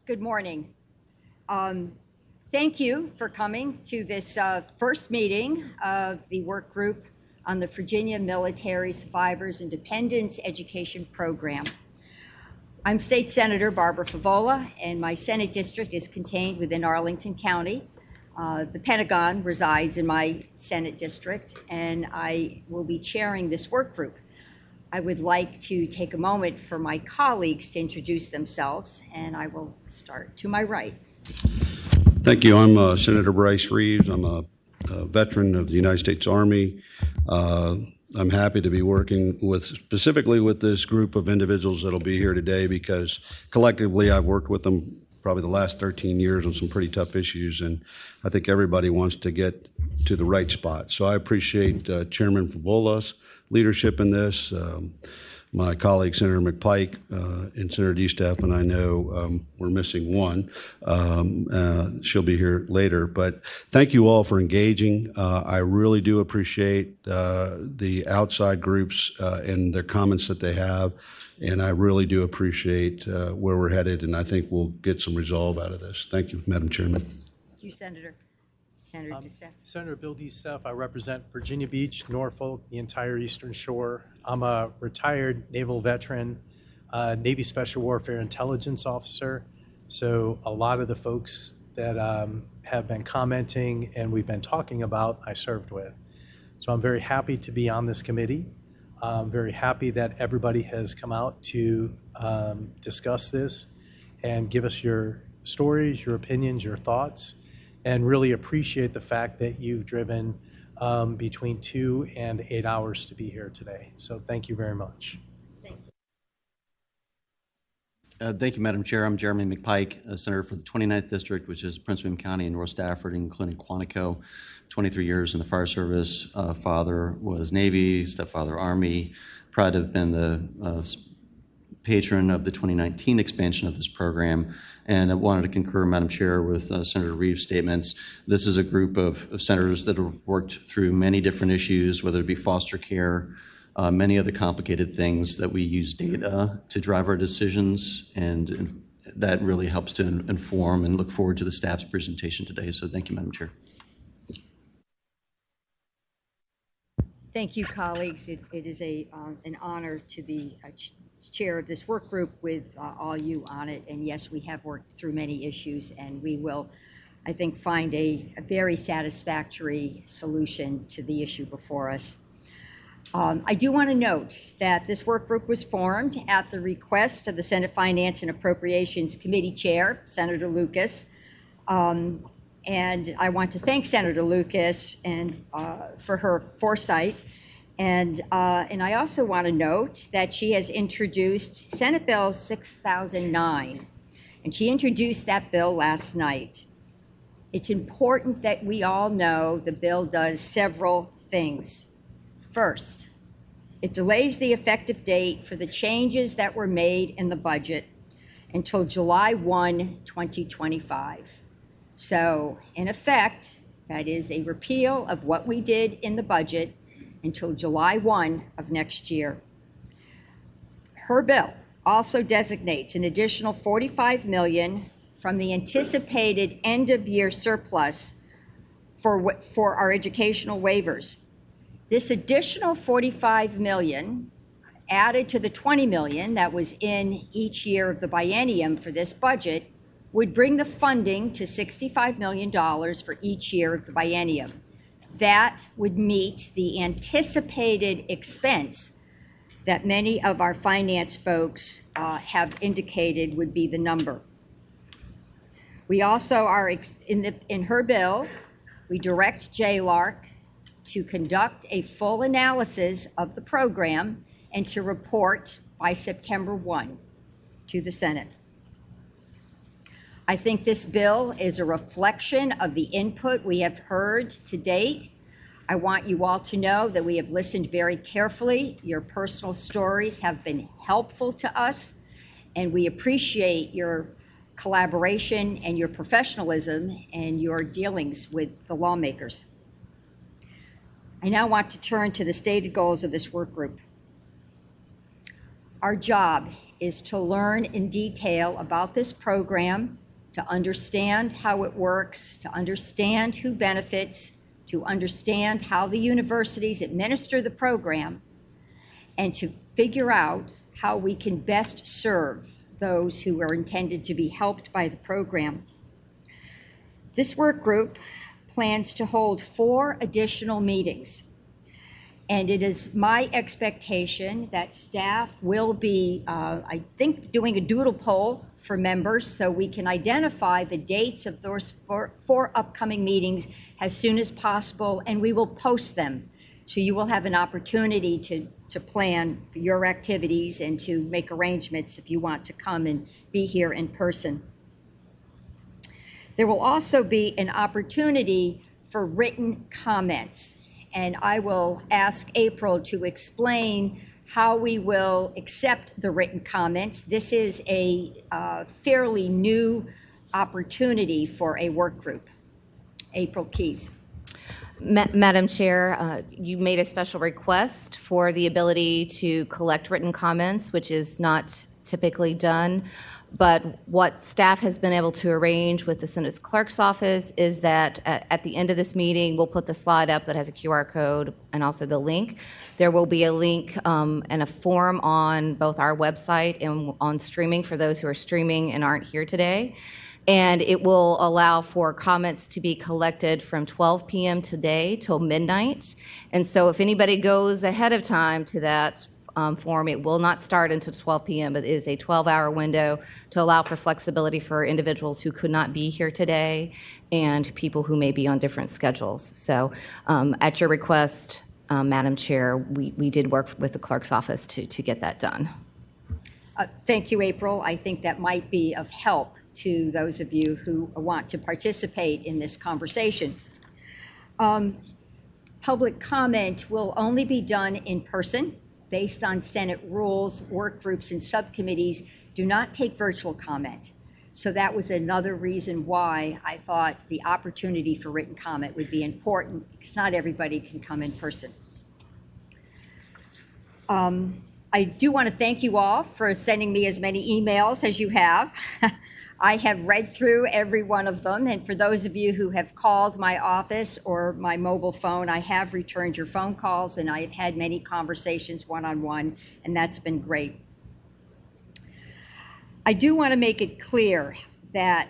Good morning. Thank you for coming to this first meeting of the work group on the Virginia Military Survivors and Dependents Education Program. I'm State Senator Barbara Favola, and my Senate district is contained within Arlington County. The Pentagon resides in my Senate district, and I will be chairing this work group. I would like to take a moment for my colleagues to introduce themselves, and I will start to my right. Thank you. I'm Senator Bryce Reeves. I'm a veteran of the United States Army. I'm happy to be working specifically with this group of individuals that'll be here today because collectively I've worked with them probably the last 13 years on some pretty tough issues, and I think everybody wants to get to the right spot. So I appreciate Chairman Favola's leadership in this. My colleague, Senator McPike, and Senator DeSteph, and I know we're missing one. She'll be here later. But thank you all for engaging. I really do appreciate the outside groups and their comments that they have. And I really do appreciate where we're headed, and I think we'll get some resolve out of this. Thank you, Madam Chairman. Thank you, Senator. Senator DeSteph. Senator Bill DeSteph. I represent Virginia Beach, Norfolk, the entire Eastern Shore. I'm a retired naval veteran, Navy Special Warfare Intelligence Officer. So a lot of the folks that have been commenting and we've been talking about, I served with. So I'm very happy to be on this committee. I'm very happy that everybody has come out to discuss this and give us your stories, your opinions, your thoughts, and really appreciate the fact that you've driven between 2 and 8 hours to be here today. So thank you very much. Thank you. Thank you, Madam Chair. I'm Jeremy McPike, a senator for the 29th District, which is Prince William County and North Stafford, including Quantico. 23 years in the fire service. Father was Navy, stepfather Army. Proud to have been the patron of the 2019 expansion of this program. And I wanted to concur, Madam Chair, with Senator Reeves' statements. This is a group of senators that have worked through many different issues, whether it be foster care, many other complicated things that we use data to drive our decisions, and that really helps to inform, and look forward to the staff's presentation today. So thank you, Madam Chair. Thank you, colleagues. It is an honor to be chair of this work group with all you on it. And yes, we have worked through many issues, and we will, I think, find a very satisfactory solution to the issue before us. I do want to note that this work group was formed at the request of the Senate Finance and Appropriations Committee Chair, Senator Lucas. And I want to thank Senator Lucas and for her foresight. And I also want to note that she has introduced Senate Bill 6009, and she introduced that bill last night. It's important that we all know the bill does several things. First, it delays the effective date for the changes that were made in the budget until July 1, 2025. So, in effect, that is a repeal of what we did in the budget until July 1 of next year. Her bill also designates an additional $45 million from the anticipated end-of-year surplus for our educational waivers. This additional $45 million, added to the $20 million that was in each year of the biennium for this budget, would bring the funding to $65 million for each year of the biennium. That would meet the anticipated expense that many of our finance folks have indicated would be the number. We also are, in her bill, we direct JLARC to conduct a full analysis of the program and to report by September 1 to the Senate. I think this bill is a reflection of the input we have heard to date. I want you all to know that we have listened very carefully. Your personal stories have been helpful to us, and we appreciate your collaboration and your professionalism and your dealings with the lawmakers. I now want to turn to the stated goals of this work group. Our job is to learn in detail about this program, to understand how it works, to understand who benefits, to understand how the universities administer the program, and to figure out how we can best serve those who are intended to be helped by the program. This work group plans to hold 4 additional meetings. And it is my expectation that staff will be, I think, doing a doodle poll for members so we can identify the dates of those four upcoming meetings as soon as possible, and we will post them. So you will have an opportunity to plan for your activities and to make arrangements if you want to come and be here in person. There will also be an opportunity for written comments. And I will ask April to explain how we will accept the written comments. This is a fairly new opportunity for a work group. April Keyes. Madam Chair, you made a special request for the ability to collect written comments, which is not typically done. But what staff has been able to arrange with the Senate's clerk's office is that at the end of this meeting, we'll put the slide up that has a QR code and also the link. There will be a link and a form on both our website and on streaming for those who are streaming and aren't here today. And it will allow for comments to be collected from 12 p.m. today till midnight. And so if anybody goes ahead of time to that form, it will not start until 12 p.m., but it is a 12-hour window to allow for flexibility for individuals who could not be here today and people who may be on different schedules. So at your request, Madam Chair, we did work with the clerk's office to get that done. Thank you, April. I think that might be of help to those of you who want to participate in this conversation. Public comment will only be done in person. Based on Senate rules, work groups and subcommittees do not take virtual comment. So that was another reason why I thought the opportunity for written comment would be important, because not everybody can come in person. I do want to thank you all for sending me as many emails as you have. I have read through every one of them, and for those of you who have called my office or my mobile phone, I have returned your phone calls, and I have had many conversations one-on-one, and that's been great. I do want to make it clear that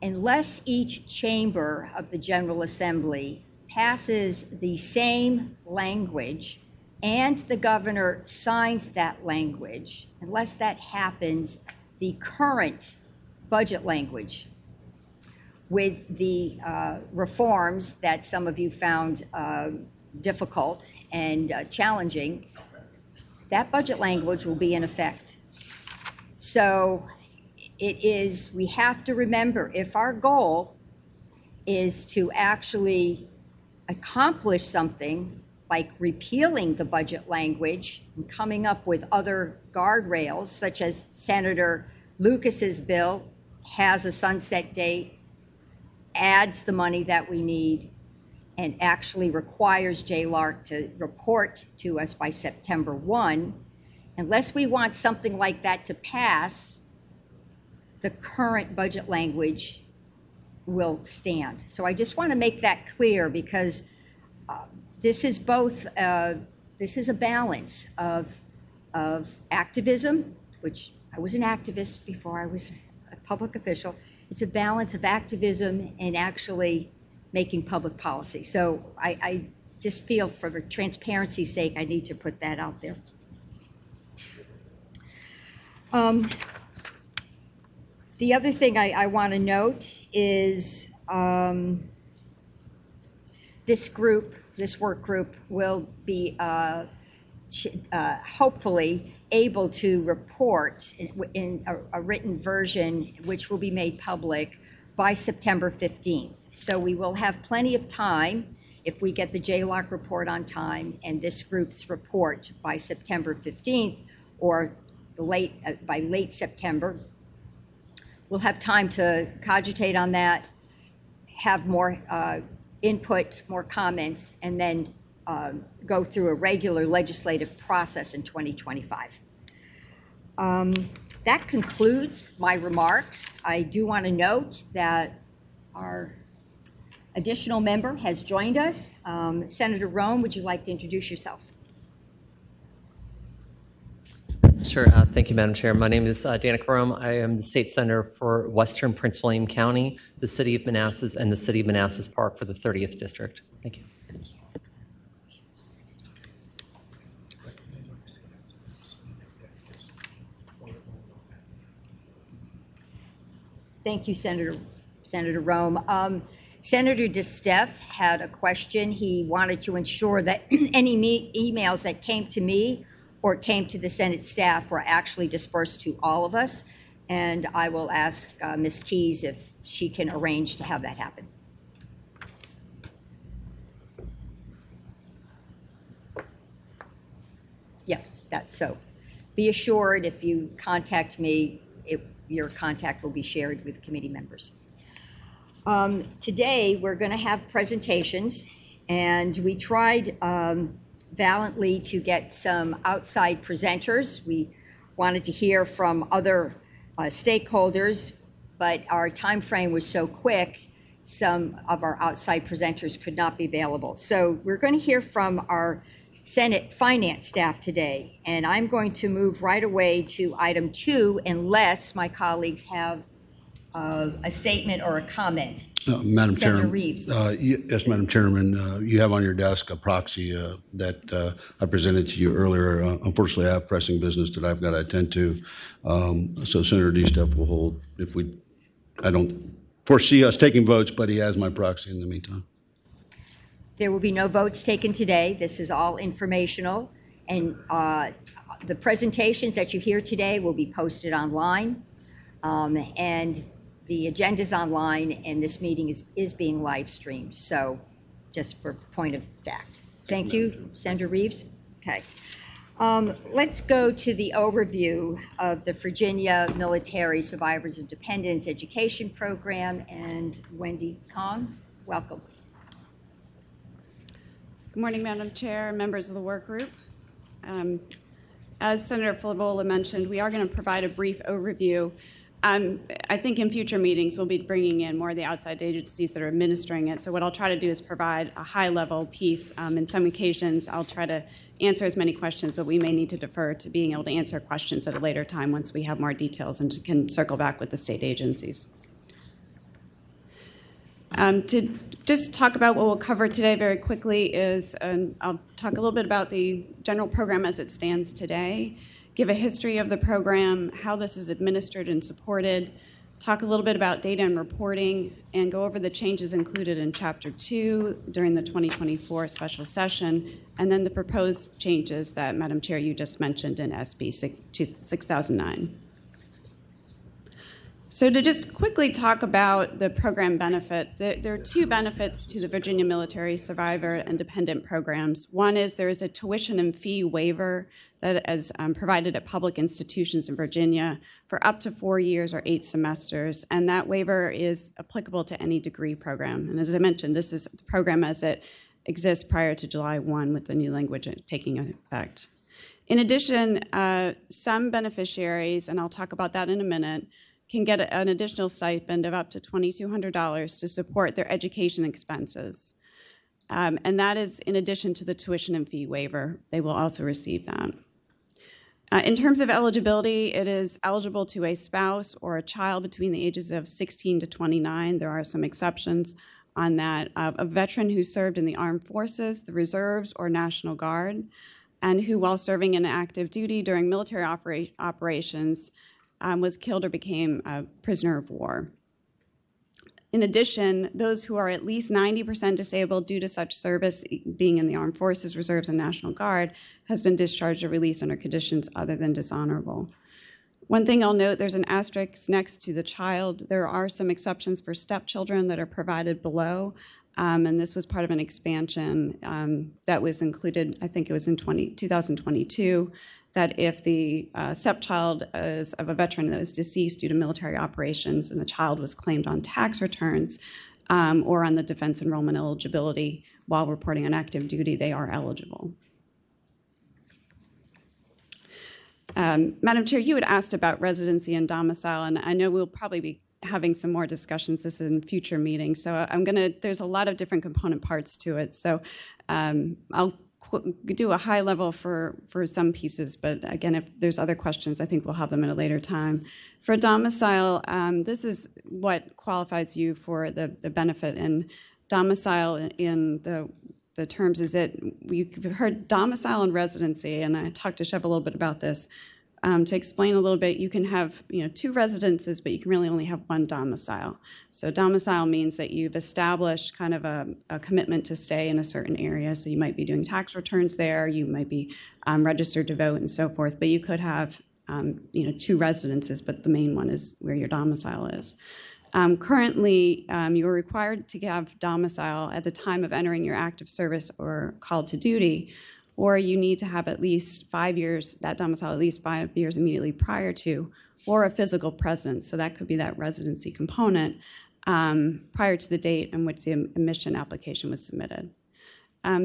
unless each chamber of the General Assembly passes the same language and the governor signs that language, unless that happens, the current budget language with the reforms that some of you found difficult and challenging, that budget language will be in effect. So we have to remember, if our goal is to actually accomplish something like repealing the budget language and coming up with other guardrails, such as Senator Lucas's bill has a sunset date, adds the money that we need, and actually requires JLARC to report to us by September 1. Unless we want something like that to pass, the current budget language will stand. So I just want to make that clear, because this is both, this is a balance of activism, which I was an activist before I was a public official. It's a balance of activism and actually making public policy. So I just feel, for transparency's sake, I need to put that out there. The other thing I want to note is this work group will be hopefully able to report in a written version, which will be made public by September 15th. So we will have plenty of time, if we get the JLARC report on time and this group's report by September 15th or by late September. We'll have time to cogitate on that, have more input, more comments, and then go through a regular legislative process in 2025. That concludes my remarks. I do want to note that our additional member has joined us. Senator Rome, would you like to introduce yourself? Sure. Thank you, Madam Chair. My name is Danica Rome. I am the state senator for Western Prince William County, the City of Manassas, and the City of Manassas Park for the 30th District. Thank you. Thank you, Senator Rome. Senator DeStef had a question. He wanted to ensure that any emails that came to me or came to the Senate staff were actually dispersed to all of us. And I will ask Ms. Keyes if she can arrange to have that happen. Yeah, that's so. Be assured if you contact me, your contact will be shared with committee members. Today, we're going to have presentations, and we tried valiantly to get some outside presenters. We wanted to hear from other stakeholders, but our time frame was so quick, some of our outside presenters could not be available. So we're going to hear from our Senate finance staff today, and I'm going to move right away to item 2 unless my colleagues have a statement or a comment. Madam Senator Chairman. Reeves. Yes, Madam Chairman, you have on your desk a proxy that I presented to you earlier. Unfortunately, I have pressing business that I've got to attend to. So Senator DeStef will hold I don't foresee us taking votes, but he has my proxy in the meantime. There will be no votes taken today. This is all informational. And the presentations that you hear today will be posted online. And the agenda's online, and this meeting is being live streamed. So just for point of fact. Thank you, Senator Reeves. Okay. Let's go to the overview of the Virginia Military Survivors of Dependents Education Program. And Wendy Kong, welcome. Good morning, Madam Chair, members of the work group. As Senator Filibola mentioned, we are going to provide a brief overview. I think in future meetings, we'll be bringing in more of the outside agencies that are administering it. So what I'll try to do is provide a high-level piece. In some occasions, I'll try to answer as many questions, but we may need to defer to being able to answer questions at a later time once we have more details and can circle back with the state agencies. To just talk about what we'll cover today very quickly is, I'll talk a little bit about the general program as it stands today, give a history of the program, how this is administered and supported, talk a little bit about data and reporting, and go over the changes included in Chapter 2 during the 2024 special session, and then the proposed changes that, Madam Chair, you just mentioned in SB 6009. So to just quickly talk about the program benefit, there are 2 benefits to the Virginia Military Survivor and Dependent programs. One is there is a tuition and fee waiver that is provided at public institutions in Virginia for up to 4 years or 8 semesters, and that waiver is applicable to any degree program. And as I mentioned, this is the program as it exists prior to July 1 with the new language taking effect. In addition, some beneficiaries, and I'll talk about that in a minute, can get an additional stipend of up to $2,200 to support their education expenses. And that is in addition to the tuition and fee waiver. They will also receive that. In terms of eligibility, it is eligible to a spouse or a child between the ages of 16 to 29. There are some exceptions on that. A veteran who served in the armed forces, the reserves, or National Guard, and who, while serving in active duty during military operations, was killed or became a prisoner of war. In addition, those who are at least 90% disabled due to such service, being in the Armed Forces, Reserves, and National Guard, has been discharged or released under conditions other than dishonorable. One thing I'll note, there's an asterisk next to the child. There are some exceptions for stepchildren that are provided below, and this was part of an expansion that was included, I think it was in 2022, that if the stepchild is of a veteran that is deceased due to military operations and the child was claimed on tax returns or on the defense enrollment eligibility while reporting on active duty, they are eligible. Madam Chair, you had asked about residency and domicile, and I know we'll probably be having some more discussions this in future meetings. So there's a lot of different component parts to it. So I'll do a high level for some pieces, but again, if there's other questions, I think we'll have them at a later time. For domicile, this is what qualifies you for the benefit, and domicile in the terms is you've heard domicile and residency, and I talked to Chev a little bit about this. To explain a little bit, you can have 2 residences, but you can really only have 1 domicile. So domicile means that you've established kind of a commitment to stay in a certain area. So you might be doing tax returns there, you might be registered to vote and so forth, but you could have 2 residences, but the main one is where your domicile is. Currently, you are required to have domicile at the time of entering your active service or called to duty, or you need to have at least 5 years, that domicile at least 5 years immediately prior to, or a physical presence. So that could be that residency component prior to the date in which the admission application was submitted.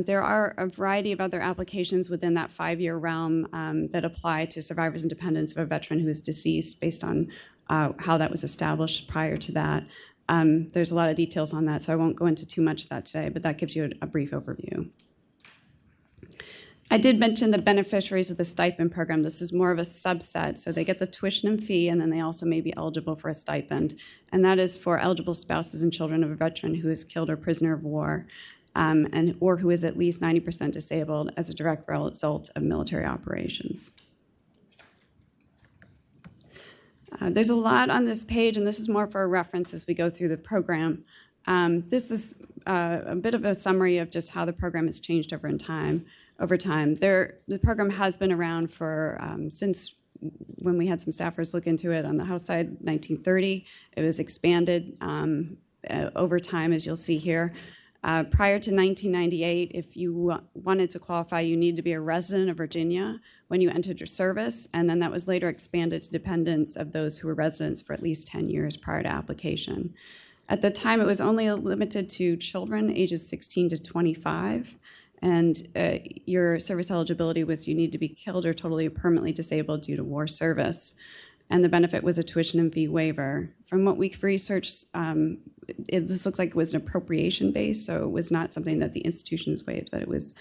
There are a variety of other applications within that 5-year realm that apply to survivors and dependents of a veteran who is deceased based on how that was established prior to that. There's a lot of details on that, so I won't go into too much of that today, but that gives you a brief overview. I did mention the beneficiaries of the stipend program. This is more of a subset, so they get the tuition and fee, and then they also may be eligible for a stipend, and that is for eligible spouses and children of a veteran who is killed or prisoner of war, or who is at least 90% disabled as a direct result of military operations. There's a lot on this page, and this is more for a reference as we go through the program. This is a bit of a summary of just how the program has changed over time. The program has been around for since when we had some staffers look into it on the House side, 1930. It was expanded over time, as you'll see here. Prior to 1998, if you wanted to qualify, you needed to be a resident of Virginia when you entered your service, and then that was later expanded to dependents of those who were residents for at least 10 years prior to application. At the time, it was only limited to children ages 16 to 25, and your service eligibility was you need to be killed or totally or permanently disabled due to war service. And the benefit was a tuition and fee waiver. From what we've researched, this looks like it was an appropriation base, so it was not something that the institutions waived, that it was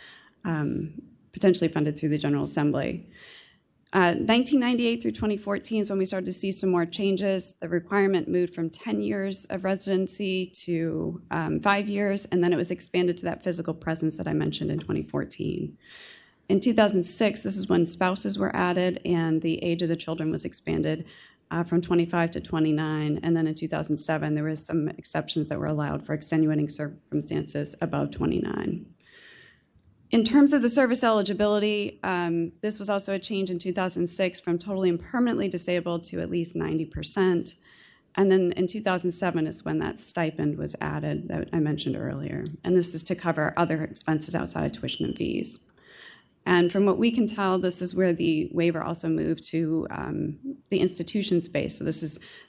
potentially funded through the General Assembly. 1998 through 2014 is when we started to see some more changes. The requirement moved from 10 years of residency to 5 years, and then it was expanded to that physical presence that I mentioned in 2014. In 2006, this is when spouses were added, and the age of the children was expanded from 25 to 29. And then in 2007, there was some exceptions that were allowed for extenuating circumstances above 29. In terms of the service eligibility, this was also a change in 2006 from totally and permanently disabled to at least 90%. And then in 2007 is when that stipend was added that I mentioned earlier. And this is to cover other expenses outside of tuition and fees. And from what we can tell, this is where the waiver also moved to the institution space. So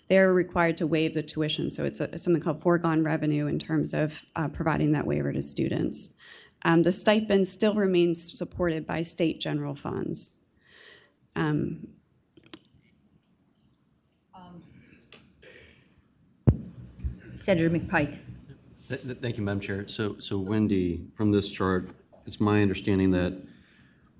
they're required to waive the tuition. So it's something called foregone revenue in terms of providing that waiver to students. The stipend still remains supported by state general funds. Senator McPike. Thank you, Madam Chair. So Wendy, from this chart, it's my understanding that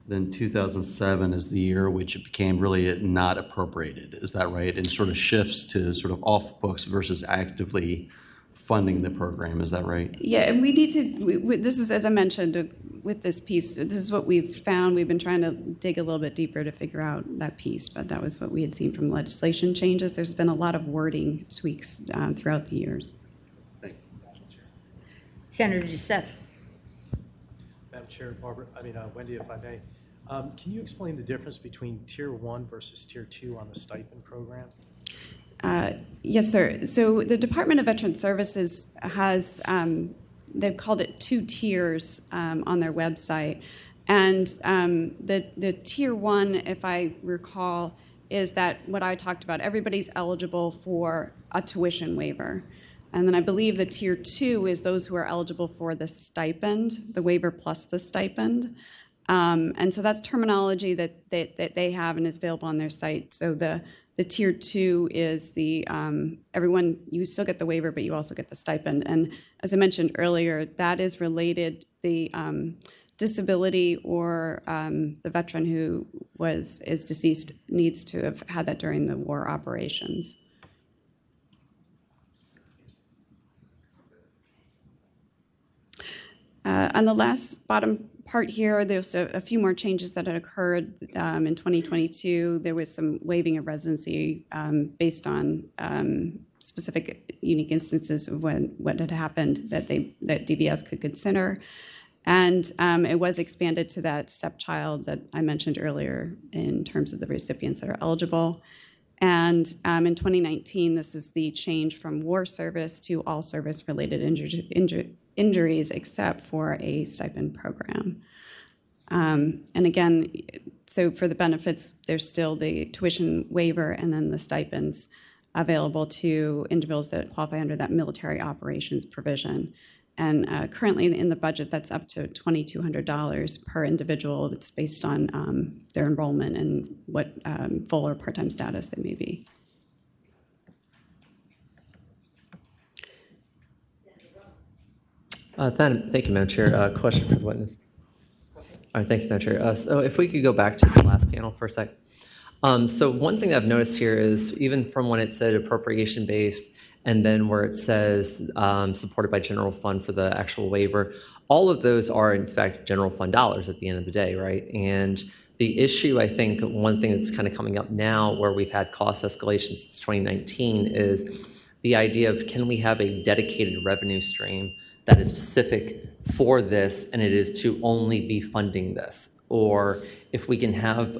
then 2007 is the year which it became really not appropriated. Is that right? And sort of shifts to sort of off books versus actively funding the program. Is that right? Yeah, and we need to, this is, as I mentioned, with this piece, this is what we've found. We've been trying to dig a little bit deeper to figure out that piece, but that was what we had seen from legislation changes. There's been a lot of wording tweaks throughout the years. Thank you. Senator Youssef. Madam Chair, Wendy, if I may. Can you explain the difference between Tier 1 versus Tier 2 on the stipend program? Yes, sir. So the Department of Veterans Services has, they've called it 2 tiers on their website. And the Tier 1, if I recall, is that what I talked about, everybody's eligible for a tuition waiver. And then I believe the Tier 2 is those who are eligible for the stipend, the waiver plus the stipend. And so that's terminology that they have and is available on their site. So the tier 2 is the everyone, you still get the waiver, but you also get the stipend. And as I mentioned earlier, that is related, the disability or the veteran who is deceased needs to have had that during the war operations. On the last bottom part here, there's a few more changes that had occurred in 2022. There was some waiving of residency based on specific unique instances of what had happened that DBS could consider. And it was expanded to that stepchild that I mentioned earlier in terms of the recipients that are eligible. And in 2019, this is the change from war service to all service-related injuries except for a stipend program. And again, so for the benefits, there's still the tuition waiver and then the stipends available to individuals that qualify under that military operations provision. And currently in the budget, that's up to $2,200 per individual. It's based on their enrollment and what full or part-time status they may be. Thank you, Madam Chair. Question for the witness. All right, thank you, Madam Chair. So if we could go back to the last panel for a sec. So one thing that I've noticed here is even from when it said appropriation-based and then where it says supported by general fund for the actual waiver, all of those are in fact general fund dollars at the end of the day, right? And the issue, I think, one thing that's kind of coming up now where we've had cost escalation since 2019 is the idea of can we have a dedicated revenue stream that is specific for this and it is to only be funding this? Or if we can have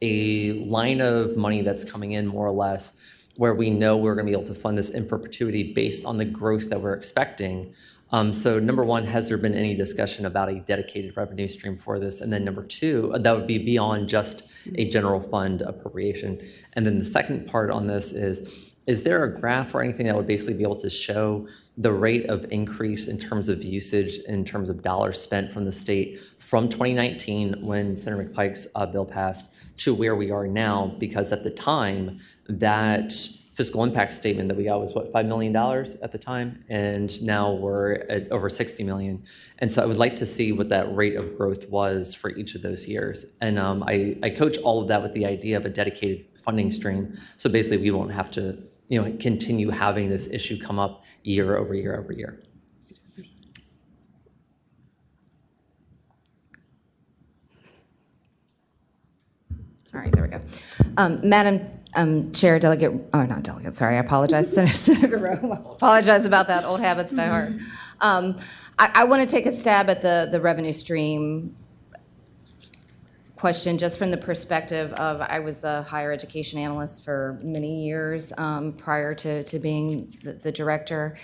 a line of money that's coming in more or less where we know we're going to be able to fund this in perpetuity based on the growth that we're expecting. So number one, has there been any discussion about a dedicated revenue stream for this? And then number two, that would be beyond just a general fund appropriation. And then the second part on this is there a graph or anything that would basically be able to show the rate of increase in terms of usage, in terms of dollars spent from the state from 2019 when Senator McPike's bill passed to where we are now? Because at the time, that fiscal impact statement that we got was, what, $5 million at the time? And now we're at over $60 million. And so I would like to see what that rate of growth was for each of those years. And I coach all of that with the idea of a dedicated funding stream. So basically we won't have to continue having this issue come up year over year over year. All right, there we go. Madam Chair, not delegate, sorry, I apologize, Senator Rome. Apologize about that, old habits die hard. I want to take a stab at the revenue stream question just from the perspective of I was the higher education analyst for many years prior to being the director.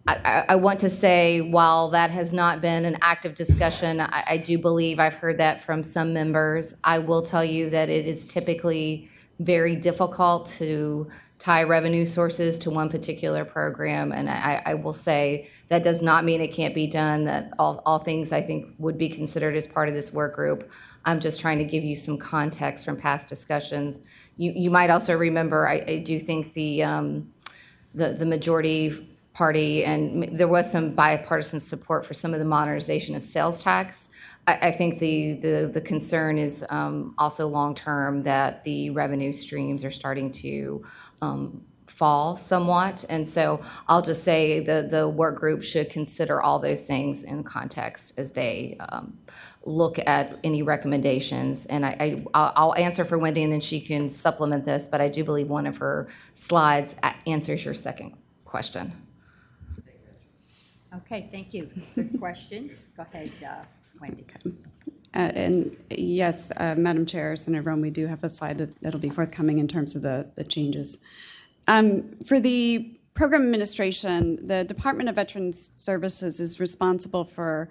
I want to say, while that has not been an active discussion, I do believe I've heard that from some members. I will tell you that it is typically very difficult to tie revenue sources to one particular program, and I will say that does not mean it can't be done, that all things I think would be considered as part of this work group. I'm just trying to give you some context from past discussions. You might also remember, I do think the majority party, and there was some bipartisan support for some of the modernization of sales tax. I think the concern is also long-term that the revenue streams are starting to fall somewhat. And so I'll just say the work group should consider all those things in context as they look at any recommendations. And I'll answer for Wendy and then she can supplement this, but I do believe one of her slides answers your second question. Okay, thank you. Good questions. Go ahead, Wendy. And yes, Madam Chair, Senator Rome, we do have a slide that'll be forthcoming in terms of the changes. For the program administration, the Department of Veterans Services is responsible for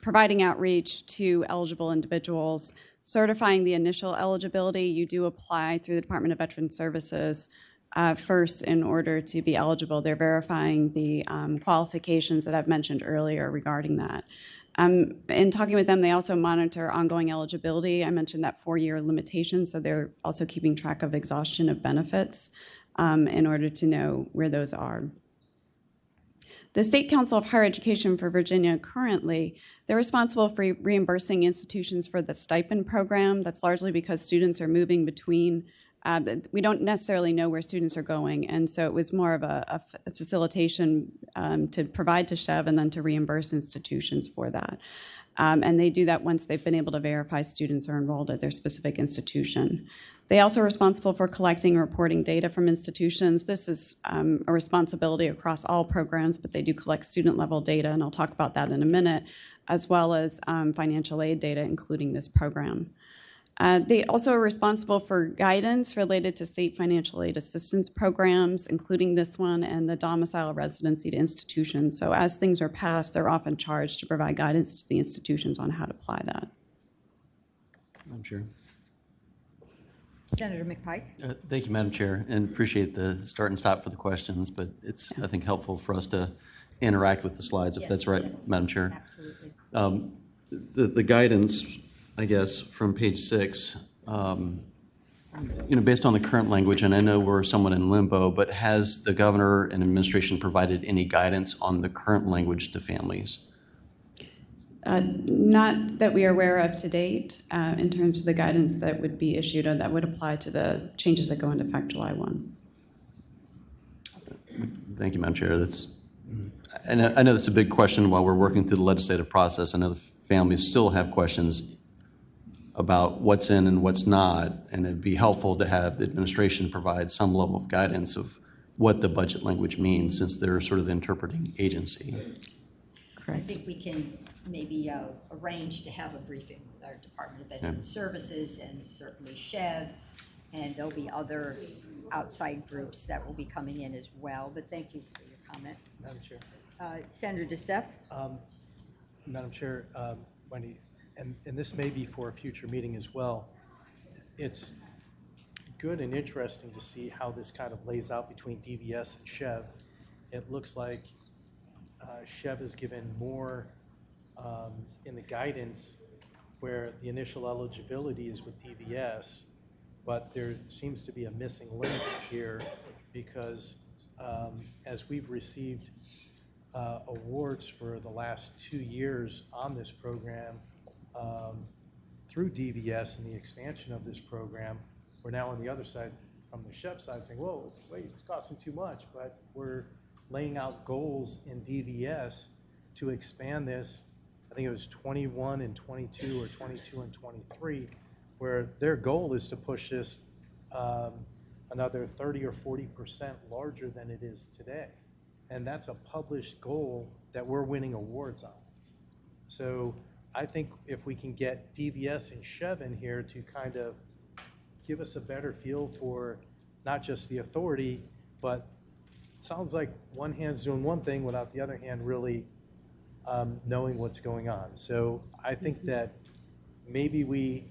providing outreach to eligible individuals, certifying the initial eligibility. You do apply through the Department of Veterans Services first in order to be eligible. They're verifying the qualifications that I've mentioned earlier regarding that. In talking with them, they also monitor ongoing eligibility. I mentioned that 4-year limitation, so they're also keeping track of exhaustion of benefits in order to know where those are. The State Council of Higher Education for Virginia currently, they're responsible for reimbursing institutions for the stipend program. That's largely because students are moving between, we don't necessarily know where students are going, and so it was more of a facilitation to provide to SHEV and then to reimburse institutions for that. And they do that once they've been able to verify students are enrolled at their specific institution. They also are responsible for collecting and reporting data from institutions. This is a responsibility across all programs, but they do collect student-level data, and I'll talk about that in a minute, as well as financial aid data, including this program. They also are responsible for guidance related to state financial aid assistance programs, including this one, and the domicile residency to institutions. So as things are passed, they're often charged to provide guidance to the institutions on how to apply that. Madam Chair. Senator McPike? Thank you, Madam Chair, and appreciate the start and stop for the questions, but it's, I think, helpful for us to interact with the slides, if Yes, that's right, yes. Madam Chair. Absolutely. The guidance, I guess, from page 6, based on the current language, and I know we're somewhat in limbo, but has the governor and administration provided any guidance on the current language to families? Not that we are aware of to date in terms of the guidance that would be issued or that would apply to the changes that go into effect July 1. Thank you, Madam Chair. And I know that's a big question while we're working through the legislative process. I know the families still have questions about what's in and what's not, and it'd be helpful to have the administration provide some level of guidance of what the budget language means, since they're sort of the interpreting agency. I Correct. think we can maybe arrange to have a briefing with our Department of Veterans Services and certainly SHEV, and there'll be other outside groups that will be coming in as well. But thank you for your comment. Madam Chair. Senator DeStef? Madam Chair, Wendy, and this may be for a future meeting as well. It's good and interesting to see how this kind of lays out between DVS and SHEV. It looks like SHEV is given more in the guidance where the initial eligibility is with DVS, but there seems to be a missing link here because as we've received awards for the last 2 years on this program through DVS and the expansion of this program, we're now on the other side, from the SHEV side, saying, whoa, wait, it's costing too much, but we're laying out goals in DVS to expand this. I think it was 21 and 22 or 22 and 23, where their goal is to push this another 30 or 40% larger than it is today. And that's a published goal that we're winning awards on. So I think if we can get DVS and SHEV in here to kind of give us a better feel for not just the authority, but it sounds like one hand's doing one thing without the other hand really knowing what's going on. So I think that maybe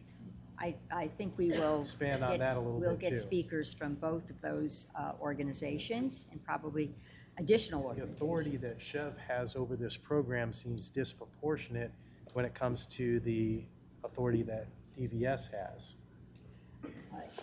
I think we will expand on that a little we'll bit get too. speakers from both of those organizations and probably additional The organizations. authority that SHEV has over this program seems disproportionate when it comes to the authority that DVS has.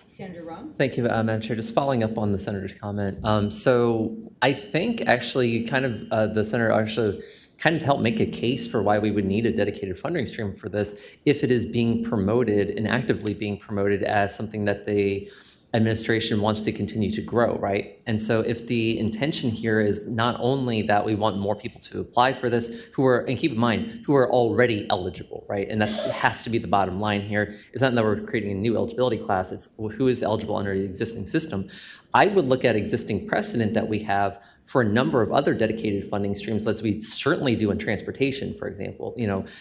Senator Roan? Thank you, Madam Chair. Just following up on the senator's comment. So I think actually the senator actually kind of helped make a case for why we would need a dedicated funding stream for this if it is being promoted and actively being promoted as something that the administration wants to continue to grow, right? And so if the intention here is not only that we want more people to apply for this who are, and keep in mind, who are already eligible, right? And that has to be the bottom line here. It's not that we're creating a new eligibility class, it's who is eligible under the existing system. I would look at existing precedent that we have for a number of other dedicated funding streams, as we certainly do in transportation, for example,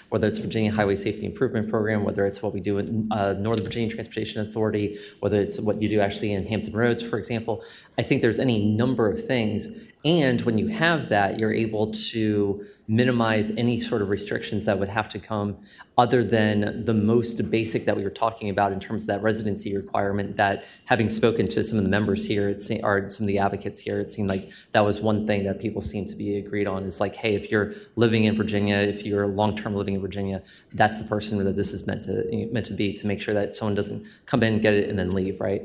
whether it's Virginia Highway Safety Improvement Program, whether it's what we do in Northern Virginia Transportation Authority, whether it's what you do actually in Hampton Roads, for example. I think there's there's any number of things. And when you have that, you're able to minimize any sort of restrictions that would have to come other than the most basic that we were talking about in terms of that residency requirement that, having spoken to some of the members here, or some of the advocates here, it seemed like that was one thing that people seemed to be agreed on is like, hey, if you're living in Virginia, if you're long-term living in Virginia, that's the person that this is meant to be, to make sure that someone doesn't come in, get it, and then leave, right?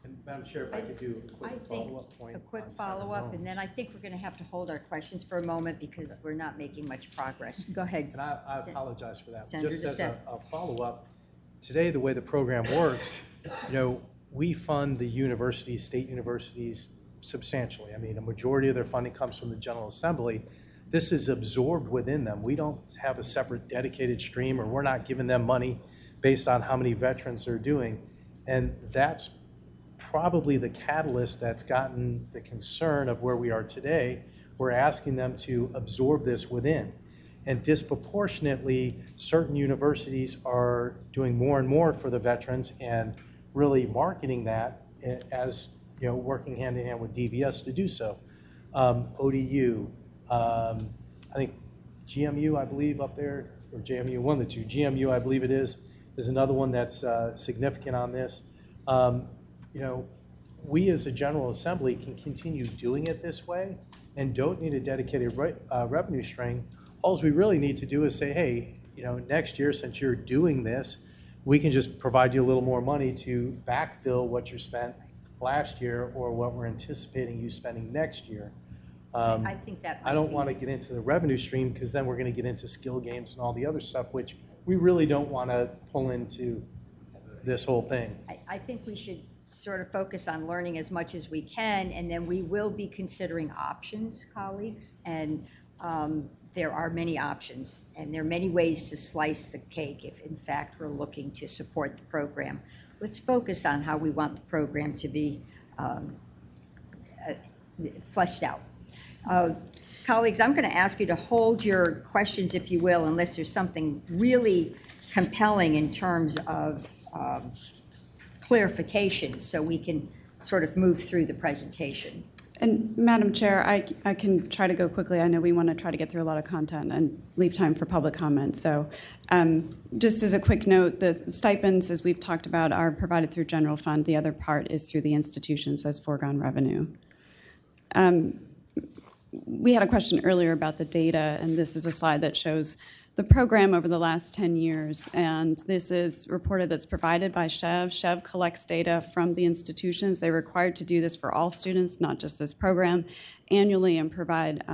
And Madam Chair, if I could do a I quick think follow-up point. a quick on Senator follow-up, and then I Bones. think we're going to have to hold our questions for a moment because we're not making much progress. Go ahead. And I apologize for that. Senator Just as DeStefano. a follow-up, today, the way the program works, we fund the universities, state universities substantially. I mean, a majority of their funding comes from the General Assembly. This is absorbed within them. We don't have a separate dedicated stream, or we're not giving them money based on how many veterans they're doing. And that's probably the catalyst that's gotten the concern of where we are today. We're asking them to absorb this within. And disproportionately, certain universities are doing more and more for the veterans and really marketing that as, working hand in hand with DVS to do so. ODU, I think GMU, I believe, up there, or JMU, one of the two. GMU, I believe it is another one that's significant on this. We as a General Assembly can continue doing it this way and don't need a dedicated revenue stream. All we really need to do is say, hey, next year, since you're doing this, we can just provide you a little more money to backfill what you spent last year or what we're anticipating you spending next year. I think that I don't want to get into the revenue stream because then we're going to get into skill games and all the other stuff, which we really don't want to pull into this whole thing. I think we should sort of focus on learning as much as we can, and then we will be considering options, colleagues, and there are many options, and there are many ways to slice the cake if, in fact, we're looking to support the program. Let's focus on how we want the program to be fleshed out. Colleagues, I'm going to ask you to hold your questions, if you will, unless there's something really compelling in terms of clarification, so we can sort of move through the presentation. And Madam Chair, I can try to go quickly. I know we want to try to get through a lot of content and leave time for public comment. So just as a quick note, the stipends, as we've talked about, are provided through general fund. The other part is through the institutions as foregone revenue. We had a question earlier about the data, and this is a slide that shows the program over the last 10 years, and this is reported that's provided by SHEV. SHEV collects data from the institutions. They're required to do this for all students, not just this program, annually, and provide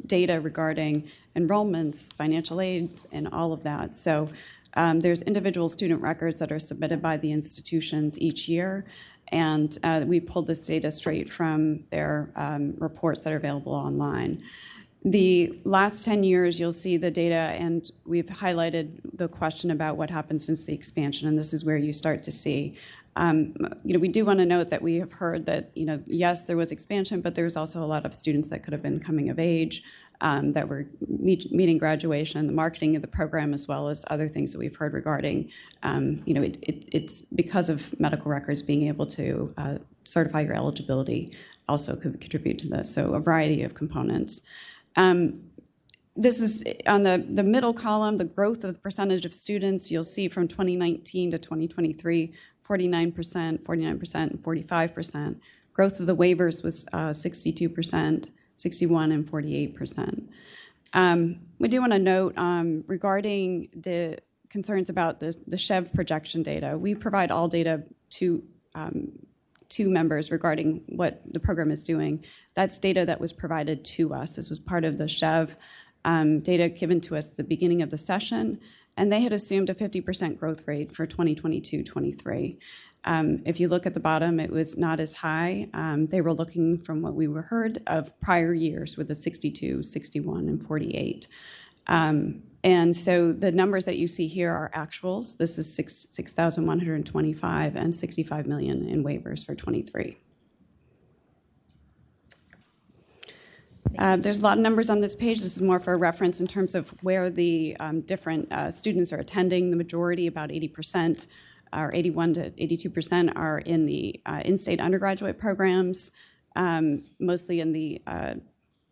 data regarding enrollments, financial aid, and all of that. So there's individual student records that are submitted by the institutions each year, and we pulled this data straight from their reports that are available online. The last 10 years, you'll see the data, and we've highlighted the question about what happened since the expansion, and this is where you start to see. We do want to note that we have heard that, yes, there was expansion, but there's also a lot of students that could have been coming of age, that were meeting graduation, the marketing of the program, as well as other things that we've heard regarding, it's because of medical records being able to certify your eligibility also could contribute to this, so a variety of components. This is on the middle column, the growth of the percentage of students. You'll see from 2019 to 2023, 49%, 49%, and 45%. Growth of the waivers was 62%, 61%, and 48%. We do want to note regarding the concerns about the SHEV projection data. We provide all data to members regarding what the program is doing. That's data that was provided to us. This was part of the SHEV data given to us at the beginning of the session, and they had assumed a 50% growth rate for 2022-23. If you look at the bottom, it was not as high. They were looking from what we were heard of prior years with the 62, 61, and 48. And so the numbers that you see here are actuals. This is 6,125 and 65 million in waivers for 23. There's a lot of numbers on this page. This is more for reference in terms of where the different students are attending. The majority, about 80%, or 81 to 82%, are in the in-state undergraduate programs. mostly in the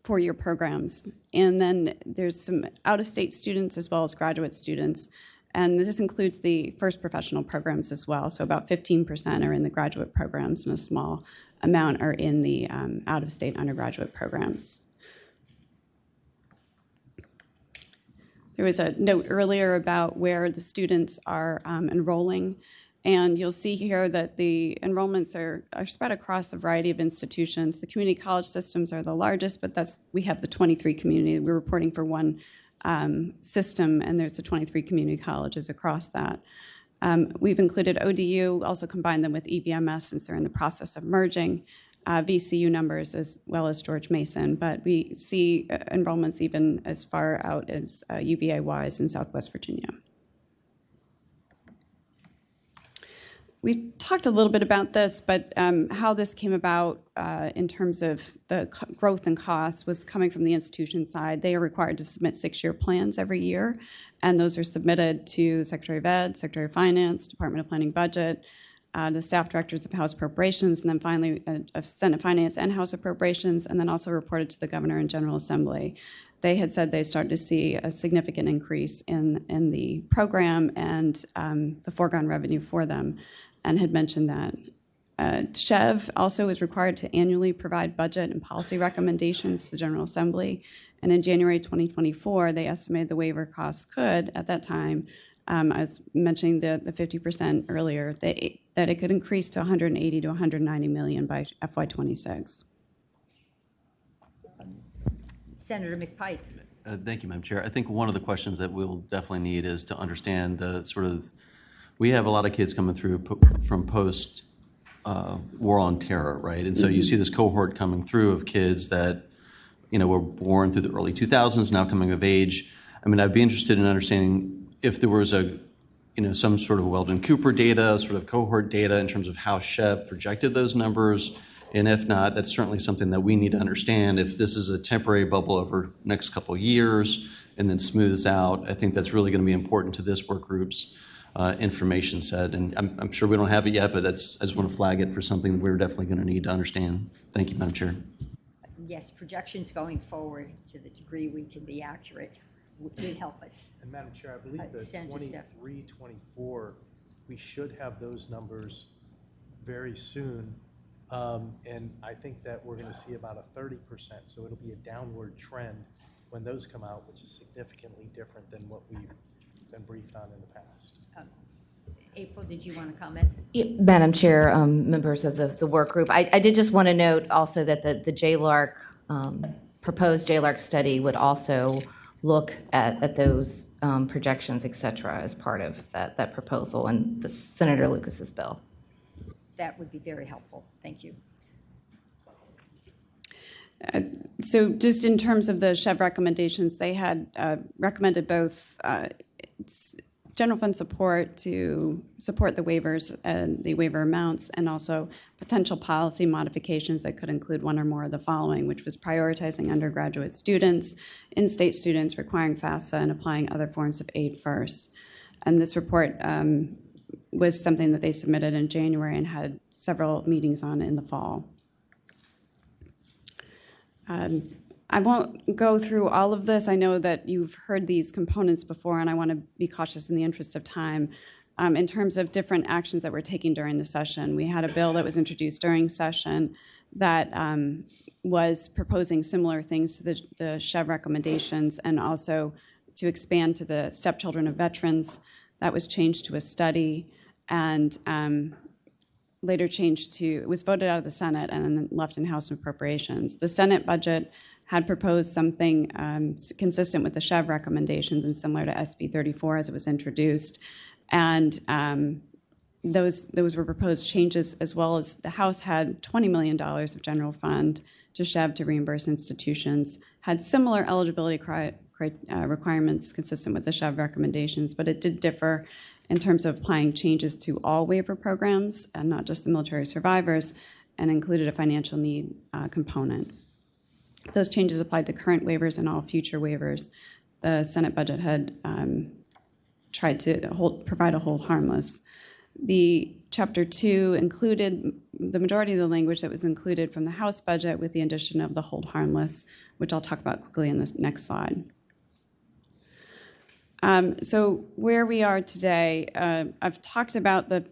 four-year programs. And then there's some out-of-state students as well as graduate students. And this includes the first professional programs as well. So about 15% are in the graduate programs and a small amount are in the out-of-state undergraduate programs. There was a note earlier about where the students are enrolling. And you'll see here that the enrollments are spread across a variety of institutions. The community college systems are the largest, but we have the 23 community. We're reporting for one system, and there's the 23 community colleges across that. We've included ODU, also combined them with EVMS since they're in the process of merging, VCU numbers as well as George Mason, but we see enrollments even as far out as UVA-wise in Southwest Virginia. We talked a little bit about this, but how this came about in terms of the growth and costs was coming from the institution side. They are required to submit 6-year plans every year, and those are submitted to Secretary of Ed, Secretary of Finance, Department of Planning Budget, the staff directors of House Appropriations, and then finally of Senate Finance and House Appropriations, and then also reported to the Governor and General Assembly. They had said they started to see a significant increase in the program and the foregone revenue for them, and had mentioned that. SHEV also is required to annually provide budget and policy recommendations to the General Assembly. And in January 2024, they estimated the waiver costs could, at that time, I was mentioning the 50% earlier, that it could increase to 180 to 190 million by FY26. Senator McPike. Thank you, Madam Chair. I think one of the questions that we'll definitely need is to understand the sort of, we have a lot of kids coming through from post war on terror, right? And so you see this cohort coming through of kids that, were born through the early 2000s, now coming of age. I mean, I'd be interested in understanding if there was some sort of Weldon Cooper data, sort of cohort data in terms of how SHEV projected those numbers. And if not, that's certainly something that we need to understand. If this is a temporary bubble over the next couple of years and then smooths out, I think that's really going to be important to this work group's information set. And I'm sure we don't have it yet, but I just want to flag it for something that we're definitely going to need to understand. Thank you, Madam Chair. Yes, projections going forward to the degree we can be accurate would help us. And Madam Chair, I believe that Senator Steph. 23, 24, we should have those numbers very soon. And I think that we're going to see about a 30%. So it'll be a downward trend when those come out, which is significantly different than what we've been briefed on in the past. April, did you want to comment? Yeah, Madam Chair, members of the work group, I did just want to note also that the JLARC, proposed JLARC study would also look at those projections, et cetera, as part of that proposal and Senator Lucas's bill. That would be very helpful. Thank you. So just in terms of the SHEV recommendations, they had recommended both general fund support to support the waivers and the waiver amounts, and also potential policy modifications that could include one or more of the following, which was prioritizing undergraduate students, in-state students, requiring FAFSA, and applying other forms of aid first. And this report was something that they submitted in January and had several meetings on in the fall. I won't go through all of this. I know that you've heard these components before, and I want to be cautious in the interest of time. In terms of different actions that we're taking during the session, we had a bill that was introduced during session that was proposing similar things to the SHEV recommendations, and also to expand to the stepchildren of veterans. That was changed to a study, and later changed to, it was voted out of the Senate and then left in House Appropriations. The Senate budget had proposed something consistent with the SHEV recommendations and similar to SB 34 as it was introduced. And those were proposed changes, as well as the House had $20 million of general fund to SHEV to reimburse institutions, had similar eligibility requirements consistent with the SHEV recommendations, but it did differ in terms of applying changes to all waiver programs and not just the military survivors, and included a financial need component. Those changes applied to current waivers and all future waivers. The Senate budget had tried to provide a hold harmless. The Chapter 2 included the majority of the language that was included from the House budget with the addition of the hold harmless, which I'll talk about quickly in this next slide. So where we are today, I've talked about the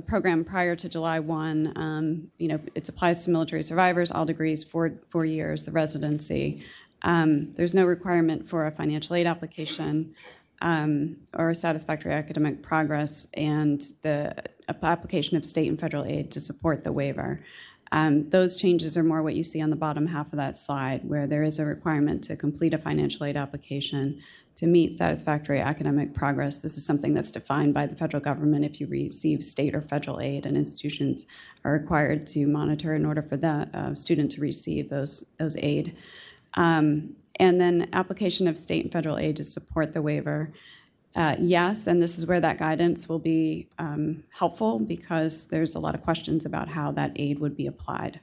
program prior to July 1. It applies to military survivors, all degrees, 4 years, the residency. There's no requirement for a financial aid application or a satisfactory academic progress, and the application of state and federal aid to support the waiver. Those changes are more what you see on the bottom half of that slide, where there is a requirement to complete a financial aid application to meet satisfactory academic progress. This is something that's defined by the federal government. If you receive state or federal aid, and institutions are required to monitor in order for the student to receive those aid. And then application of state and federal aid to support the waiver. Yes, and this is where that guidance will be helpful, because there's a lot of questions about how that aid would be applied.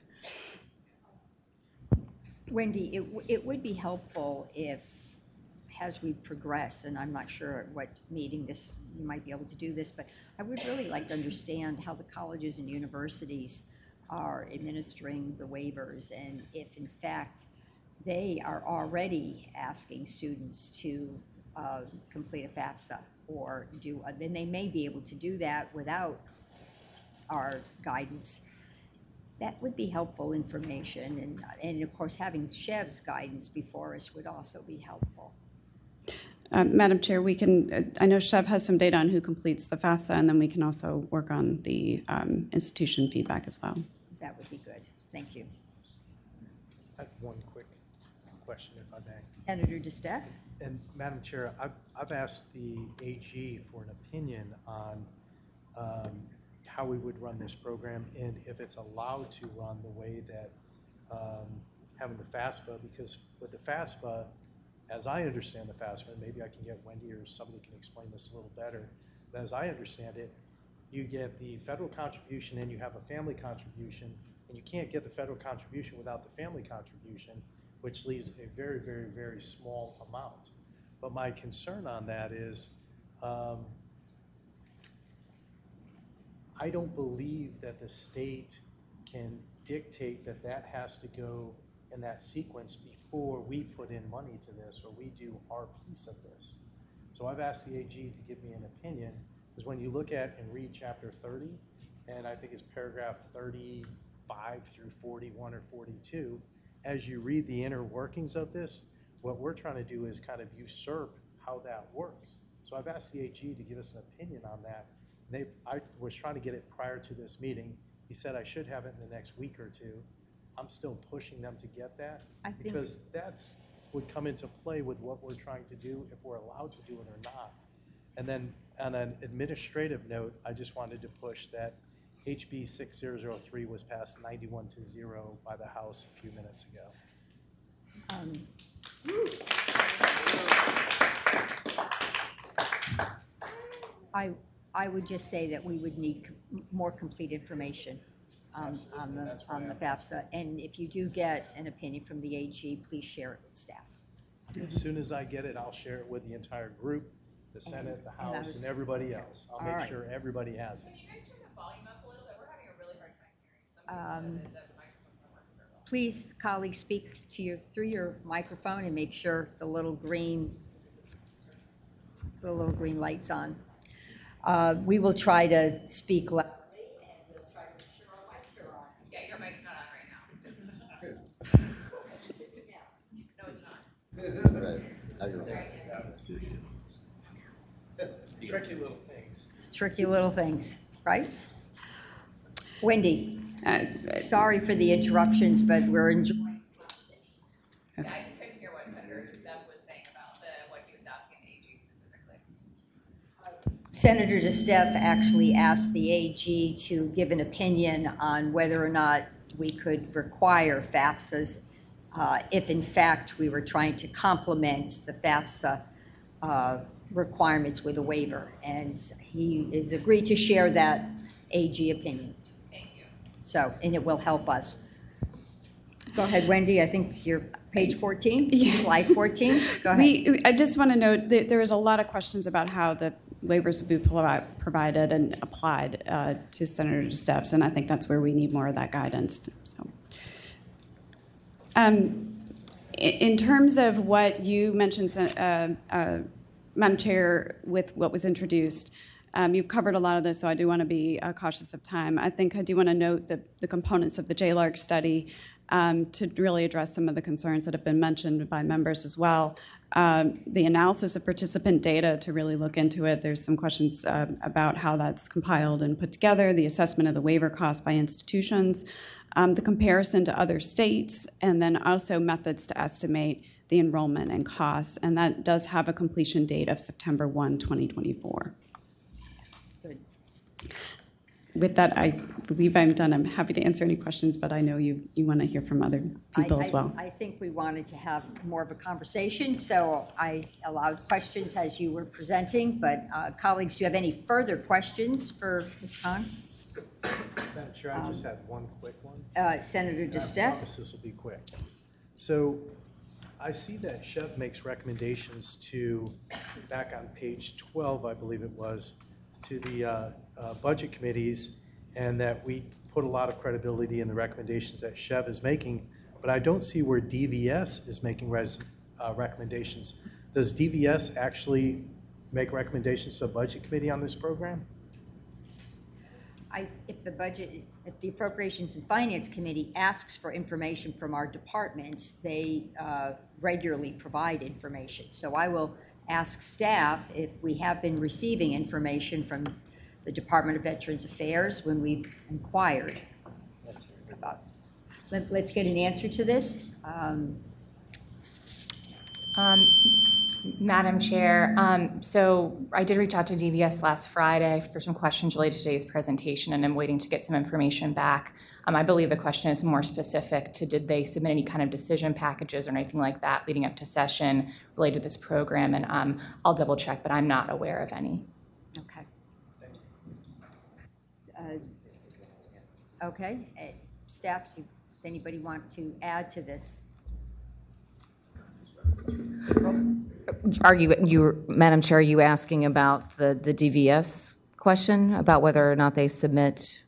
Wendy, it would be helpful if, as we progress, and I'm not sure at what meeting you might be able to do this, but I would really like to understand how the colleges and universities are administering the waivers, and if in fact they are already asking students to complete a FAFSA, or then they may be able to do that without our guidance. That would be helpful information, and of course having Chev's guidance before us would also be helpful. Madam Chair, I know Chev has some data on who completes the FAFSA, and then we can also work on the institution feedback as well. That would be good. Thank you. I have one quick question, if I may. Senator DeStef? And Madam Chair, I've asked the AG for an opinion on how we would run this program, and if it's allowed to run the way that having the FAFSA, because with the FAFSA, as I understand the FAFSA, and maybe I can get Wendy or somebody can explain this a little better, but as I understand it, you get the federal contribution and you have a family contribution, and you can't get the federal contribution without the family contribution, which leaves a very, very, very small amount. But my concern on that is I don't believe that the state can dictate that that has to go in that sequence before we put in money to this or we do our piece of this. So I've asked the AG to give me an opinion, because when you look at and read chapter 30, and I think it's paragraph 35 through 41 or 42, as you read the inner workings of this, what we're trying to do is kind of usurp how that works. So I've asked the AG to give us an opinion on that. I was trying to get it prior to this meeting. He said I should have it in the next week or two. I'm still pushing them to get that, because that's would come into play with what we're trying to do, if we're allowed to do it or not. And then on an administrative note, I just wanted to push that HB 6003 was passed 91-0 by the House a few minutes ago. I would just say that we would need more complete information on the FAFSA, and if you do get an opinion from the AG, please share it with staff. As soon as I get it, I'll share it with the entire group, the Senate, the House, and everybody else. I'll make sure everybody has it. Can you guys turn the volume up a little bit? We're having a really hard time hearing. The microphones aren't working very well. Please, colleagues, speak to through your microphone and make sure the little green light's on. We will try to speak loudly, and we'll try to make sure our mics are on. Yeah, your mic's not on right now. No, it's not. Tricky little things. It's tricky little things, right? Wendy, sorry for the interruptions, but we're enjoying the conversation. Yeah, I just couldn't hear what Senator DeStef was saying about what he was asking the AG specifically. Senator DeStef actually asked the AG to give an opinion on whether or not we could require FAFSAs if in fact we were trying to complement the FAFSA requirements with a waiver. And he is agreed to share that AG opinion. Thank you. So, and it will help us. Go ahead, Wendy. I think you're page 14, slide 14. Go ahead. I just want to note that there is a lot of questions about how the waivers would be provided and applied to Senator DeSteff's, and I think that's where we need more of that guidance. So, in terms of what you mentioned, Madam Chair, with what was introduced, you've covered a lot of this, so I do want to be cautious of time. I think I do want to note the components of the JLARC study to really address some of the concerns that have been mentioned by members as well. The analysis of participant data to really look into it. There's some questions about how that's compiled and put together, the assessment of the waiver cost by institutions, the comparison to other states, and then also methods to estimate the enrollment and costs. And that does have a completion date of September 1, 2024. Good. With that, I believe I'm done. I'm happy to answer any questions, but I know you want to hear from other people as well. I think we wanted to have more of a conversation, so I allowed questions as you were presenting. But colleagues, do you have any further questions for Ms. Khan? Madam Chair, I just had one quick one. Senator I DeSteff? promise this will be quick. So I see that Chev makes recommendations to, back on page 12, I believe it was, to the budget committees, and that we put a lot of credibility in the recommendations that Chev is making, but I don't see where DVS is making recommendations. Does DVS actually make recommendations to the budget committee on this program? If the Appropriations and Finance Committee asks for information from our departments, they regularly provide information. So I will ask staff if we have been receiving information from the Department of Veterans Affairs when we've inquired about. Let's get an answer to this. Madam Chair, so I did reach out to DVS last Friday for some questions related to today's presentation, and I'm waiting to get some information back. I believe the question is more specific to did they submit any kind of decision packages or anything like that leading up to session related to this program, and I'll double check, but I'm not aware of any. Okay. Okay. Staff, does anybody want to add to this? Madam Chair, are you asking about the DVS question, about whether or not they submit?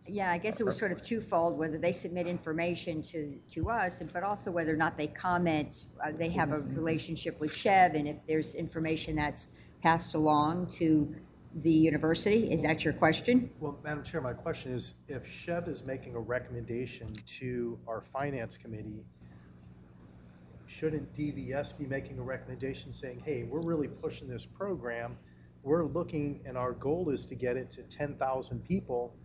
Yeah, I guess it was sort of twofold, whether they submit information to us, but also whether or not they comment, they have a relationship with Chev, and if there's information that's passed along to the university. Is that your question? Well, Madam Chair, my question is, if Chev is making a recommendation to our Finance Committee, shouldn't DVS be making a recommendation saying, hey, we're really pushing this program, we're looking, and our goal is to get it to 10,000 people.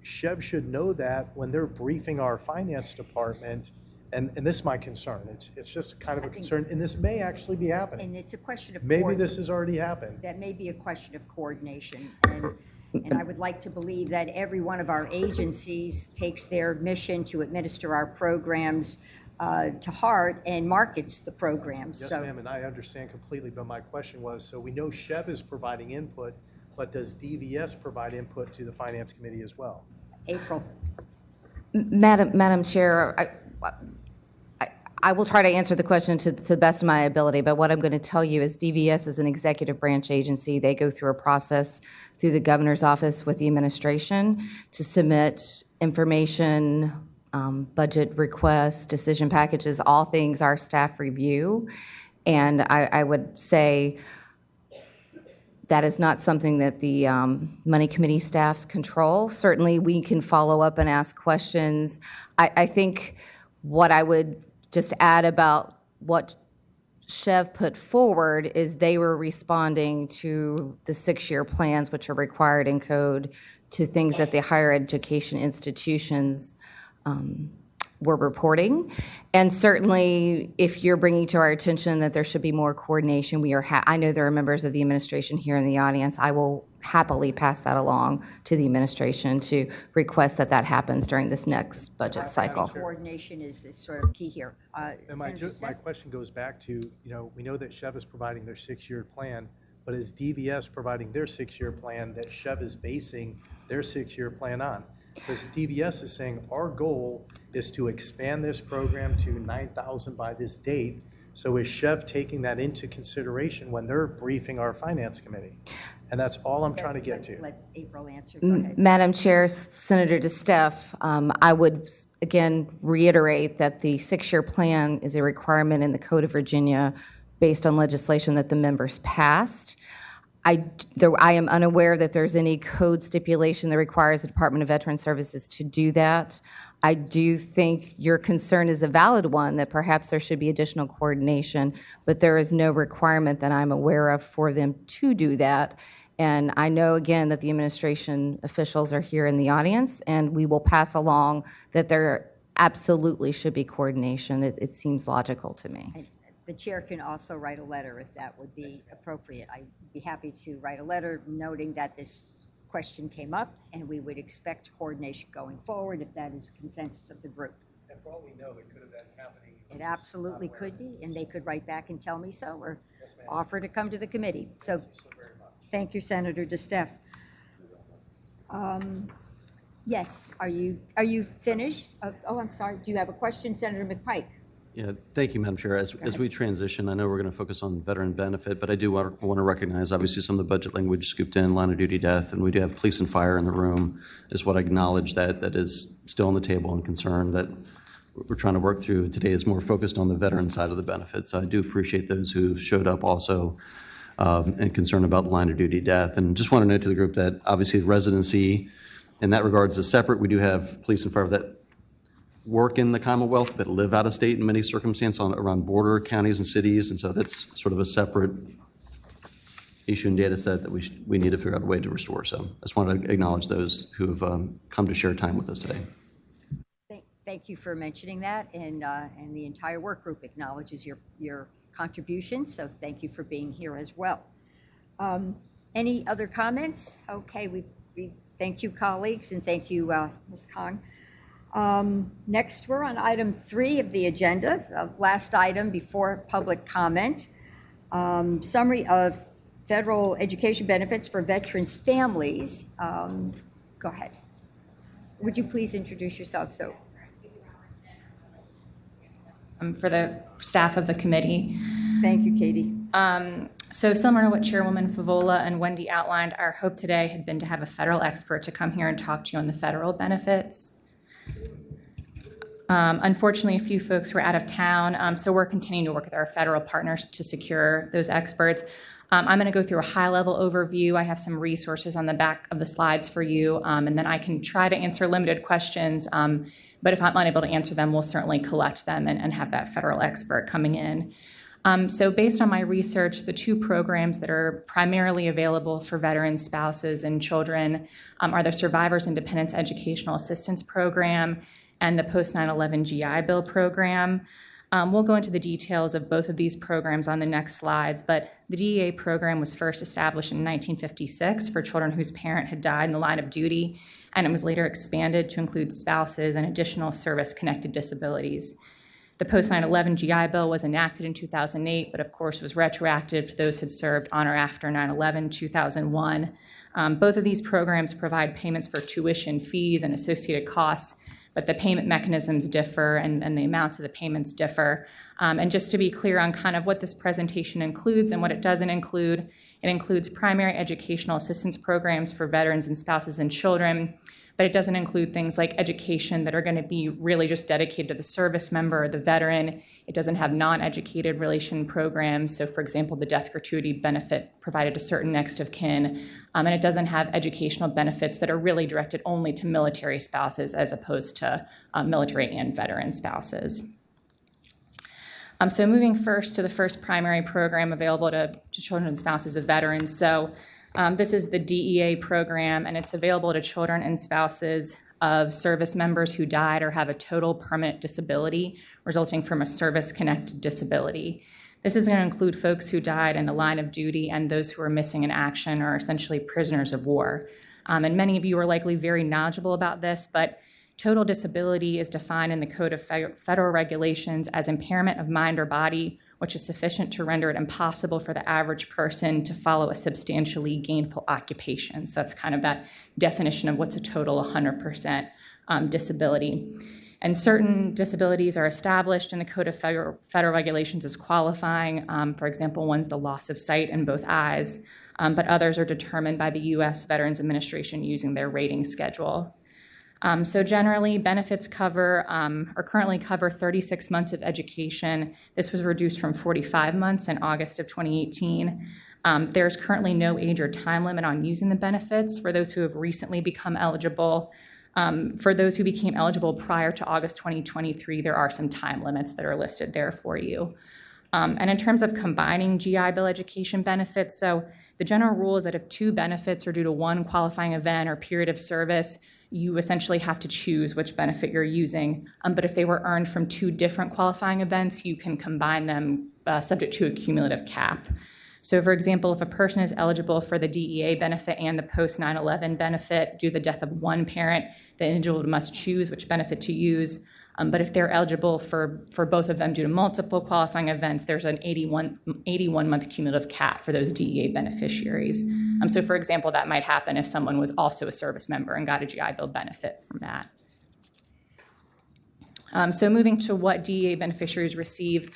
Chev should know that when they're briefing our finance department, and this is my concern. It's just kind of a concern, and this may actually be happening. And it's a question of maybe this has already happened. That may be a question of coordination, and I would like to believe that every one of our agencies takes their mission to administer our programs to heart and markets the programs. Yes, ma'am, and I understand completely, but my question was, so we know Chev is providing input, but does DVS provide input to the Finance Committee as well? April. Madam Chair, I will try to answer the question to the best of my ability, but what I'm going to tell you is DVS is an executive branch agency. They go through a process through the governor's office with the administration to submit information, budget requests, decision packages, all things our staff review. And I would say that is not something that the Money Committee staffs control. Certainly, we can follow up and ask questions. I think what I would just add about what Chev put forward is they were responding to the 6-year plans, which are required in code, to things that the higher education institutions were reporting. And certainly, if you're bringing to our attention that there should be more coordination, I know there are members of the administration here in the audience. I will happily pass that along to the administration to request that happens during this next budget cycle. Coordination is sort of key here. And my question goes back to, we know that Chev is providing their 6-year plan, but is DVS providing their 6-year plan that Chev is basing their 6-year plan on? Because DVS is saying our goal is to expand this program to 9,000 by this date, So is Chev taking that into consideration when they're briefing our finance committee? And that's all I'm trying to get to. Let's April answer. Go ahead. Madam Chair, Senator DeSteph, I would again reiterate that the 6-year plan is a requirement in the Code of Virginia based on legislation that the members passed. I am unaware that there's any code stipulation that requires the Department of Veteran Services to do that. I do think your concern is a valid one, that perhaps there should be additional coordination, but there is no requirement that I'm aware of for them to do that. And I know, again, that the administration officials are here in the audience, and we will pass along that there absolutely should be coordination. It seems logical to me. The chair can also write a letter if that would be appropriate. I'd be happy to write a letter noting that this question came up, and we would expect coordination going forward if that is consensus of the group. And for all we know, it could have been happening. It absolutely could be, and they could write back and tell me so, or offer to come to the committee. So thank you, Senator DeSteph. Yes, are you finished? Oh, I'm sorry. Do you have a question, Senator McPike? Yeah, thank you, Madam Chair. As we transition, I know we're going to focus on veteran benefit, but I do want to recognize, obviously, some of the budget language scooped in, line of duty death, and we do have police and fire in the room, is what I acknowledge that is still on the table and concern that we're trying to work through. Today is more focused on the veteran side of the benefit. So I do appreciate those who showed up also and concerned about line of duty death. And just want to note to the group that obviously residency in that regards is separate. We do have police and fire that work in the Commonwealth but live out of state in many circumstances around border counties and cities, and so that's sort of a separate issue and data set that we need to figure out a way to restore. So I just want to acknowledge those who have come to share time with us today. Thank you for mentioning that, and the entire work group acknowledges your contribution, so thank you for being here as well. Any other comments? Okay, we thank you, colleagues, and thank you, Ms. Kong. Next, we're on item 3 of the agenda, last item before public comment. Summary of federal education benefits for veterans' families. Go ahead. Would you please introduce yourself? For the staff of the committee. Thank you, Katie. So similar to what Chairwoman Favola and Wendy outlined, our hope today had been to have a federal expert to come here and talk to you on the federal benefits. Unfortunately, a few folks were out of town, so we're continuing to work with our federal partners to secure those experts. I'm going to go through a high-level overview. I have some resources on the back of the slides for you, and then I can try to answer limited questions, but if I'm unable to answer them, we'll certainly collect them and have that federal expert coming in. So based on my research, the 2 programs that are primarily available for veterans, spouses, and children are the Survivors and Dependents Educational Assistance Program and the Post 9/11 GI Bill program. We'll go into the details of both of these programs on the next slides, but the DEA program was first established in 1956 for children whose parent had died in the line of duty, and it was later expanded to include spouses and additional service-connected disabilities. The Post 9/11 GI Bill was enacted in 2008, but of course was retroactive to those who had served on or after 9/11, 2001. Both of these programs provide payments for tuition, fees, and associated costs, but the payment mechanisms differ and the amounts of the payments differ. And just to be clear on kind of what this presentation includes and what it doesn't include, it includes primary educational assistance programs for veterans and spouses and children, but it doesn't include things like education that are going to be really just dedicated to the service member or the veteran. It doesn't have non-educated relation programs. So for example, the death gratuity benefit provided to certain next of kin. And it doesn't have educational benefits that are really directed only to military spouses as opposed to military and veteran spouses. So moving first to the first primary program available to children and spouses of veterans. So this is the DEA program, and it's available to children and spouses of service members who died or have a total permanent disability resulting from a service-connected disability. This is going to include folks who died in the line of duty and those who are missing in action or essentially prisoners of war. And many of you are likely very knowledgeable about this, but total disability is defined in the Code of Federal Regulations as impairment of mind or body, which is sufficient to render it impossible for the average person to follow a substantially gainful occupation. So that's kind of that definition of what's a total 100% disability. And certain disabilities are established in the Code of Federal Regulations as qualifying. For example, one's the loss of sight in both eyes, but others are determined by the U.S. Veterans Administration using their rating schedule. So generally, benefits cover or currently cover 36 months of education. This was reduced from 45 months in August of 2018. There's currently no age or time limit on using the benefits for those who have recently become eligible. For those who became eligible prior to August 2023, there are some time limits that are listed there for you. And in terms of combining GI Bill education benefits, so the general rule is that if two benefits are due to one qualifying event or period of service, you essentially have to choose which benefit you're using. But if they were earned from two different qualifying events, you can combine them subject to a cumulative cap. So for example, if a person is eligible for the DEA benefit and the post 9/11 benefit due to the death of one parent, the individual must choose which benefit to use. But if they're eligible for both of them due to multiple qualifying events, there's an 81-month cumulative cap for those DEA beneficiaries. So for example, that might happen if someone was also a service member and got a GI Bill benefit from that. So moving to what DEA beneficiaries receive.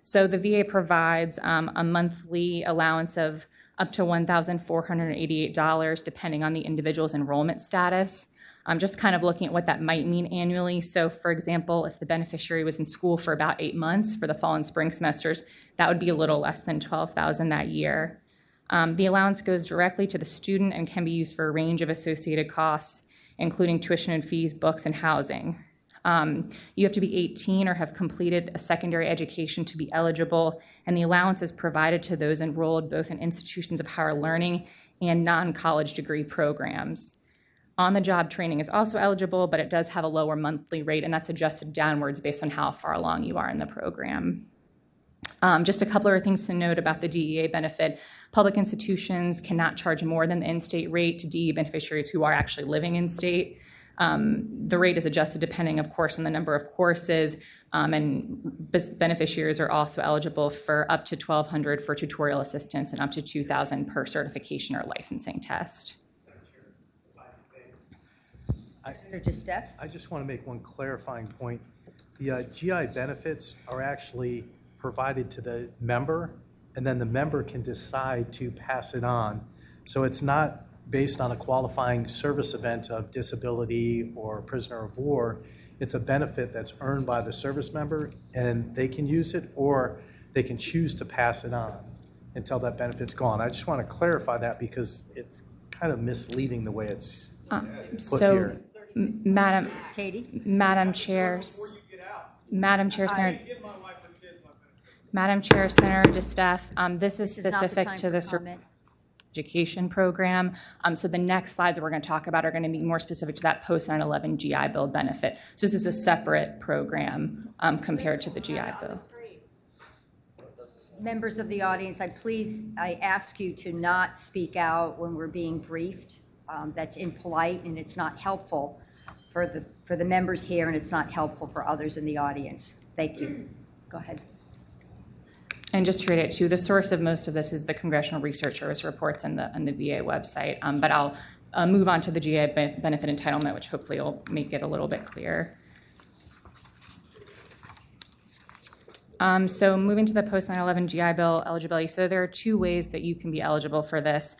So the VA provides a monthly allowance of up to $1,488 depending on the individual's enrollment status. I'm just kind of looking at what that might mean annually. So for example, if the beneficiary was in school for about 8 months for the fall and spring semesters, that would be a little less than $12,000 that year. The allowance goes directly to the student and can be used for a range of associated costs, including tuition and fees, books, and housing. You have to be 18 or have completed a secondary education to be eligible, and the allowance is provided to those enrolled both in institutions of higher learning and non-college degree programs. On-the-job training is also eligible, but it does have a lower monthly rate, and that's adjusted downwards based on how far along you are in the program. Just a couple of things to note about the DEA benefit. Public institutions cannot charge more than the in-state rate to DEA beneficiaries who are actually living in-state. The rate is adjusted depending, of course, on the number of courses, and beneficiaries are also eligible for up to $1,200 for tutorial assistance and up to $2,000 per certification or licensing test. I just want to make one clarifying point. The GI benefits are actually provided to the member, and then the member can decide to pass it on. So it's not based on a qualifying service event of disability or prisoner of war. It's a benefit that's earned by the service member, and they can use it or they can choose to pass it on until that benefit's gone. I just want to clarify that because it's kind of misleading the way it's put here. Madam Katie? Madam Chair, Senator DeStaff, this is specific to the education program. So the next slides that we're going to talk about are going to be more specific to that post 9/11 GI Bill benefit. So this is a separate program compared to the GI Bill. Members of the audience, I ask you to not speak out when we're being briefed. That's impolite and it's not helpful for the members here, and it's not helpful for others in the audience. Thank you. Go ahead. And just to read it too, the source of most of this is the Congressional Research Service reports and the VA website. But I'll move on to the GI benefit entitlement, which hopefully will make it a little bit clearer. So moving to the post 9/11 GI Bill eligibility. So there are two ways that you can be eligible for this.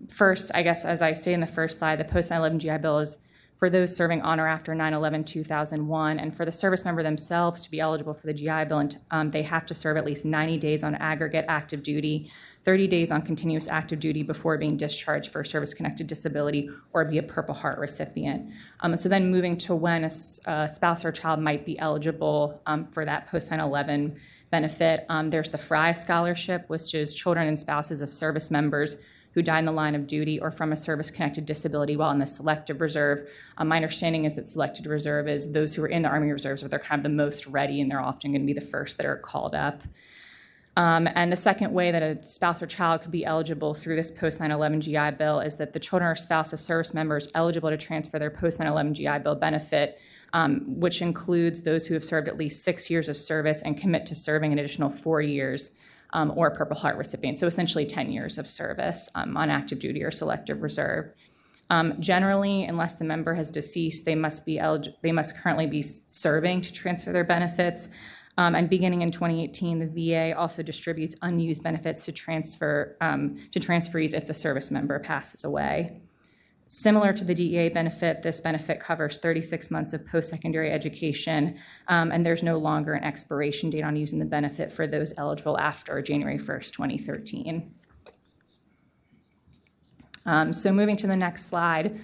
First, I guess as I say in the first slide, the post 9/11 GI Bill is for those serving on or after 9/11/2001, and for the service member themselves to be eligible for the GI Bill, they have to serve at least 90 days on aggregate active duty, 30 days on continuous active duty before being discharged for service-connected disability or be a Purple Heart recipient. So then moving to when a spouse or child might be eligible for that post 9/11 benefit, there's the FRI scholarship, which is children and spouses of service members who died in the line of duty or from a service-connected disability while in the selective reserve. My understanding is that selected reserve is those who are in the Army Reserves, but they're kind of the most ready, and they're often going to be the first that are called up. And the second way that a spouse or child could be eligible through this post 9/11 GI Bill is that the children or spouse of service members eligible to transfer their post 9/11 GI Bill benefit, which includes those who have served at least 6 years of service and commit to serving an additional 4 years, or a Purple Heart recipient, so essentially 10 years of service on active duty or selective reserve. Generally, unless the member has deceased, they must currently be serving to transfer their benefits. And beginning in 2018, the VA also distributes unused benefits to transferees if the service member passes away. Similar to the DEA benefit, this benefit covers 36 months of post-secondary education, and there's no longer an expiration date on using the benefit for those eligible after January 1st, 2013. So moving to the next slide.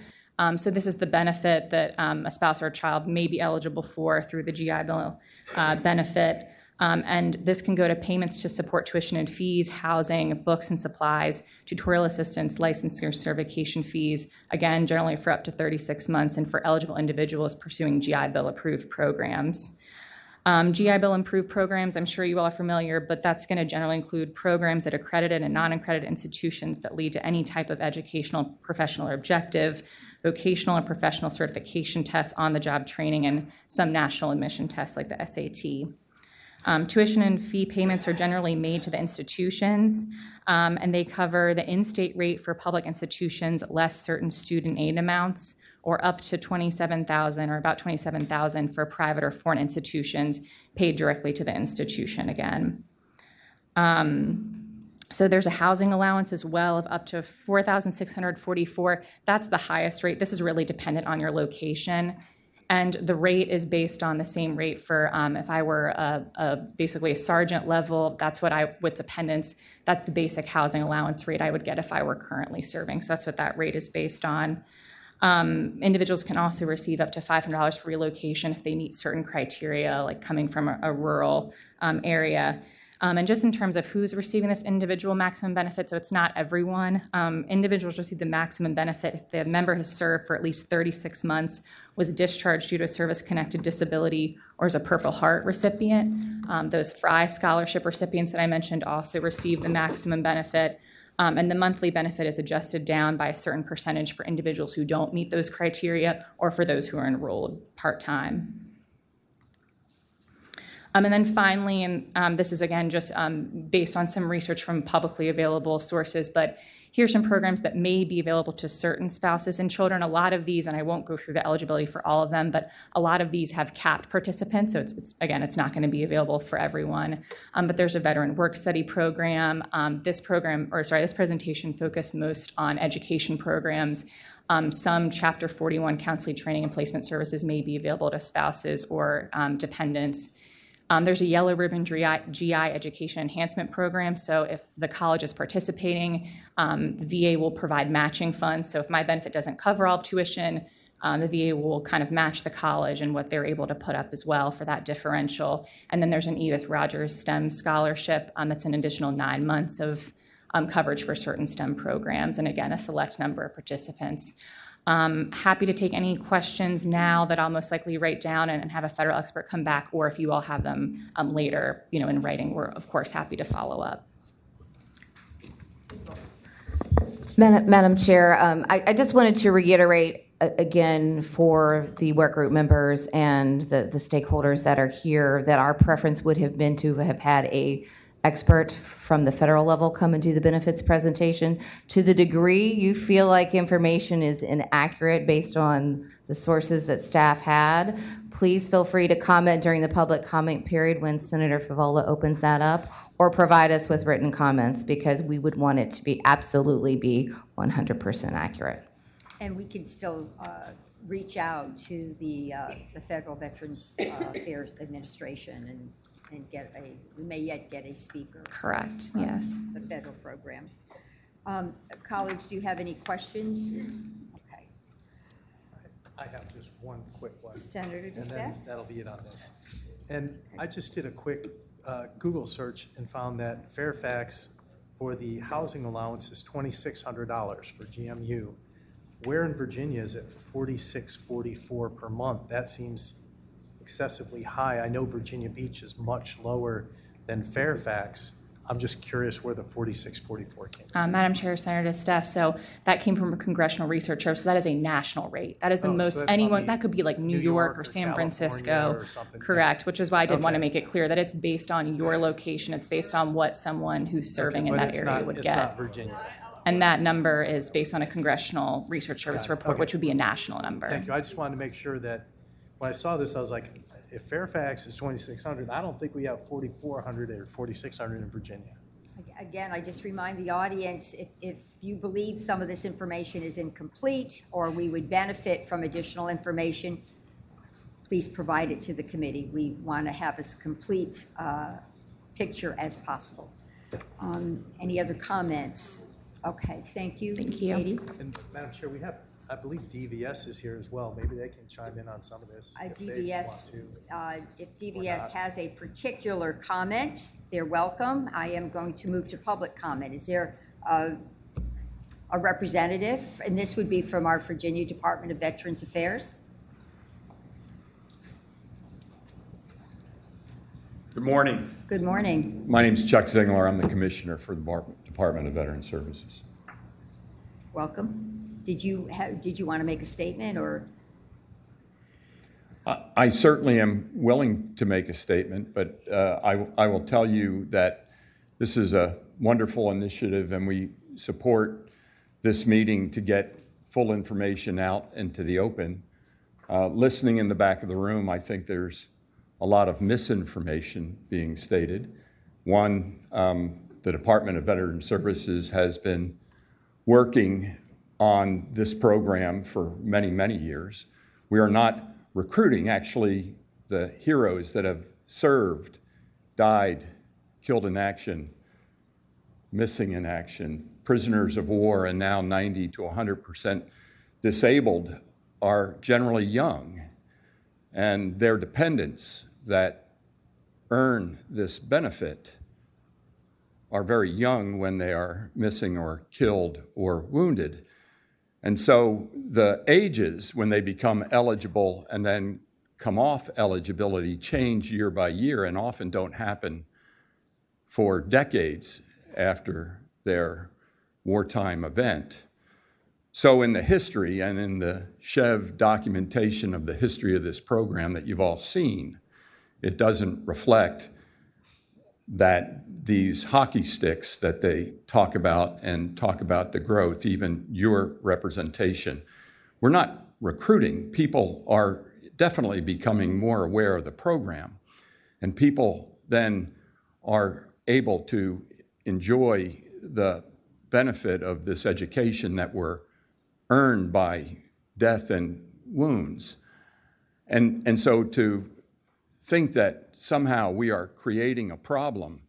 So this is the benefit that a spouse or a child may be eligible for through the GI Bill benefit. And this can go to payments to support tuition and fees, housing, books and supplies, tutorial assistance, licensure certification fees, again, generally for up to 36 months, and for eligible individuals pursuing GI Bill approved programs. GI Bill approved programs, I'm sure you all are familiar, but that's going to generally include programs at accredited and non-accredited institutions that lead to any type of educational, professional, or objective, vocational and professional certification tests, on-the-job training, and some national admission tests like the SAT. Tuition and fee payments are generally made to the institutions, and they cover the in-state rate for public institutions less certain student aid amounts, or up to $27,000 or about $27,000 for private or foreign institutions paid directly to the institution again. So there's a housing allowance as well of up to $4,644. That's the highest rate. This is really dependent on your location. And the rate is based on the same rate for if I were basically a sergeant level, that's what with dependents, that's the basic housing allowance rate I would get if I were currently serving. So that's what that rate is based on. Individuals can also receive up to $500 for relocation if they meet certain criteria, like coming from a rural area. And just in terms of who's receiving this individual maximum benefit, so it's not everyone. Individuals receive the maximum benefit if the member has served for at least 36 months, was discharged due to a service-connected disability, or is a Purple Heart recipient. Those FRI scholarship recipients that I mentioned also receive the maximum benefit. And the monthly benefit is adjusted down by a certain percentage for individuals who don't meet those criteria or for those who are enrolled part-time. And then finally, and this is again just based on some research from publicly available sources, but here's some programs that may be available to certain spouses and children. A lot of these, and I won't go through the eligibility for all of them, but a lot of these have capped participants, so it's not going to be available for everyone. But there's a veteran work study program. This presentation focused most on education programs. Some Chapter 41 counseling, training, and placement services may be available to spouses or dependents. There's a yellow ribbon GI education enhancement program. So if the college is participating, the VA will provide matching funds. So if my benefit doesn't cover all tuition, the VA will kind of match the college and what they're able to put up as well for that differential. And then there's an Edith Rogers STEM scholarship. That's an additional 9 months of coverage for certain STEM programs. And again, a select number of participants. Happy to take any questions now that I'll most likely write down and have a federal expert come back, or if you all have them later, in writing, we're of course happy to follow up. Madam Chair, I just wanted to reiterate again for the work group members and the stakeholders that are here that our preference would have been to have had a expert from the federal level come and do the benefits presentation. To the degree you feel like information is inaccurate based on the sources that staff had, please feel free to comment during the public comment period when Senator Favola opens that up, or provide us with written comments, because we would want it to be absolutely be 100% accurate. And we can still reach out to the Federal Veterans Affairs Administration and we may yet get a speaker. Correct, yes. The federal program. Colleagues, do you have any questions? Okay. I have just one quick one. Senator DeStefano? And then that'll be it on this. And I just did a quick Google search and found that Fairfax for the housing allowance is $2,600 for GMU. Where in Virginia is it $4,644 per month? That seems excessively high. I know Virginia Beach is much lower than Fairfax. I'm just curious where the 4644 came from. Madam Chair, Senator DeStefano, so that came from a congressional researcher, so that is a national rate. That is the most, so anyone, that could be like New York or San Francisco. Or something. Correct, which is why I did want to make it clear that it's based on your location. It's based on what someone who's serving in that area would get. It's not Virginia. And that number is based on a Congressional Research Service Got it. report, Okay. which would be a national number. Thank you. I just wanted to make sure that when I saw this, I was like, if Fairfax is 2,600, I don't think we have 4,400 or 4,600 in Virginia. Again, I just remind the audience, if you believe some of this information is incomplete or we would benefit from additional information, please provide it to the committee. We want to have as complete picture as possible. Any other comments? Okay, thank you. Thank you. Katie? And Madam Chair, we have, I believe DVS is here as well. Maybe they can chime in on some of this. if they DVS, want to. if DVS not. has a particular comment, they're welcome. I am going to move to public comment. Is there a representative? And this would be from our Virginia Department of Veterans Affairs. Good morning. Good morning. My name is Chuck Zingler. I'm the Commissioner for the Department of Veterans Services. Welcome. Did you want to make a statement or? I certainly am willing to make a statement, but I will tell you that this is a wonderful initiative and we support this meeting to get full information out into the open. Listening in the back of the room, I think there's a lot of misinformation being stated. One, the Department of Veterans Services has been working on this program for many, many years. We are not recruiting. Actually, the heroes that have served, died, killed in action, missing in action, prisoners of war, and now 90 to 100% disabled are generally young, and their dependents that earn this benefit are very young when they are missing or killed or wounded. And so the ages when they become eligible and then come off eligibility change year by year and often don't happen for decades after their wartime event. So in the history and in the Chev documentation of the history of this program that you've all seen, it doesn't reflect that these hockey sticks that they talk about and talk about the growth, even your representation. We're not recruiting. People are definitely becoming more aware of the program, and people then are able to enjoy the benefit of this education that were earned by death and wounds. And so to think that somehow we are creating a problem,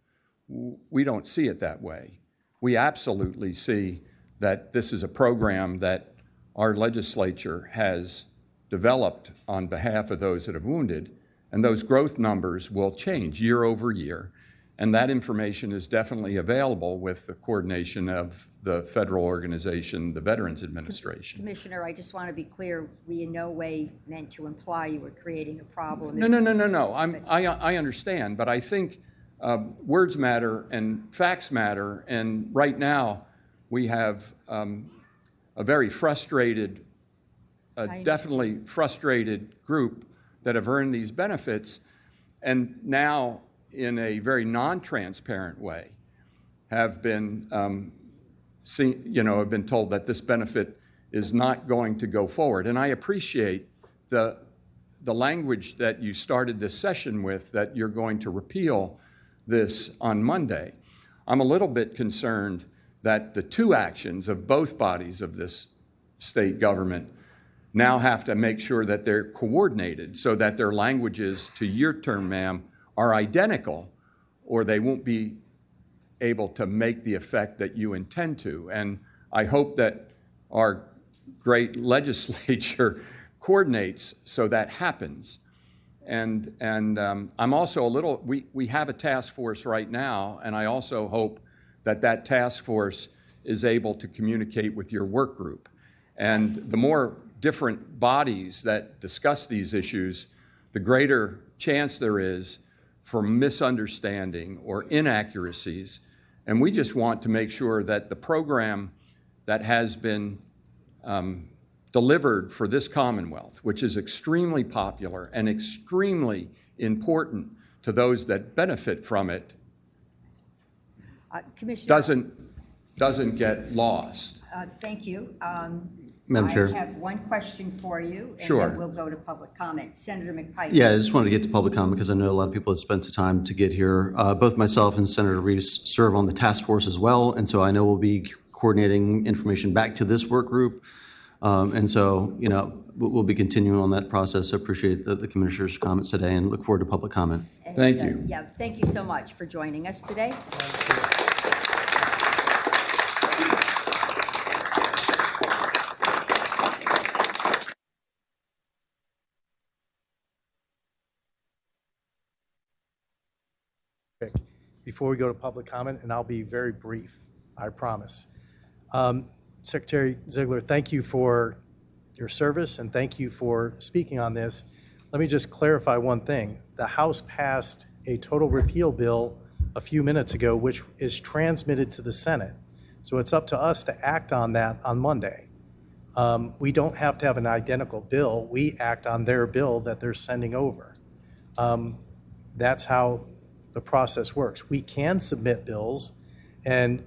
we don't see it that way. We absolutely see that this is a program that our legislature has developed on behalf of those that have wounded, and those growth numbers will change year over year. And that information is definitely available with the coordination of the federal organization, the Veterans Administration. Commissioner, I just want to be clear, we in no way meant to imply you were creating a problem. No. I understand, but I think words matter and facts matter, and right now we have a very frustrated, definitely frustrated group that have earned these benefits, and now in a very non-transparent way have been have been told that this benefit is not going to go forward. And I appreciate the language that you started this session with, that you're going to repeal this on Monday. I'm a little bit concerned that the two actions of both bodies of this state government now have to make sure that they're coordinated so that their languages, to your term, ma'am, are identical, or they won't be able to make the effect that you intend to. And I hope that our great legislature coordinates so that happens. And I'm also a little, we have a task force right now, and I also hope that that task force is able to communicate with your work group. And the more different bodies that discuss these issues, the greater chance there is for misunderstanding or inaccuracies. And we just want to make sure that the program that has been delivered for this Commonwealth, which is extremely popular and extremely important to those that benefit from it, Commissioner, doesn't doesn't get lost. Thank you. Madam Chair. I have one question for you. Sure. And then we'll go to public comment. Senator McPike. Yeah, I just wanted to get to public comment because I know a lot of people have spent the time to get here. Both myself and Senator Reeves serve on the task force as well, and so I know we'll be coordinating information back to this work group. And so, you know, we'll be continuing on that process. I appreciate the Commissioner's comments today and look forward to public comment. And, Thank you. Yeah, thank you so much for joining us today. Before we go to public comment, and I'll be very brief, I promise. Secretary Ziegler, thank you for your service and thank you for speaking on this. Let me just clarify one thing. The House passed a total repeal bill a few minutes ago, which is transmitted to the Senate. So it's up to us to act on that on Monday. We don't have to have an identical bill. We act on their bill that they're sending over. That's how the process works. We can submit bills, and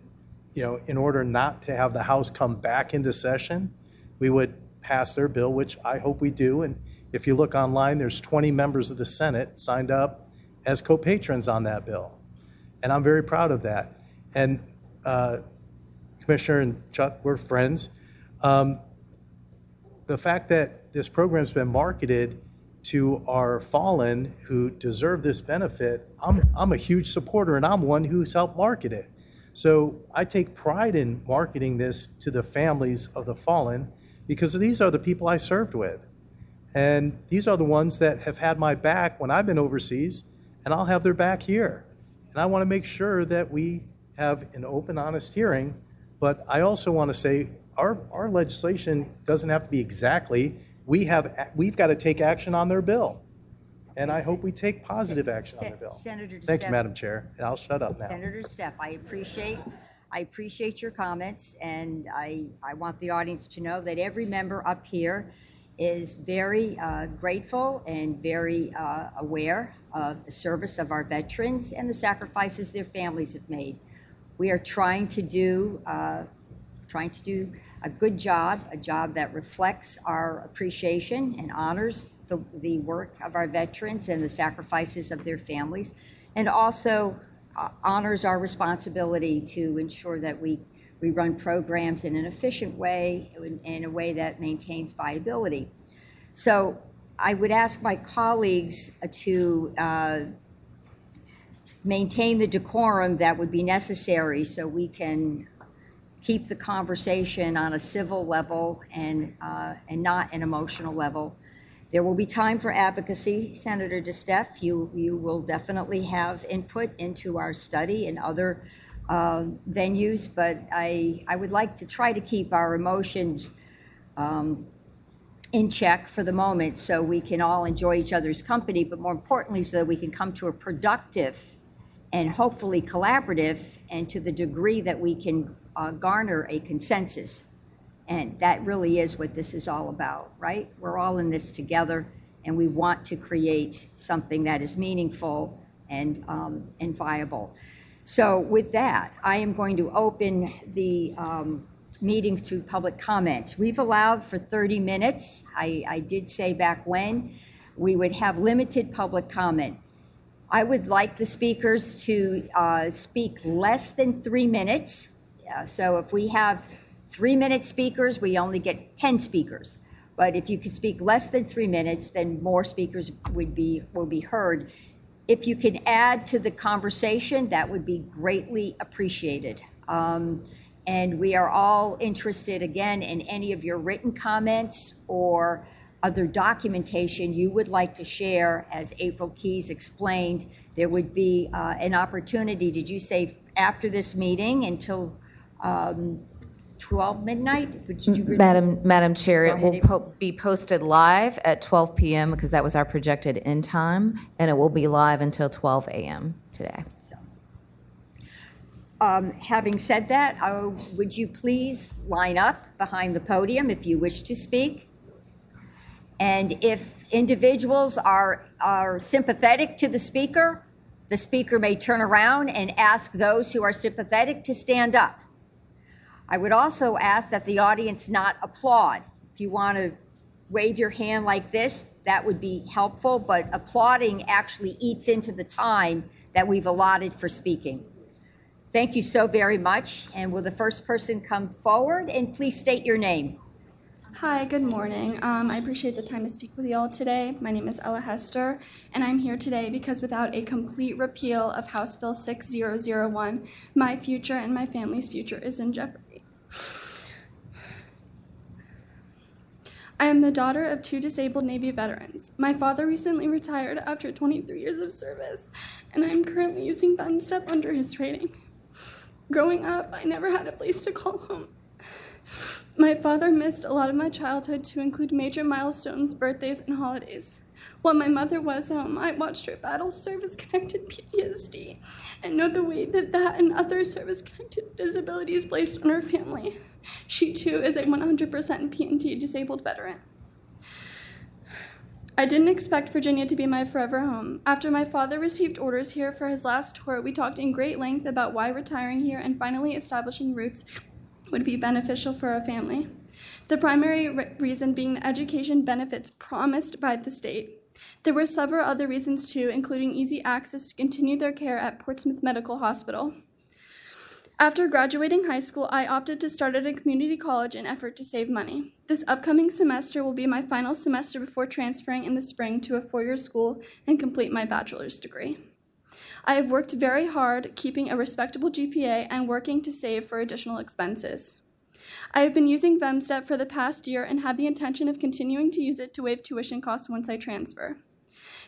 you know, in order not to have the House come back into session, we would pass their bill, which I hope we do. And if you look online, there's 20 members of the Senate signed up as co-patrons on that bill, and I'm very proud of that. And Commissioner and Chuck, we're friends. The fact that this program's been marketed to our fallen who deserve this benefit, I'm a huge supporter, and I'm one who's helped market it. So I take pride in marketing this to the families of the fallen, because these are the people I served with. And these are the ones that have had my back when I've been overseas, and I'll have their back here. And I want to make sure that we have an open, honest hearing. But I also want to say our legislation doesn't have to be exactly. We've got to take action on their bill. And I hope we take positive action on the bill. Senator Thank you, Stepp. Madam Chair, and I'll shut up now. Senator Stepp, I appreciate your comments, and I want the audience to know that every member up here is very grateful and very aware of the service of our veterans and the sacrifices their families have made. We are trying to do a good job, a job that reflects our appreciation and honors the work of our veterans and the sacrifices of their families, and also honors our responsibility to ensure that we run programs in an efficient way, in a way that maintains viability. So I would ask my colleagues to maintain the decorum that would be necessary so we can keep the conversation on a civil level and not an emotional level. There will be time for advocacy, Senator DeSteph. You will definitely have input into our study and other venues, but I would like to try to keep our emotions in check for the moment so we can all enjoy each other's company, but more importantly, so that we can come to a productive and hopefully collaborative, and to the degree that we can garner a consensus. And that really is what this is all about, right? We're all in this together, and we want to create something that is meaningful and viable. So with that, I am going to open the meeting to public comment. We've allowed for 30 minutes. I did say back when we would have limited public comment. I would like the speakers to speak less than 3 minutes. So if we have 3-minute speakers, we only get 10 speakers. But if you could speak less than 3 minutes, then more speakers will be heard. If you can add to the conversation, that would be greatly appreciated. And we are all interested, again, in any of your written comments or other documentation you would like to share. As April Keyes explained, there would be an opportunity, did you say after this meeting until 12 midnight? Madam Chair, it will be posted live at 12 p.m. because that was our projected end time, and it will be live until 12 a.m. today. Having said that, would you please line up behind the podium if you wish to speak? And if individuals are sympathetic to the speaker may turn around and ask those who are sympathetic to stand up. I would also ask that the audience not applaud. If you want to wave your hand like this, that would be helpful, but applauding actually eats into the time that we've allotted for speaking. Thank you so very much. And will the first person come forward and please state your name? Hi, good morning. I appreciate the time to speak with you all today. My name is Ella Hester, and I'm here today because without a complete repeal of House Bill 6001, my future and my family's future is in jeopardy. I am the daughter of 2 disabled Navy veterans. My father recently retired after 23 years of service, and I am currently using VMSDEP under his rating. Growing up, I never had a place to call home. My father missed a lot of my childhood, to include major milestones, birthdays, and holidays. While my mother was home, I watched her battle service-connected PTSD and know the weight that and other service-connected disabilities placed on her family. She, too, is a 100% PNT disabled veteran. I didn't expect Virginia to be my forever home. After my father received orders here for his last tour, we talked in great length about why retiring here and finally establishing roots would be beneficial for our family. The primary reason being the education benefits promised by the state. There were several other reasons too, including easy access to continue their care at Portsmouth Medical Hospital. After graduating high school, I opted to start at a community college in an effort to save money. This upcoming semester will be my final semester before transferring in the spring to a 4-year school and complete my bachelor's degree. I have worked very hard, keeping a respectable GPA and working to save for additional expenses. I have been using VMSDEP for the past year and have the intention of continuing to use it to waive tuition costs once I transfer.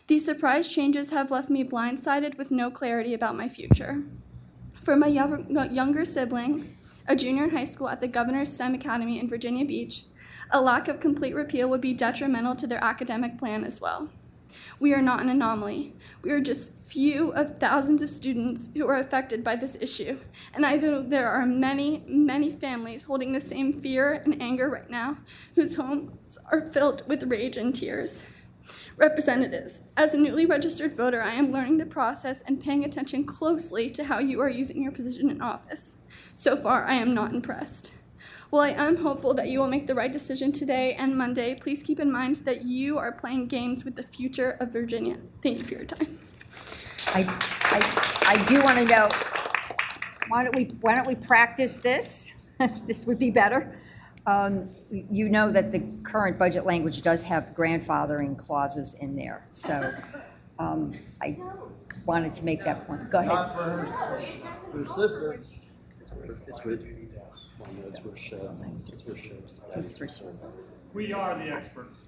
These surprise changes have left me blindsided with no clarity about my future. For my younger sibling, a junior in high school at the Governor's STEM Academy in Virginia Beach, a lack of complete repeal would be detrimental to their academic plan as well. We are not an anomaly. We are just few of thousands of students who are affected by this issue. And I know there are many, many families holding the same fear and anger right now, whose homes are filled with rage and tears. Representatives, as a newly registered voter, I am learning the process and paying attention closely to how you are using your position in office. So far, I am not impressed. While I am hopeful that you will make the right decision today and Monday, please keep in mind that you are playing games with the future of Virginia. Thank you for your time. I do want to know, why don't we practice this? This would be better. You know that the current budget language does have grandfathering clauses in there. So I wanted to make that point. Go ahead. Not for her sister. We are the experts.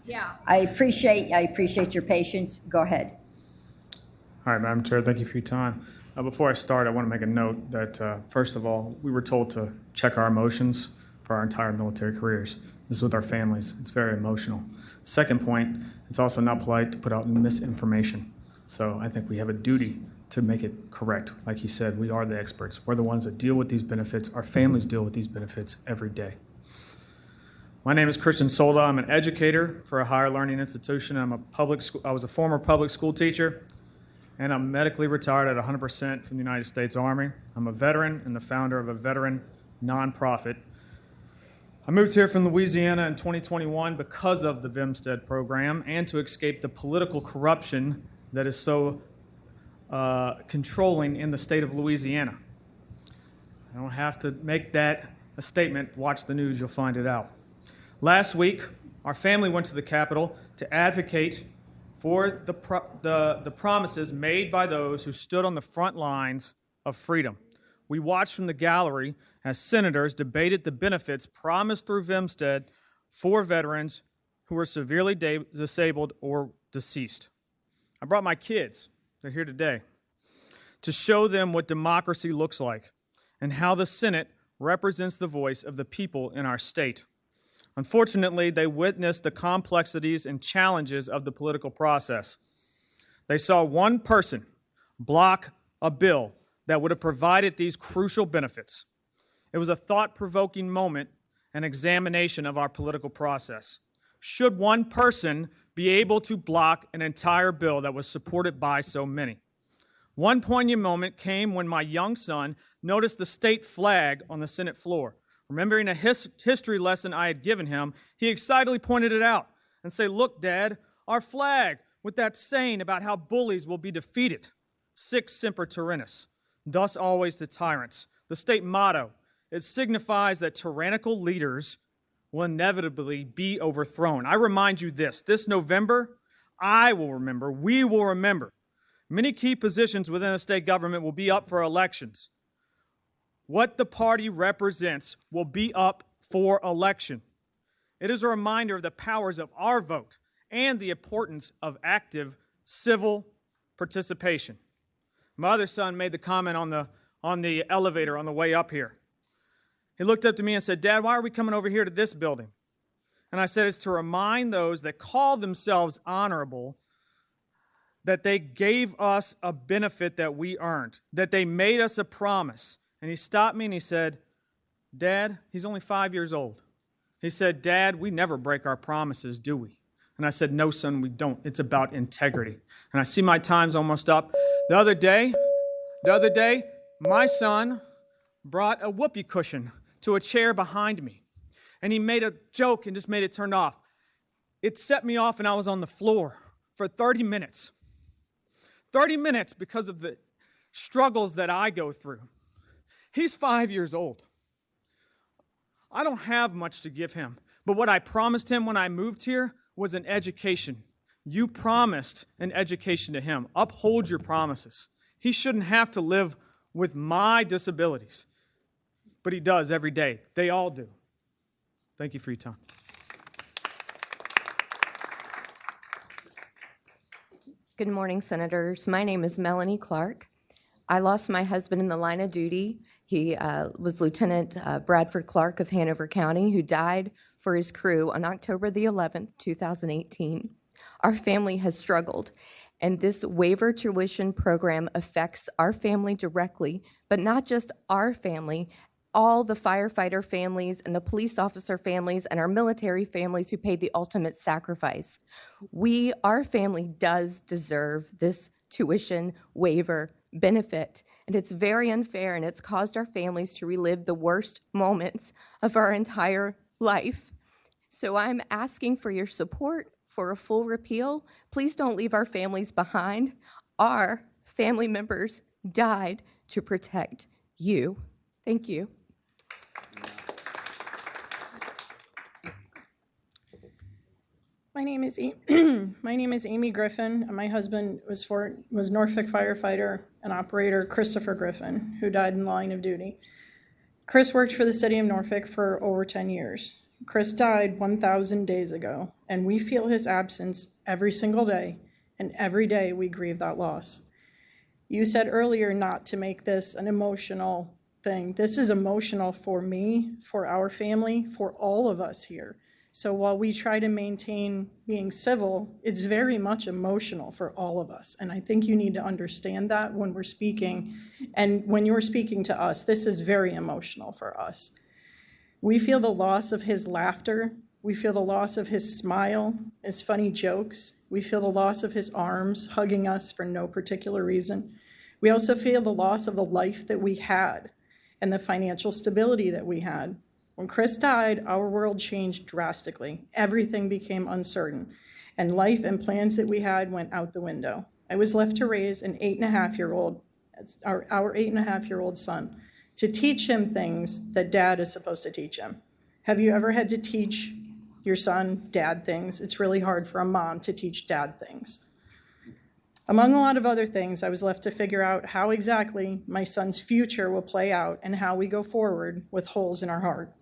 Yeah. I appreciate your patience. Go ahead. All right, Madam Chair, thank you for your time. Before I start, I want to make a note that, first of all, we were told to check our emotions for our entire military careers. This is with our families. It's very emotional. Second point, it's also not polite to put out misinformation. So I think we have a duty to make it correct. Like he said, we are the experts. We're the ones that deal with these benefits. Our families deal with these benefits every day. My name is Christian Solda. I'm an educator for a higher learning institution. I was a former public school teacher, and I'm medically retired at 100% from the United States Army. I'm a veteran and the founder of a veteran nonprofit. I moved here from Louisiana in 2021 because of the VMSDEP program and to escape the political corruption that is so controlling in the state of Louisiana. I don't have to make that a statement. Watch the news, you'll find it out. Last week, our family went to the Capitol to advocate for the promises made by those who stood on the front lines of freedom. We watched from the gallery as senators debated the benefits promised through VMSDEP for veterans who were severely disabled or deceased. I brought my kids. They're here today to show them what democracy looks like and how the Senate represents the voice of the people in our state. Unfortunately, they witnessed the complexities and challenges of the political process. They saw one person block a bill that would have provided these crucial benefits. It was a thought-provoking moment and examination of our political process. Should one person be able to block an entire bill that was supported by so many? One poignant moment came when my young son noticed the state flag on the Senate floor. Remembering a history lesson I had given him, he excitedly pointed it out and said, "Look, Dad, our flag with that saying about how bullies will be defeated. Sic semper tyrannis, thus always to tyrants." The state motto, it signifies that tyrannical leaders will inevitably be overthrown. I remind you this November, I will remember, we will remember, many key positions within a state government will be up for elections. What the party represents will be up for election. It is a reminder of the powers of our vote and the importance of active civil participation. My other son made the comment on the elevator on the way up here. He looked up to me and said, "Dad, why are we coming over here to this building?" And I said, "It's to remind those that call themselves honorable that they gave us a benefit that we earned, that they made us a promise." And he stopped me and he said, "Dad," he's only 5 years old. He said, "Dad, we never break our promises, do we?" And I said, "No, son, we don't. It's about integrity." And I see my time's almost up. The other day, my son brought a whoopee cushion to a chair behind me. And he made a joke and just made it turn off. It set me off and I was on the floor for 30 minutes. 30 minutes because of the struggles that I go through. He's 5 years old. I don't have much to give him, but what I promised him when I moved here was an education. You promised an education to him. Uphold your promises. He shouldn't have to live with my disabilities, but he does every day. They all do. Thank you for your time. Good morning, Senators. My name is Melanie Clark. I lost my husband in the line of duty. He was Lieutenant Bradford Clark of Hanover County, who died for his crew on October the 11th, 2018. Our family has struggled, and this waiver tuition program affects our family directly, but not just our family, all the firefighter families and the police officer families and our military families who paid the ultimate sacrifice. Our family does deserve this tuition waiver benefit, and it's very unfair, and it's caused our families to relive the worst moments of our entire life. So I'm asking for your support for a full repeal. Please don't leave our families behind. Our family members died to protect you. Thank you. My name is Amy Griffin, and my husband was Norfolk firefighter and operator Christopher Griffin, who died in the line of duty. Chris worked for the city of Norfolk for over 10 years. Chris died 1,000 days ago, and we feel his absence every single day, and every day we grieve that loss. You said earlier not to make this an emotional thing. This is emotional for me, for our family, for all of us here. So while we try to maintain being civil, it's very much emotional for all of us. And I think you need to understand that when we're speaking. And when you're speaking to us, this is very emotional for us. We feel the loss of his laughter. We feel the loss of his smile, his funny jokes. We feel the loss of his arms hugging us for no particular reason. We also feel the loss of the life that we had and the financial stability that we had. When Chris died, our world changed drastically. Everything became uncertain, and life and plans that we had went out the window. I was left to raise an 8.5-year-old, our 8.5-year-old son, to teach him things that dad is supposed to teach him. Have you ever had to teach your son dad things? It's really hard for a mom to teach dad things. Among a lot of other things, I was left to figure out how exactly my son's future will play out and how we go forward with holes in our heart.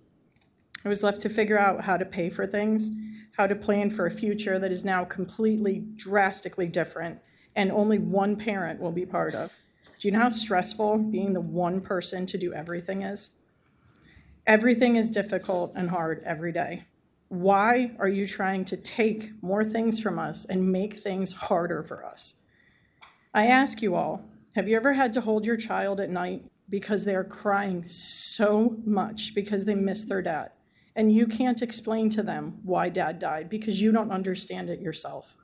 I was left to figure out how to pay for things, how to plan for a future that is now completely, drastically different, and only one parent will be part of. Do you know how stressful being the one person to do everything is? Everything is difficult and hard every day. Why are you trying to take more things from us and make things harder for us? I ask you all, have you ever had to hold your child at night because they are crying so much because they miss their dad? And you can't explain to them why dad died because you don't understand it yourself.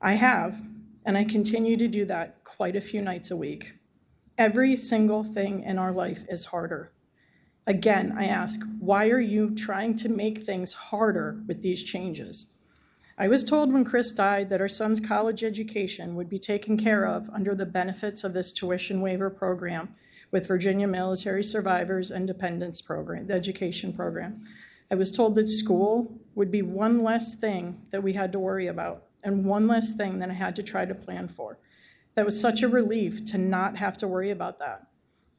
I have, and I continue to do that quite a few nights a week. Every single thing in our life is harder. Again, I ask, why are you trying to make things harder with these changes? I was told when Chris died that our son's college education would be taken care of under the benefits of this tuition waiver program with Virginia Military Survivors and Dependents program, the education program. I was told that school would be one less thing that we had to worry about and one less thing that I had to try to plan for. That was such a relief to not have to worry about that.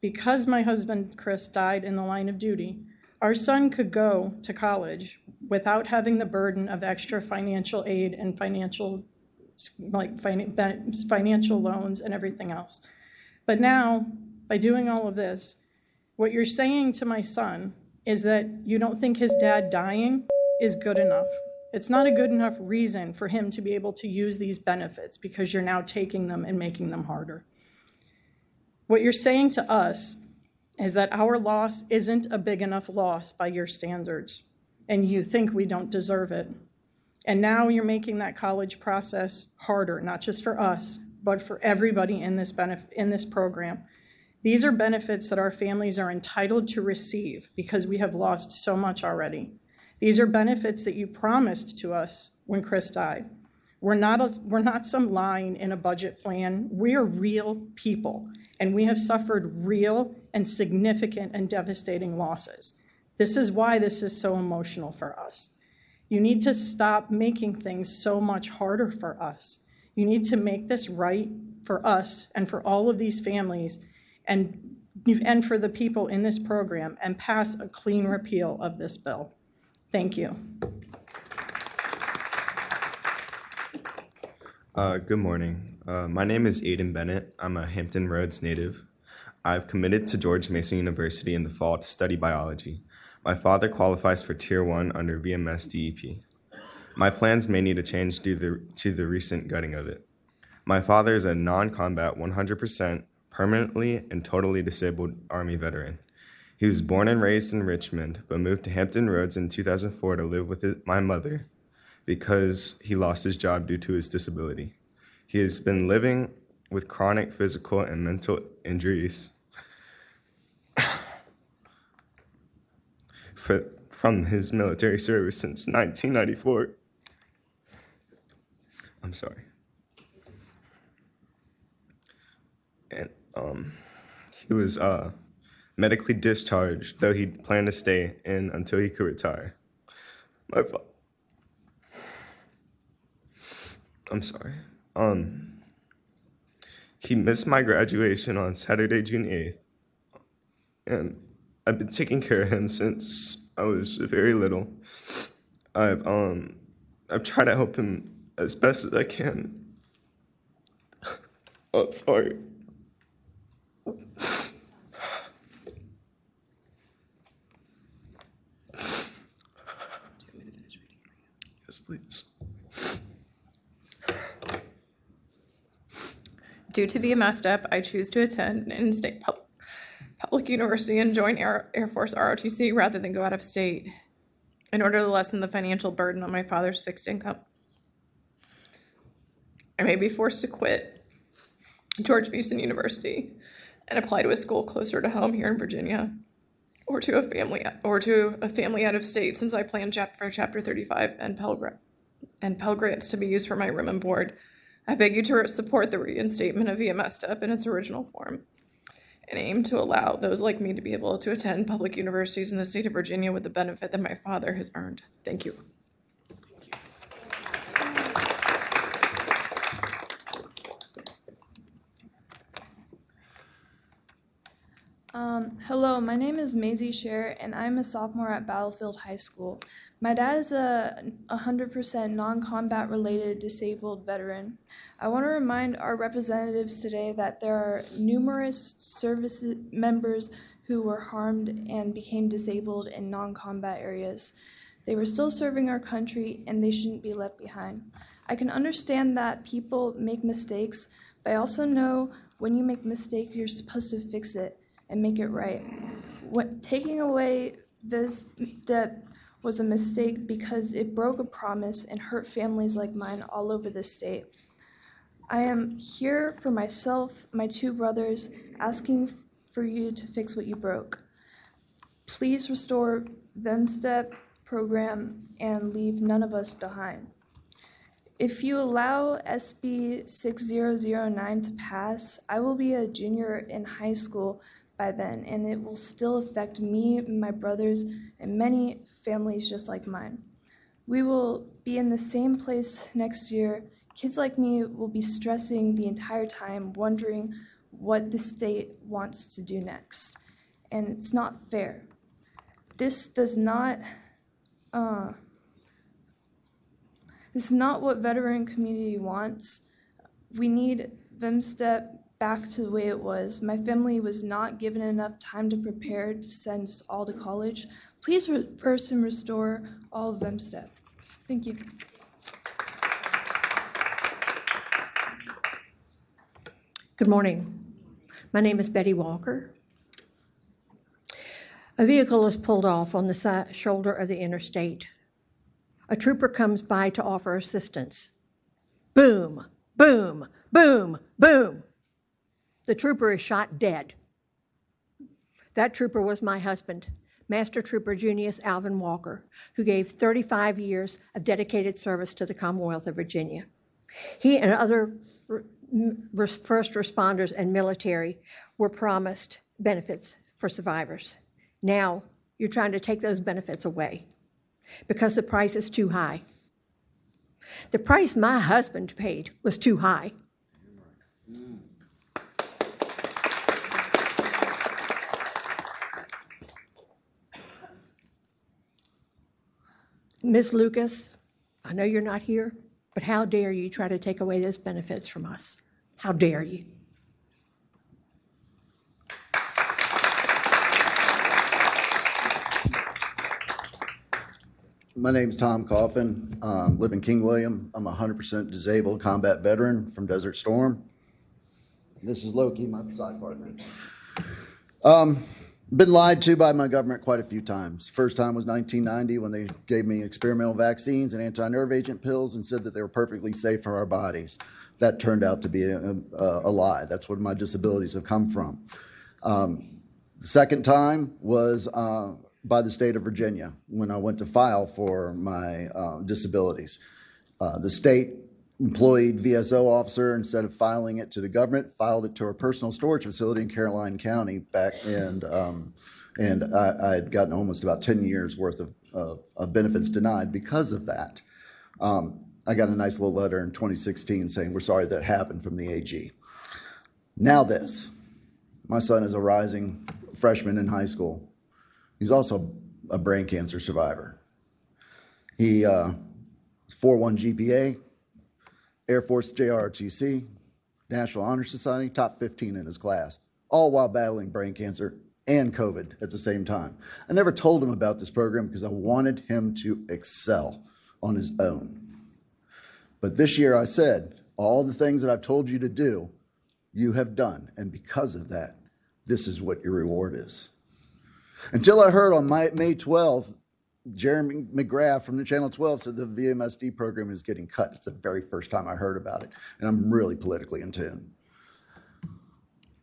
Because my husband, Chris, died in the line of duty, our son could go to college without having the burden of extra financial aid and financial loans and everything else. But now, by doing all of this, what you're saying to my son is that you don't think his dad dying is good enough. It's not a good enough reason for him to be able to use these benefits because you're now taking them and making them harder. What you're saying to us is that our loss isn't a big enough loss by your standards, and you think we don't deserve it. And now you're making that college process harder, not just for us, but for everybody in this program. These are benefits that our families are entitled to receive because we have lost so much already. These are benefits that you promised to us when Chris died. We're not some line in a budget plan. We are real people, and we have suffered real and significant and devastating losses. This is why this is so emotional for us. You need to stop making things so much harder for us. You need to make this right for us and for all of these families and for the people in this program and pass a clean repeal of this bill. Thank you. Good morning. My name is Aiden Bennett. I'm a Hampton Roads native. I've committed to George Mason University in the fall to study biology. My father qualifies for Tier 1 under VMSDEP. My plans may need a change due to the recent gutting of it. My father is a non-combat 100% permanently and totally disabled Army veteran. He was born and raised in Richmond, but moved to Hampton Roads in 2004 to live with my mother because he lost his job due to his disability. He has been living with chronic physical and mental injuries from his military service since 1994. I'm sorry. And he was medically discharged, though he planned to stay in until he could retire. I'm sorry. He missed my graduation on Saturday, June 8th, and I've been taking care of him since I was very little. I've tried to help him as best as I can. Oh, sorry. Yes, please. Due to VMSDEP, I choose to attend an in-state public university and join Air Force ROTC rather than go out of state in order to lessen the financial burden on my father's fixed income. I may be forced to quit George Mason University and apply to a school closer to home here in Virginia, or to a family out of state, since I plan for Chapter 35 and Pell Grants to be used for my room and board. I beg you to support the reinstatement of VMSDEP in its original form and aim to allow those like me to be able to attend public universities in the state of Virginia with the benefit that my father has earned. Thank you. Hello, my name is Maisie Scher, and I'm a sophomore at Battlefield High School. My dad is a 100% non-combat related disabled veteran. I want to remind our representatives today that there are numerous service members who were harmed and became disabled in non-combat areas. They were still serving our country, and they shouldn't be left behind. I can understand that people make mistakes, but I also know when you make mistakes, you're supposed to fix it and make it right. Taking away this debt was a mistake because it broke a promise and hurt families like mine all over the state. I am here for myself, my two brothers, asking for you to fix what you broke. Please restore VMSDEP program and leave none of us behind. If you allow SB 6009 to pass, I will be a junior in high school by then, and it will still affect me, my brothers, and many families just like mine. We will be in the same place next year. Kids like me will be stressing the entire time, wondering what the state wants to do next. And it's not fair. This is not what veteran community wants. We need VMSDEP back to the way it was. My family was not given enough time to prepare to send us all to college. Please reverse and restore all of VMSDEP. Thank you. Good morning. My name is Betty Walker. A vehicle is pulled off on the shoulder of the interstate. A trooper comes by to offer assistance. Boom, boom, boom, boom. The trooper is shot dead. That trooper was my husband, Master Trooper Junius Alvin Walker, who gave 35 years of dedicated service to the Commonwealth of Virginia. He and other first responders and military were promised benefits for survivors. Now you're trying to take those benefits away because the price is too high. The price my husband paid was too high. Ms. Lucas, I know you're not here, but how dare you try to take away those benefits from us? How dare you? My name's Tom Coffin. Live in King William. I'm a 100% disabled combat veteran from Desert Storm. This is Loki, my side partner. Been lied to by my government quite a few times. First time was 1990 when they gave me experimental vaccines and anti-nerve agent pills and said that they were perfectly safe for our bodies. That turned out to be a lie. That's where my disabilities have come from. The second time was by the state of Virginia when I went to file for my disabilities. The state employed VSO officer, instead of filing it to the government, filed it to a personal storage facility in Caroline County back, and I had gotten almost about 10 years worth of benefits denied because of that. I got a nice little letter in 2016 saying, we're sorry that happened, from the AG. Now this, my son is a rising freshman in high school. He's also a brain cancer survivor. He 4.1 GPA, Air Force JROTC, National Honor Society, top 15 in his class, all while battling brain cancer and COVID at the same time. I never told him about this program because I wanted him to excel on his own. But this year I said, all the things that I've told you to do, you have done. And because of that, this is what your reward is. Until I heard on May 12th, Jeremy McGrath from the Channel 12 said the VMSD program is getting cut. It's the very first time I heard about it, and I'm really politically in tune.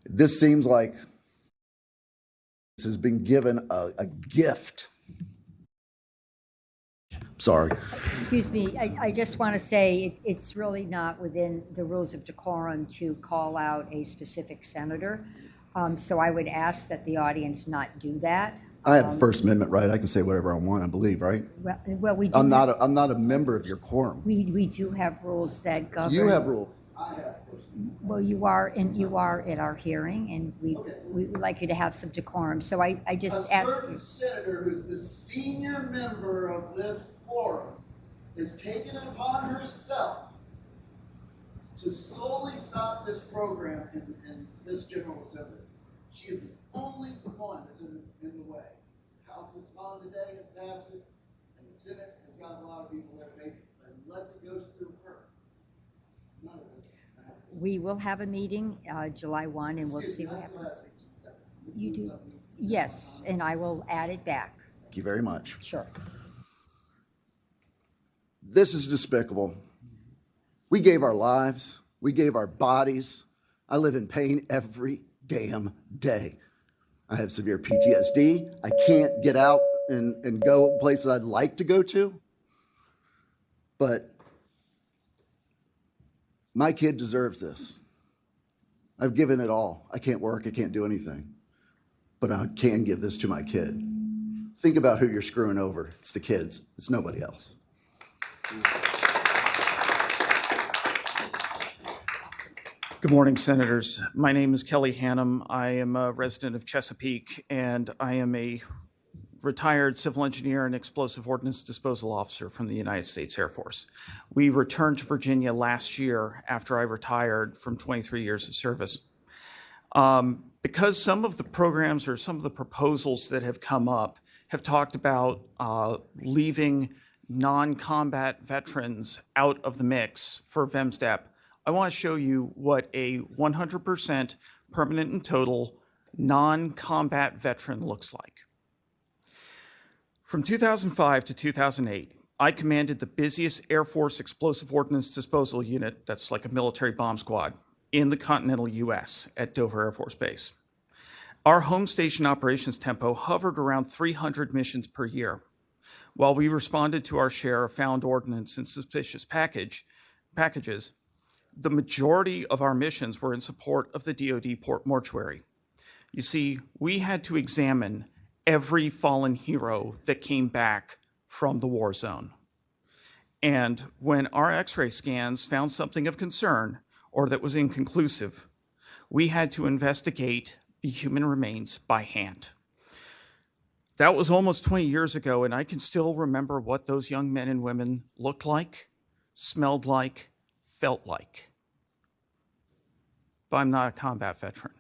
This seems like this has been given a gift. Sorry. Excuse me, I just want to say it's really not within the rules of decorum to call out a specific senator. So I would ask that the audience not do that. I have a First Amendment right. I can say whatever I want, I believe, right? Well, we do. I'm not a member of your quorum. We do have rules that govern. You have rules. Well, you are at our hearing, and we would like you to have some decorum. So I just ask you. A certain senator who's the senior member of this forum has taken it upon herself to solely stop this program in this General Assembly. She is the only one that's in the way. The House has gone today and passed it, and the Senate has got a lot of people that make it. But unless it goes through her, none of this happens. We will have a meeting July 1, and we'll see what happens. You do? Yes, and I will add it back. Thank you very much. Sure. This is despicable. We gave our lives. We gave our bodies. I live in pain every damn day. I have severe PTSD. I can't get out and go places I'd like to go to. But my kid deserves this. I've given it all. I can't work. I can't do anything. But I can give this to my kid. Think about who you're screwing over. It's the kids. It's nobody else. Good morning, Senators. My name is Kelly Hannum. I am a resident of Chesapeake, and I am a retired civil engineer and explosive ordnance disposal officer from the United States Air Force. We returned to Virginia last year after I retired from 23 years of service. Because some of the programs or some of the proposals that have come up have talked about leaving non-combat veterans out of the mix for VMSDEP, I want to show you what a 100% permanent and total non-combat veteran looks like. From 2005 to 2008, I commanded the busiest Air Force explosive ordnance disposal unit, that's like a military bomb squad, in the continental US at Dover Air Force Base. Our home station operations tempo hovered around 300 missions per year. While we responded to our share of found ordnance and suspicious packages, the majority of our missions were in support of the DoD port mortuary. You see, we had to examine every fallen hero that came back from the war zone. And when our X-ray scans found something of concern or that was inconclusive, we had to investigate the human remains by hand. That was almost 20 years ago, and I can still remember what those young men and women looked like, smelled like, felt like. But I'm not a combat veteran.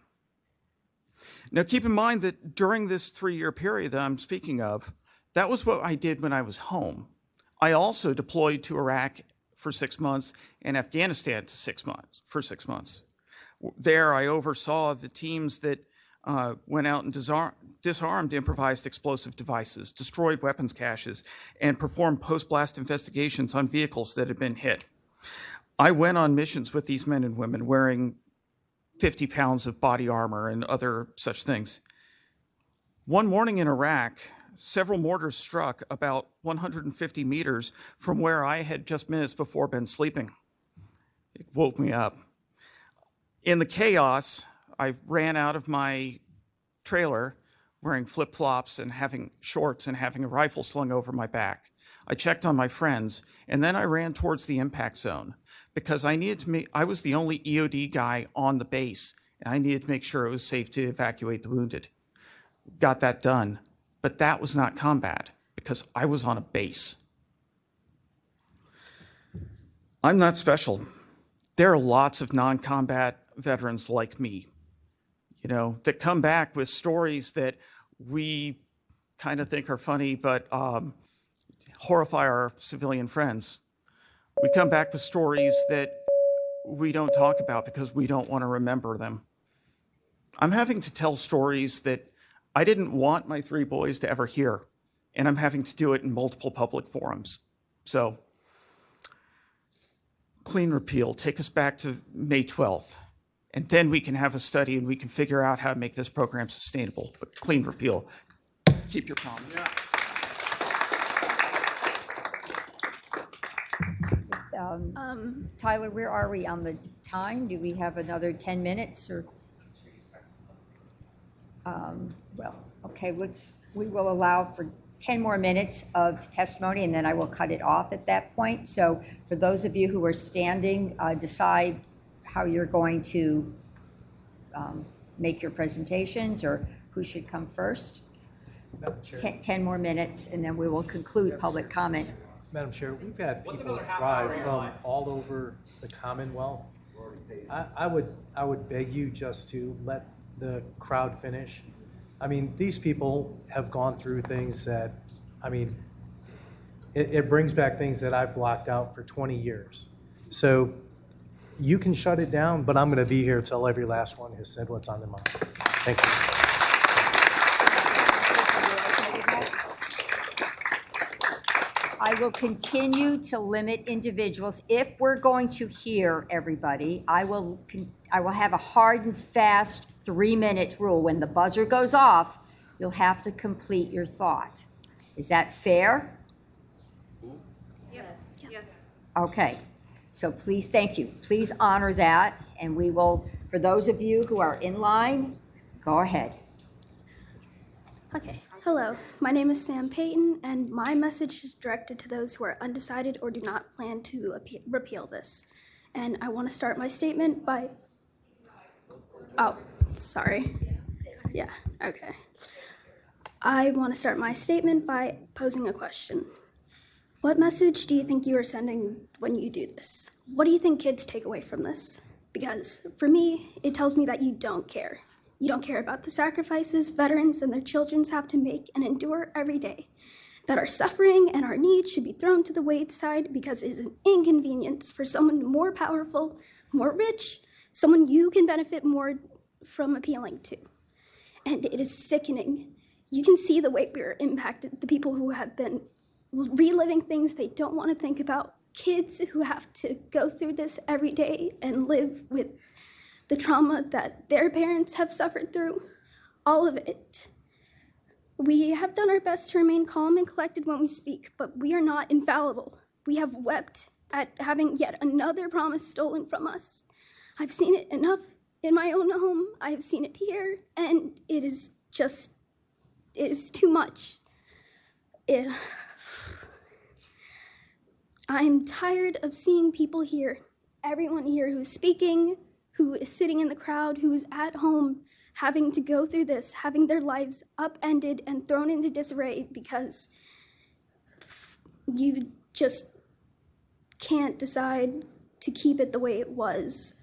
Now, keep in mind that during this 3-year period that I'm speaking of, that was what I did when I was home. I also deployed to Iraq for 6 months and Afghanistan for 6 months. There, I oversaw the teams that went out and disarmed improvised explosive devices, destroyed weapons caches, and performed post-blast investigations on vehicles that had been hit. I went on missions with these men and women wearing 50 pounds of body armor and other such things. One morning in Iraq, several mortars struck about 150 meters from where I had just minutes before been sleeping. It woke me up. In the chaos, I ran out of my trailer wearing flip-flops and having shorts and having a rifle slung over my back. I checked on my friends, and then I ran towards the impact zone because I was the only EOD guy on the base, and I needed to make sure it was safe to evacuate the wounded. Got that done, but that was not combat because I was on a base. I'm not special. There are lots of non-combat veterans like me, that come back with stories that we kind of think are funny, but horrify our civilian friends. We come back with stories that we don't talk about because we don't want to remember them. I'm having to tell stories that I didn't want my 3 boys to ever hear, and I'm having to do it in multiple public forums. So, clean repeal, take us back to May 12th, and then we can have a study and we can figure out how to make this program sustainable. But clean repeal, keep your promise. Yeah. Tyler, where are we on the time? Do we have another 10 minutes or? Well, okay, we will allow for 10 more minutes of testimony and then I will cut it off at that point. So for those of you who are standing, decide how you're going to make your presentations or who should come first. 10 more minutes and then we will conclude public comment. Madam Chair, we've had people drive from all over the Commonwealth. I would beg you just to let the crowd finish. I mean, these people have gone through things that, it brings back things that I've blocked out for 20 years. So you can shut it down, but I'm going to be here till every last one has said what's on their mind. Thank you. I will continue to limit individuals. If we're going to hear everybody, I will have a hard and fast 3-minute rule. When the buzzer goes off, you'll have to complete your thought. Is that fair? Yes. Okay. So please, thank you. Please honor that. And we will, for those of you who are in line, go ahead. Okay, hello. My name is Sam Payton, and my message is directed to those who are undecided or do not plan to repeal this. And I want to start my statement by... Oh, sorry. Yeah, okay. I want to start my statement by posing a question. What message do you think you are sending when you do this? What do you think kids take away from this? Because for me, it tells me that you don't care. You don't care about the sacrifices veterans and their children have to make and endure every day. That our suffering and our needs should be thrown to the wayside because it is an inconvenience for someone more powerful, more rich, someone you can benefit more from appealing to. And it is sickening. You can see the way we are impacted, the people who have been reliving things they don't want to think about, kids who have to go through this every day and live with the trauma that their parents have suffered through, all of it. We have done our best to remain calm and collected when we speak, but we are not infallible. We have wept at having yet another promise stolen from us. I've seen it enough in my own home. I have seen it here, and it is too much. I'm tired of seeing people here, everyone here who's speaking, who is sitting in the crowd, who is at home, having to go through this, having their lives upended and thrown into disarray because you just can't decide to keep it the way it was.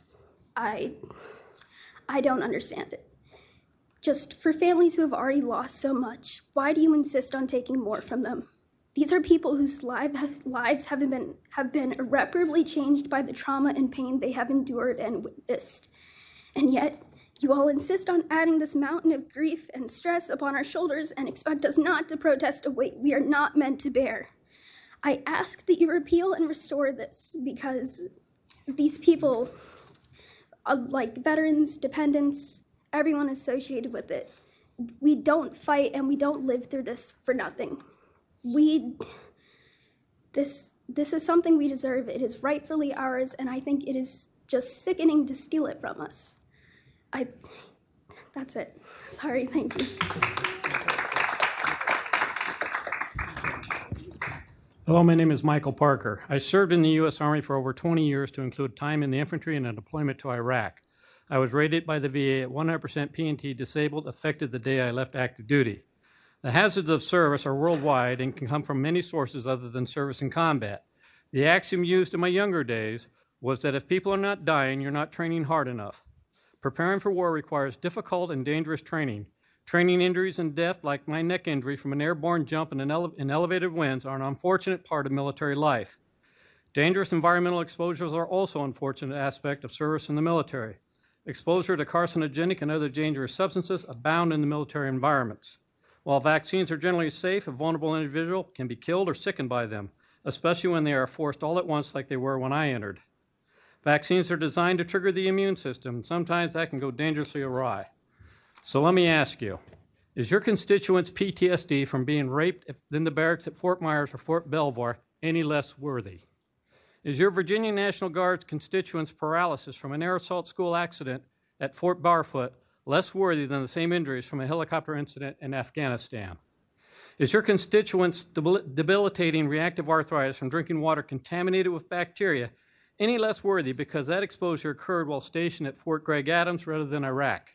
I don't understand it. Just for families who have already lost so much, why do you insist on taking more from them? These are people whose lives have been irreparably changed by the trauma and pain they have endured and witnessed. And yet, you all insist on adding this mountain of grief and stress upon our shoulders and expect us not to protest a weight we are not meant to bear. I ask that you repeal and restore this because these people, like veterans, dependents, everyone associated with it, we don't fight and we don't live through this for nothing. This is something we deserve. It is rightfully ours, and I think it is just sickening to steal it from us. That's it. Sorry, thank you. Hello, my name is Michael Parker. I served in the U.S. Army for over 20 years to include time in the infantry and a deployment to Iraq. I was rated by the VA at 100% P&T disabled, effective the day I left active duty. The hazards of service are worldwide and can come from many sources other than service and combat. The axiom used in my younger days was that if people are not dying, you're not training hard enough. Preparing for war requires difficult and dangerous training. Training injuries and death, like my neck injury from an airborne jump in elevated winds, are an unfortunate part of military life. Dangerous environmental exposures are also an unfortunate aspect of service in the military. Exposure to carcinogenic and other dangerous substances abound in the military environments. While vaccines are generally safe, a vulnerable individual can be killed or sickened by them, especially when they are forced all at once like they were when I entered. Vaccines are designed to trigger the immune system, and sometimes that can go dangerously awry. So let me ask you, is your constituents' PTSD from being raped in the barracks at Fort Myers or Fort Belvoir any less worthy? Is your Virginia National Guard's constituents' paralysis from an air assault school accident at Fort Barfoot less worthy than the same injuries from a helicopter incident in Afghanistan? Is your constituents' debilitating reactive arthritis from drinking water contaminated with bacteria any less worthy because that exposure occurred while stationed at Fort Gregg Adams rather than Iraq?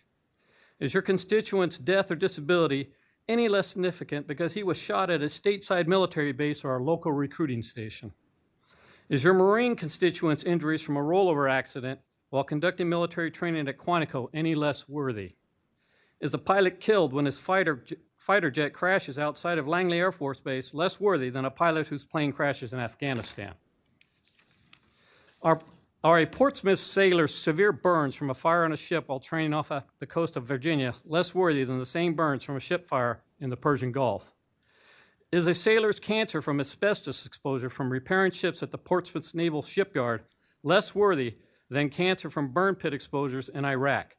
Is your constituent's death or disability any less significant because he was shot at a stateside military base or a local recruiting station? Is your Marine constituent's injuries from a rollover accident while conducting military training at Quantico any less worthy? Is a pilot killed when his fighter jet crashes outside of Langley Air Force Base less worthy than a pilot whose plane crashes in Afghanistan? Are a Portsmouth sailor's severe burns from a fire on a ship while training off the coast of Virginia less worthy than the same burns from a ship fire in the Persian Gulf? Is a sailor's cancer from asbestos exposure from repairing ships at the Portsmouth Naval Shipyard less worthy than cancer from burn pit exposures in Iraq?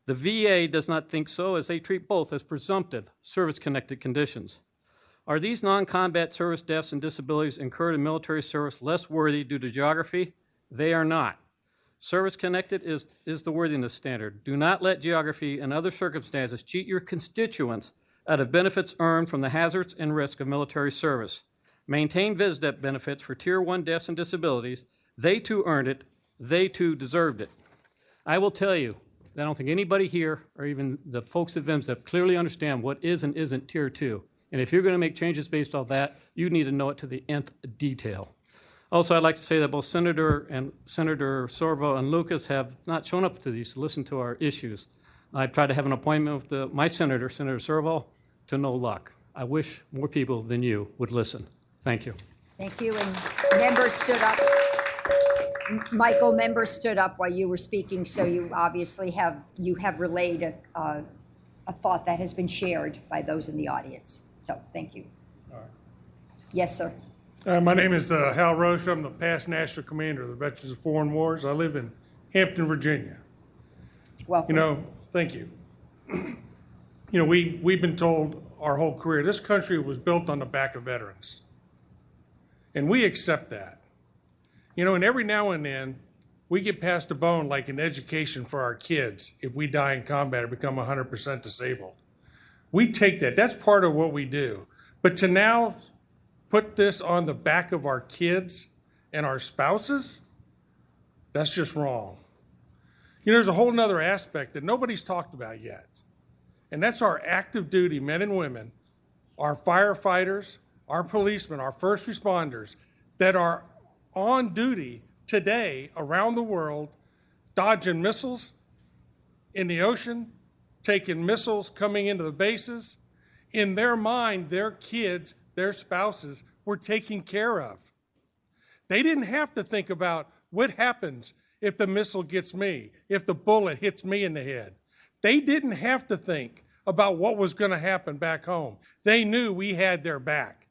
The VA does not think so, as they treat both as presumptive service-connected conditions. Are these non-combat service deaths and disabilities incurred in military service less worthy due to geography? They are not. Service-connected is the worthiness standard. Do not let geography and other circumstances cheat your constituents out of benefits earned from the hazards and risk of military service. Maintain VMSDEP benefits for Tier 1 deaths and disabilities. They too earned it. They too deserved it. I will tell you, I don't think anybody here or even the folks at VMSDEP clearly understand what is and isn't Tier 2. And if you're going to make changes based off that, you need to know it to the nth detail. Also, I'd like to say that both Senator Sorvo and Lucas have not shown up to these to listen to our issues. I've tried to have an appointment with my senator, Senator Sorvo, to no luck. I wish more people than you would listen. Thank you. Thank you. And members stood up. Michael, members stood up while you were speaking, so you obviously have relayed a thought that has been shared by those in the audience. So thank you. All right. Yes, sir. My name is Hal Roche. I'm the past National Commander of the Veterans of Foreign Wars. I live in Hampton, Virginia. Welcome. Thank you. We've been told our whole career, this country was built on the back of veterans. And we accept that. And every now and then, we get past a bone like in education for our kids if we die in combat or become 100% disabled. We take that. That's part of what we do. But to now put this on the back of our kids and our spouses, that's just wrong. There's a whole nother aspect that nobody's talked about yet. And that's our active duty men and women, our firefighters, our policemen, our first responders that are on duty today around the world, dodging missiles in the ocean, taking missiles coming into the bases. In their mind, their kids, their spouses were taken care of. They didn't have to think about what happens if the missile gets me, if the bullet hits me in the head. They didn't have to think about what was going to happen back home. They knew we had their back.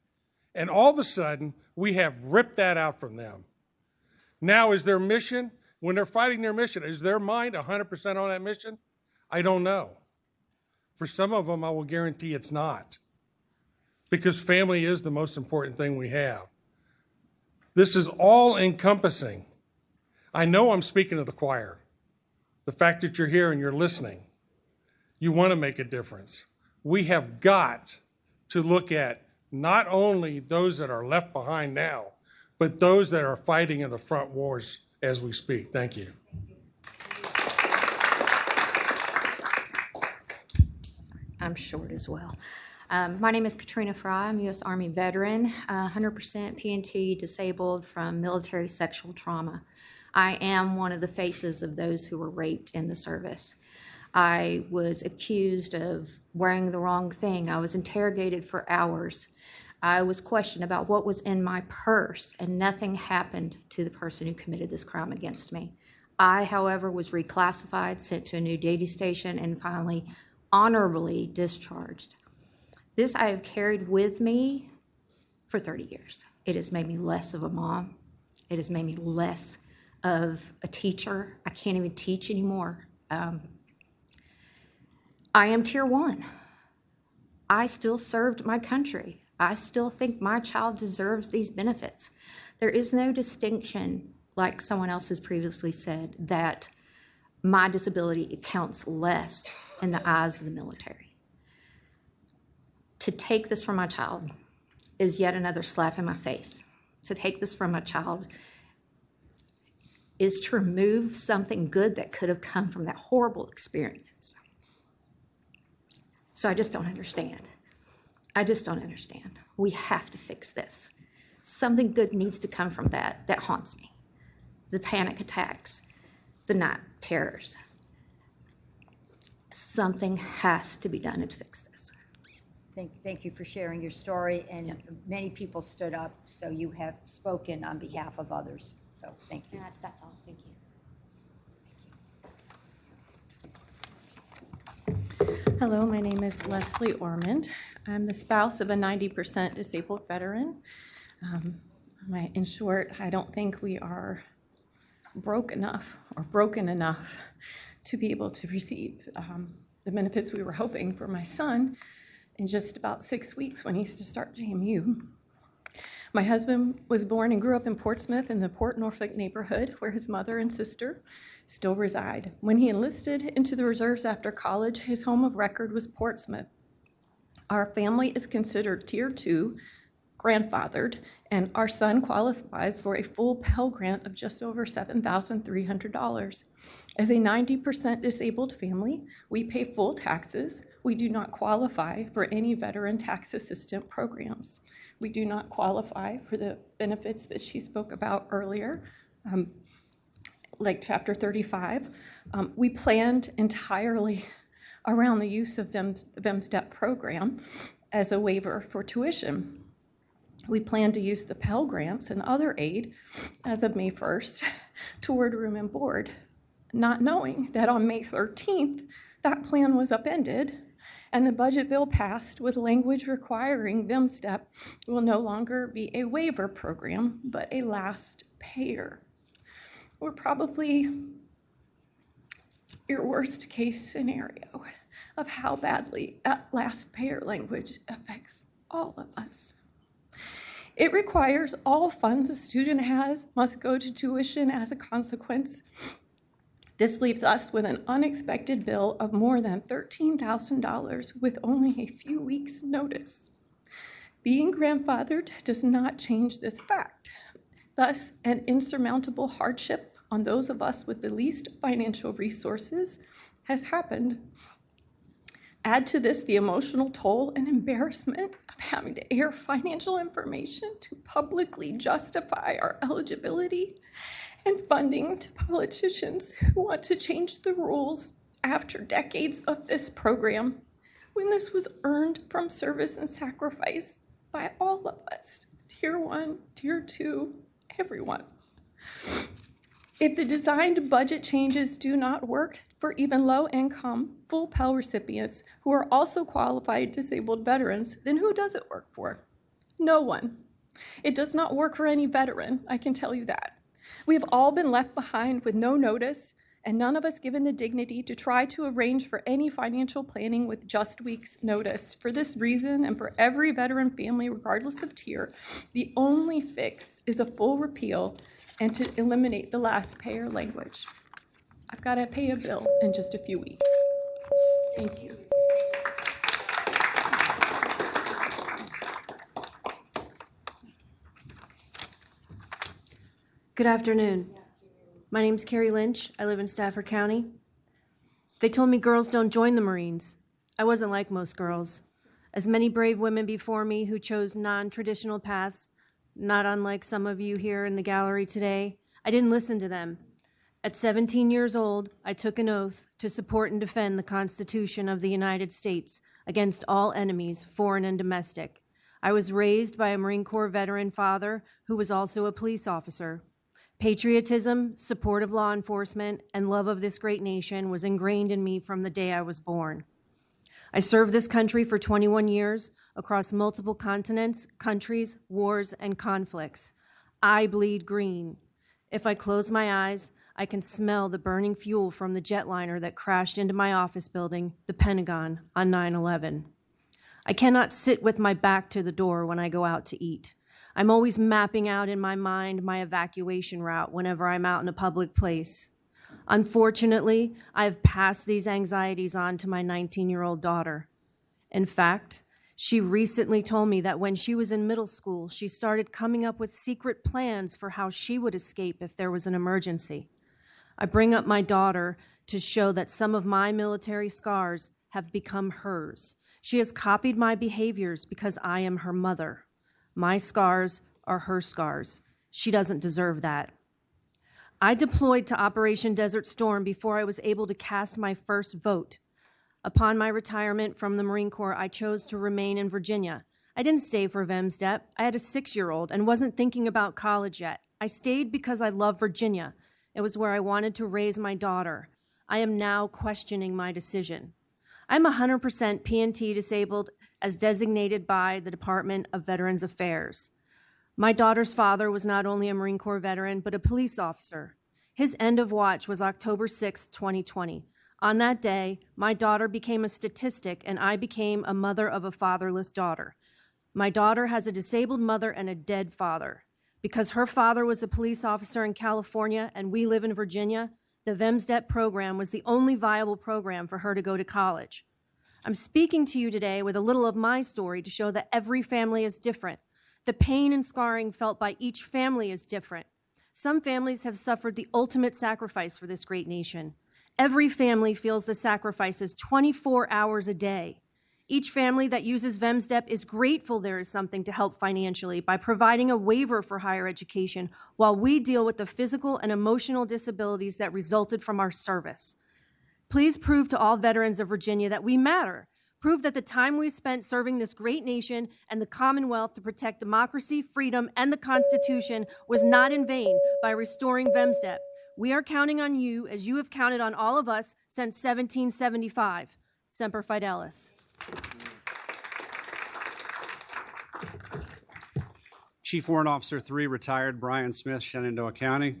And all of a sudden, we have ripped that out from them. Now, is their mission, when they're fighting their mission, is their mind 100% on that mission? I don't know. For some of them, I will guarantee it's not. Because family is the most important thing we have. This is all encompassing. I know I'm speaking to the choir. The fact that you're here and you're listening, you want to make a difference. We have got to look at not only those that are left behind now, but those that are fighting in the front wars as we speak. Thank you. I'm short as well. My name is Katrina Fry. I'm a U.S. Army veteran, 100% PNT disabled from military sexual trauma. I am one of the faces of those who were raped in the service. I was accused of wearing the wrong thing. I was interrogated for hours. I was questioned about what was in my purse, and nothing happened to the person who committed this crime against me. I, however, was reclassified, sent to a new duty station, and finally honorably discharged. This I have carried with me for 30 years. It has made me less of a mom. It has made me less of a teacher. I can't even teach anymore. I am Tier 1. I still served my country. I still think my child deserves these benefits. There is no distinction, like someone else has previously said, that my disability counts less in the eyes of the military. To take this from my child is yet another slap in my face. To take this from my child is to remove something good that could have come from that horrible experience. So I just don't understand. I just don't understand. We have to fix this. Something good needs to come from that haunts me. The panic attacks, the night terrors. Something has to be done to fix this. Thank you for sharing your story, and many people stood up, so you have spoken on behalf of others. So thank you. That's all. Thank you. Hello, my name is Leslie Ormond. I'm the spouse of a 90% disabled veteran. In short, I don't think we are broke enough or broken enough to be able to receive the benefits we were hoping for my son in just about 6 weeks when he's to start JMU. My husband was born and grew up in Portsmouth in the Port Norfolk neighborhood where his mother and sister still reside. When he enlisted into the reserves after college, his home of record was Portsmouth. Our family is considered Tier 2, grandfathered, and our son qualifies for a full Pell Grant of just over $7,300. As a 90% disabled family, we pay full taxes. We do not qualify for any veteran tax assistance programs. We do not qualify for the benefits that she spoke about earlier, like Chapter 35. We planned entirely around the use of the VMSDEP program as a waiver for tuition. We plan to use the Pell Grants and other aid as of May 1st toward room and board, not knowing that on May 13th, that plan was upended and the budget bill passed with language requiring VMSDEP will no longer be a waiver program, but a last payer. We're probably your worst case scenario of how badly that last payer language affects all of us. It requires all funds a student has must go to tuition as a consequence. This leaves us with an unexpected bill of more than $13,000 with only a few weeks' notice. Being grandfathered does not change this fact. Thus, an insurmountable hardship on those of us with the least financial resources has happened. Add to this the emotional toll and embarrassment of having to air financial information to publicly justify our eligibility and funding to politicians who want to change the rules after decades of this program, when this was earned from service and sacrifice by all of us, Tier 1, Tier 2, everyone. If the designed budget changes do not work for even low-income, full Pell recipients who are also qualified disabled veterans, then who does it work for? No one. It does not work for any veteran, I can tell you that. We have all been left behind with no notice, and none of us given the dignity to try to arrange for any financial planning with just weeks' notice. For this reason, and for every veteran family, regardless of tier, the only fix is a full repeal and to eliminate the last payer language. I've got to pay a bill in just a few weeks. Thank you. Good afternoon. My name's Carrie Lynch. I live in Stafford County. They told me girls don't join the Marines. I wasn't like most girls. As many brave women before me who chose non-traditional paths, not unlike some of you here in the gallery today, I didn't listen to them. At 17 years old, I took an oath to support and defend the Constitution of the United States against all enemies, foreign and domestic. I was raised by a Marine Corps veteran father who was also a police officer. Patriotism, support of law enforcement, and love of this great nation was ingrained in me from the day I was born. I served this country for 21 years across multiple continents, countries, wars, and conflicts. I bleed green. If I close my eyes, I can smell the burning fuel from the jetliner that crashed into my office building, the Pentagon, on 9/11. I cannot sit with my back to the door when I go out to eat. I'm always mapping out in my mind my evacuation route whenever I'm out in a public place. Unfortunately, I've passed these anxieties on to my 19-year-old daughter. In fact, she recently told me that when she was in middle school, she started coming up with secret plans for how she would escape if there was an emergency. I bring up my daughter to show that some of my military scars have become hers. She has copied my behaviors because I am her mother. My scars are her scars. She doesn't deserve that. I deployed to Operation Desert Storm before I was able to cast my first vote. Upon my retirement from the Marine Corps, I chose to remain in Virginia. I didn't stay for VMSDEP. I had a 6-year-old and wasn't thinking about college yet. I stayed because I love Virginia. It was where I wanted to raise my daughter. I am now questioning my decision. I'm 100% PNT disabled as designated by the Department of Veterans Affairs. My daughter's father was not only a Marine Corps veteran, but a police officer. His end of watch was October 6, 2020. On that day, my daughter became a statistic and I became a mother of a fatherless daughter. My daughter has a disabled mother and a dead father. Because her father was a police officer in California and we live in Virginia, the VMSDEP program was the only viable program for her to go to college. I'm speaking to you today with a little of my story to show that every family is different. The pain and scarring felt by each family is different. Some families have suffered the ultimate sacrifice for this great nation. Every family feels the sacrifices 24 hours a day. Each family that uses VMSDEP is grateful there is something to help financially by providing a waiver for higher education while we deal with the physical and emotional disabilities that resulted from our service. Please prove to all veterans of Virginia that we matter. Prove that the time we spent serving this great nation and the Commonwealth to protect democracy, freedom, and the Constitution was not in vain by restoring VMSDEP. We are counting on you as you have counted on all of us since 1775. Semper Fidelis. Chief Warrant Officer 3, retired Brian Smith, Shenandoah County.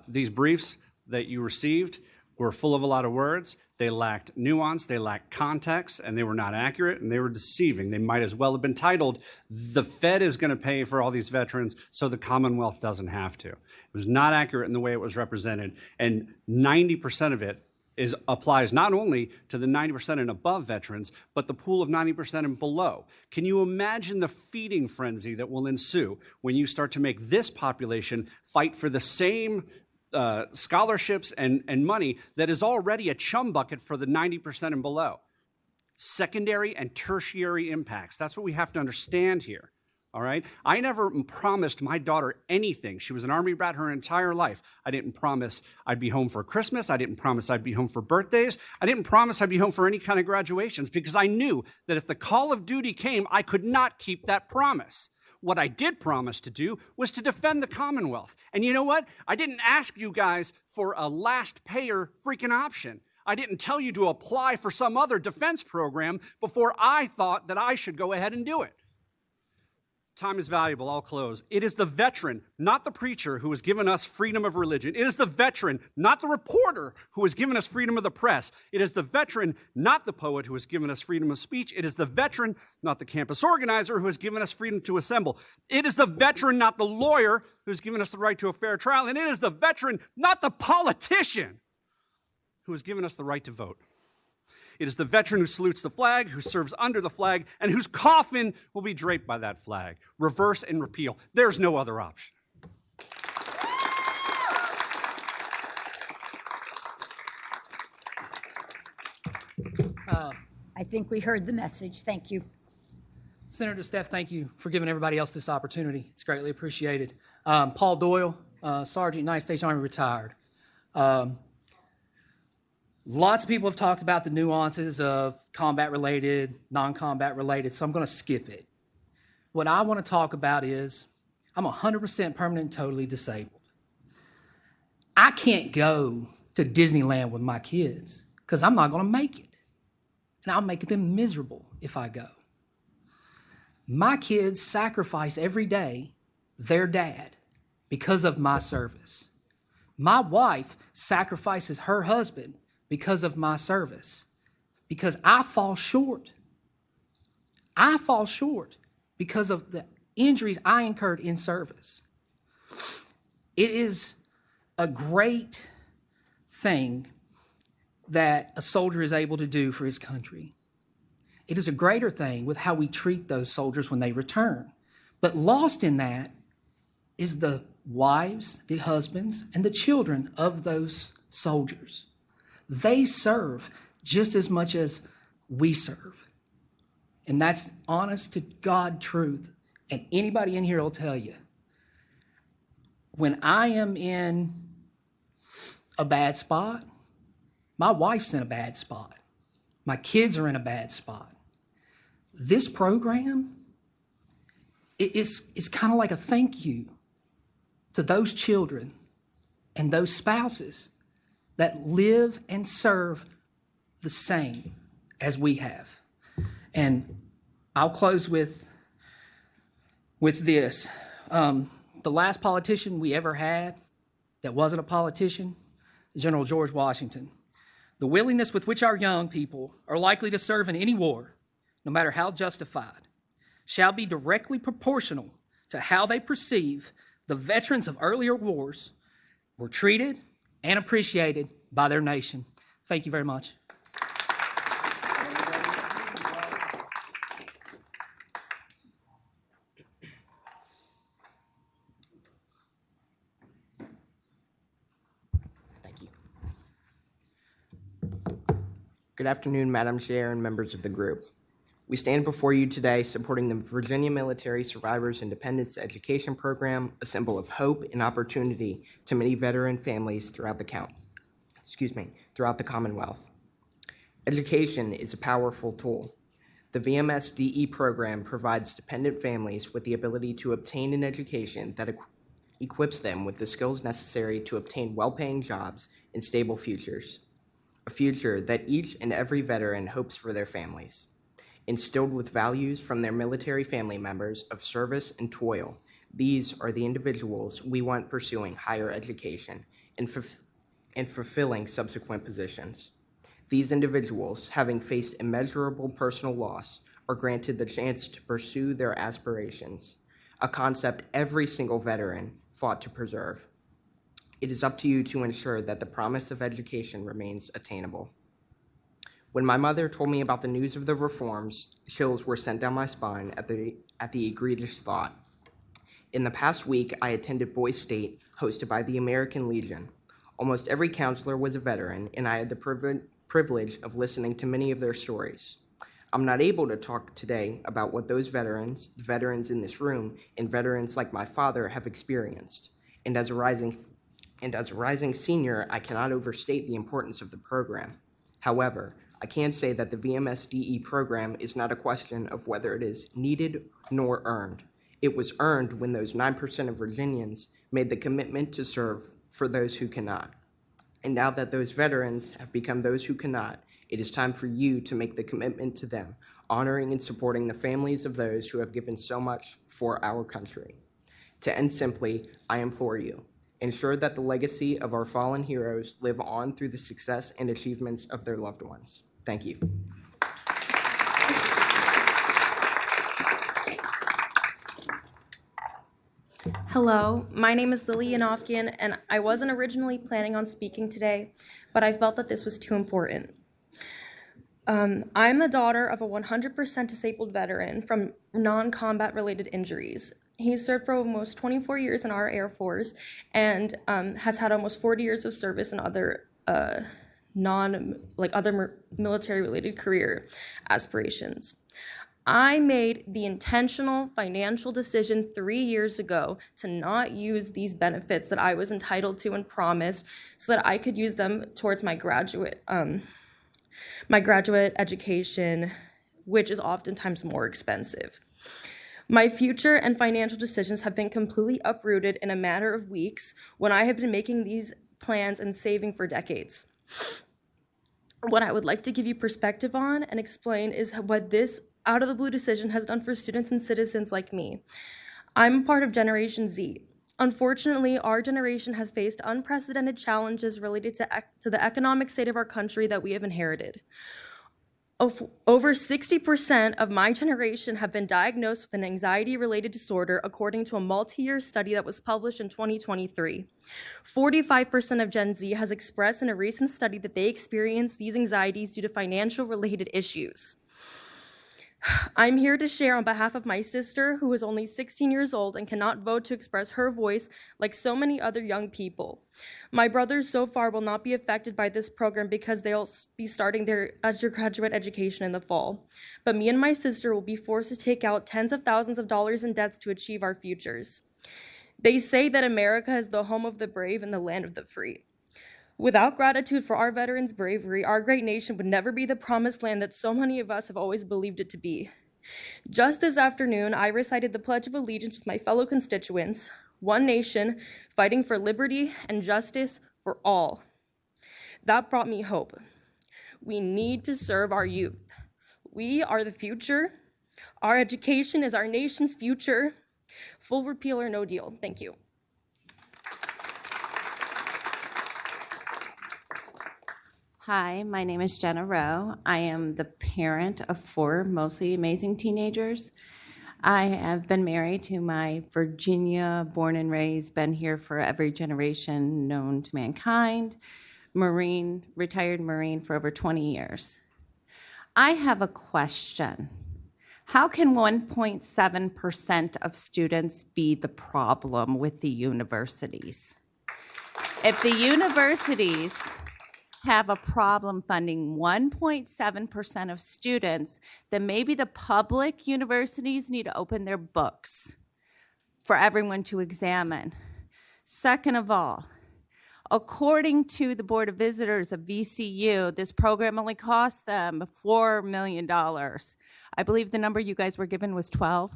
These briefs that you received were full of a lot of words. They lacked nuance, they lacked context, and they were not accurate, and they were deceiving. They might as well have been titled, "The Fed is going to pay for all these veterans so the Commonwealth doesn't have to." It was not accurate in the way it was represented, and 90% of it applies not only to the 90% and above veterans, but the pool of 90% and below. Can you imagine the feeding frenzy that will ensue when you start to make this population fight for the same scholarships and money that is already a chum bucket for the 90% and below? Secondary and tertiary impacts. That's what we have to understand here. All right? I never promised my daughter anything. She was an Army brat her entire life. I didn't promise I'd be home for Christmas. I didn't promise I'd be home for birthdays. I didn't promise I'd be home for any kind of graduations because I knew that if the call of duty came, I could not keep that promise. What I did promise to do was to defend the Commonwealth. And you know what? I didn't ask you guys for a last payer freaking option. I didn't tell you to apply for some other defense program before I thought that I should go ahead and do it. Time is valuable. I'll close. It is the veteran, not the preacher, who has given us freedom of religion. It is the veteran, not the reporter, who has given us freedom of the press. It is the veteran, not the poet, who has given us freedom of speech. It is the veteran, not the campus organizer, who has given us freedom to assemble. It is the veteran, not the lawyer, who has given us the right to a fair trial. And it is the veteran, not the politician, who has given us the right to vote. It is the veteran who salutes the flag, who serves under the flag, and whose coffin will be draped by that flag. Reverse and repeal. There's no other option. I think we heard the message. Thank you. Senator Steph, thank you for giving everybody else this opportunity. It's greatly appreciated. Paul Doyle, Sergeant, United States Army, retired. Lots of people have talked about the nuances of combat-related, non-combat-related, so I'm going to skip it. What I want to talk about is I'm 100% permanent and totally disabled. I can't go to Disneyland with my kids because I'm not going to make it, and I'll make them miserable if I go. My kids sacrifice every day their dad because of my service. My wife sacrifices her husband because of my service, because I fall short. I fall short because of the injuries I incurred in service. It is a great thing that a soldier is able to do for his country. It is a greater thing with how we treat those soldiers when they return. But lost in that is the wives, the husbands, and the children of those soldiers. They serve just as much as we serve. And that's honest to God truth. And anybody in here will tell you, when I am in a bad spot, my wife's in a bad spot. My kids are in a bad spot. This program is kind of like a thank you to those children and those spouses that live and serve the same as we have. And I'll close with this. The last politician we ever had that wasn't a politician, General George Washington. The willingness with which our young people are likely to serve in any war, no matter how justified, shall be directly proportional to how they perceive the veterans of earlier wars were treated and appreciated by their nation. Thank you very much. Good afternoon, Madam Chair and members of the group. We stand before you today supporting the Virginia Military Survivors Independence Education Program, a symbol of hope and opportunity to many veteran families throughout the Commonwealth. Education is a powerful tool. The VMSDE program provides dependent families with the ability to obtain an education that equips them with the skills necessary to obtain well-paying jobs and stable futures. A future that each and every veteran hopes for their families. Instilled with values from their military family members of service and toil, these are the individuals we want pursuing higher education and fulfilling subsequent positions. These individuals, having faced immeasurable personal loss, are granted the chance to pursue their aspirations, a concept every single veteran fought to preserve. It is up to you to ensure that the promise of education remains attainable. When my mother told me about the news of the reforms, chills were sent down my spine at the egregious thought. In the past week, I attended Boys State, hosted by the American Legion. Almost every counselor was a veteran, and I had the privilege of listening to many of their stories. I'm not able to talk today about what those veterans, the veterans in this room, and veterans like my father have experienced. And as a rising senior, I cannot overstate the importance of the program. However, I can say that the VMSDE program is not a question of whether it is needed nor earned. It was earned when those 9% of Virginians made the commitment to serve for those who cannot. And now that those veterans have become those who cannot, it is time for you to make the commitment to them, honoring and supporting the families of those who have given so much for our country. To end simply, I implore you, ensure that the legacy of our fallen heroes live on through the success and achievements of their loved ones. Thank you. Hello, my name is Lily Yanofkian, and I wasn't originally planning on speaking today, but I felt that this was too important. I'm the daughter of a 100% disabled veteran from non-combat related injuries. He served for almost 24 years in our Air Force and has had almost 40 years of service in other military related career aspirations. I made the intentional financial decision 3 years ago to not use these benefits that I was entitled to and promised so that I could use them towards my graduate education, which is oftentimes more expensive. My future and financial decisions have been completely uprooted in a matter of weeks when I have been making these plans and saving for decades. What I would like to give you perspective on and explain is what this out-of-the-blue decision has done for students and citizens like me. I'm a part of Generation Z. Unfortunately, our generation has faced unprecedented challenges related to the economic state of our country that we have inherited. Over 60% of my generation have been diagnosed with an anxiety-related disorder, according to a multi-year study that was published in 2023. 45% of Gen Z has expressed in a recent study that they experience these anxieties due to financial-related issues. I'm here to share on behalf of my sister, who is only 16 years old and cannot vote to express her voice like so many other young people. My brothers so far will not be affected by this program because they'll be starting their undergraduate education in the fall. But me and my sister will be forced to take out tens of thousands of dollars in debts to achieve our futures. They say that America is the home of the brave and the land of the free. Without gratitude for our veterans' bravery, our great nation would never be the promised land that so many of us have always believed it to be. Just this afternoon, I recited the Pledge of Allegiance with my fellow constituents, one nation, fighting for liberty and justice for all. That brought me hope. We need to serve our youth. We are the future. Our education is our nation's future. Full repeal or no deal. Thank you. Hi, my name is Jenna Rowe. I am the parent of 4 mostly amazing teenagers. I have been married to my Virginia, born and raised, been here for every generation known to mankind, Marine, retired Marine for over 20 years. I have a question. How can 1.7% of students be the problem with the universities? If the universities have a problem funding 1.7% of students, then maybe the public universities need to open their books for everyone to examine. Second of all, according to the Board of Visitors of VCU, this program only cost them $4 million. I believe the number you guys were given was 12.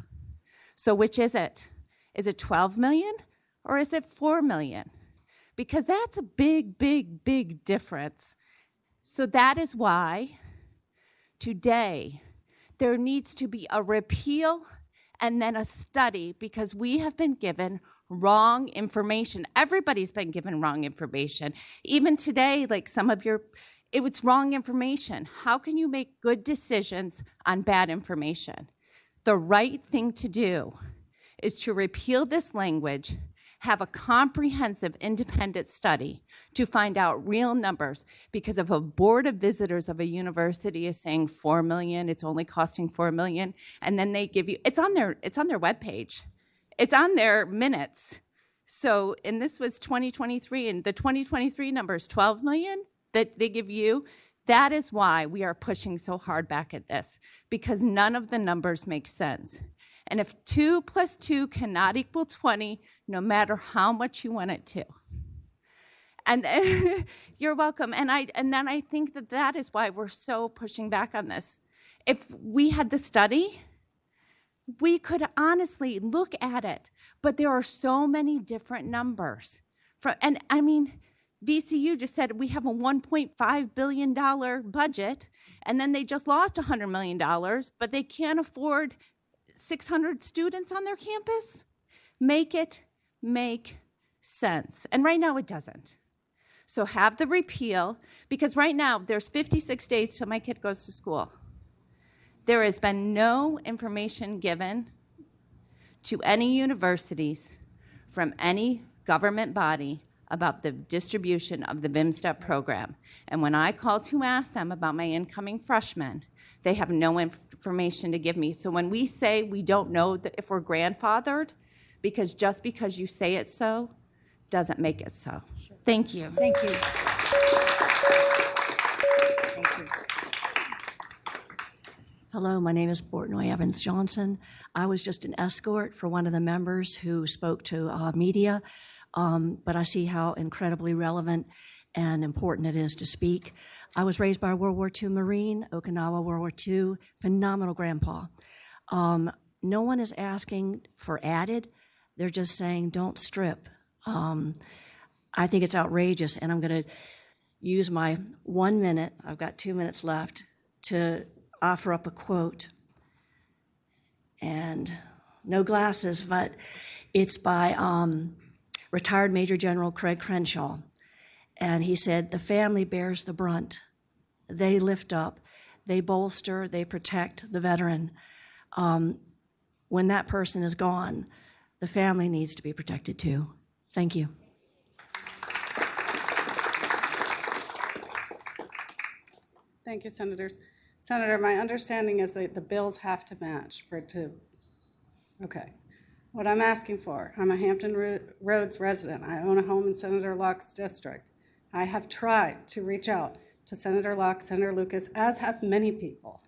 So which is it? Is it 12 million or is it 4 million? Because that's a big, big, big difference. So that is why today there needs to be a repeal and then a study, because we have been given wrong information. Everybody's been given wrong information. Even today, like some of it was wrong information. How can you make good decisions on bad information? The right thing to do is to repeal this language, have a comprehensive independent study to find out real numbers, because if a board of visitors of a university is saying 4 million, it's only costing 4 million, and then they give you, it's on their webpage, it's on their minutes. So, and this was 2023, and the 2023 number is 12 million that they give you. That is why we are pushing so hard back at this, because none of the numbers make sense. And if 2 + 2 cannot equal 20, no matter how much you want it to. And you're welcome. And then I think that is why we're so pushing back on this. If we had the study, we could honestly look at it, but there are so many different numbers. And I mean, VCU just said we have a $1.5 billion budget, and then they just lost $100 million, but they can't afford 600 students on their campus? Make it make sense. And right now it doesn't. So have the repeal, because right now there's 56 days till my kid goes to school. There has been no information given to any universities from any government body about the distribution of the VMSDEP program. And when I call to ask them about my incoming freshmen, they have no information to give me. So when we say we don't know if we're grandfathered, because just because you say it so, doesn't make it so. Sure. Thank you. Thank you. Thank you. Hello, my name is Portnoy Evans Johnson. I was just an escort for one of the members who spoke to media, but I see how incredibly relevant and important it is to speak. I was raised by a World War II Marine, Okinawa World War II, phenomenal grandpa. No one is asking for added, they're just saying don't strip. I think it's outrageous, and I'm gonna use my 1 minute, I've got 2 minutes left, to offer up a quote. And no glasses, but it's by retired Major General Craig Crenshaw. And he said, the family bears the brunt. They lift up, they bolster, they protect the veteran. When that person is gone, the family needs to be protected too. Thank you. Thank you, Senators. Senator, my understanding is that the bills have to match for it to, okay. What I'm asking for, I'm a Hampton Roads resident. I own a home in Senator Locke's district. I have tried to reach out to Senator Locke, Senator Lucas, as have many people.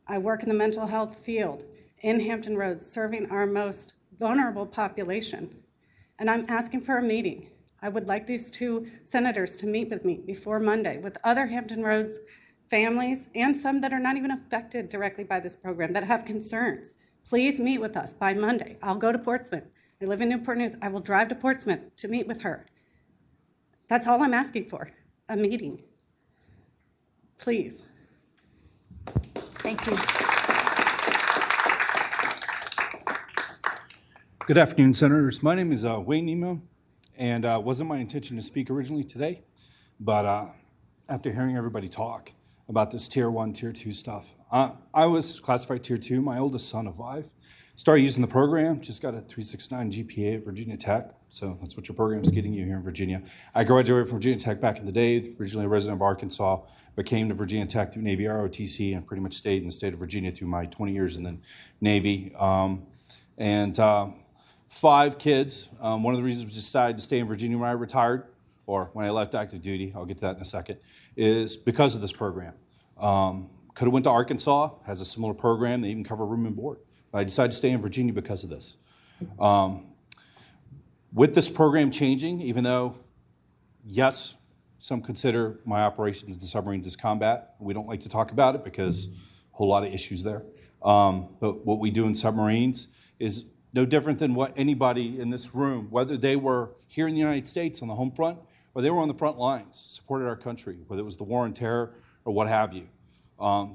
I work in the mental health field in Hampton Roads, serving our most vulnerable population. And I'm asking for a meeting. I would like these 2 senators to meet with me before Monday with other Hampton Roads families and some that are not even affected directly by this program that have concerns. Please meet with us by Monday. I'll go to Portsmouth. I live in Newport News. I will drive to Portsmouth to meet with her. That's all I'm asking for, a meeting. Please. Thank you. Good afternoon, Senators. My name is Wayne Nemo, and wasn't my intention to speak originally today, but after hearing everybody talk about this Tier 1, Tier 2 stuff, I was classified Tier 2. My oldest son of 5 started using the program, just got a 369 GPA at Virginia Tech, so that's what your program's getting you here in Virginia. I graduated from Virginia Tech back in the day, originally a resident of Arkansas, but came to Virginia Tech through Navy ROTC and pretty much stayed in the state of Virginia through my 20 years in the Navy. 5 kids. One of the reasons we decided to stay in Virginia when I retired, or when I left active duty, I'll get to that in a second, is because of this program. Could have went to Arkansas, has a similar program. They even cover room and board. But I decided to stay in Virginia because of this. With this program changing, even though, yes, some consider my operations in submarines as combat, we don't like to talk about it because a whole lot of issues there. But what we do in submarines is no different than what anybody in this room, whether they were here in the United States on the home front or they were on the front lines, supported our country, whether it was the war on terror or what have you.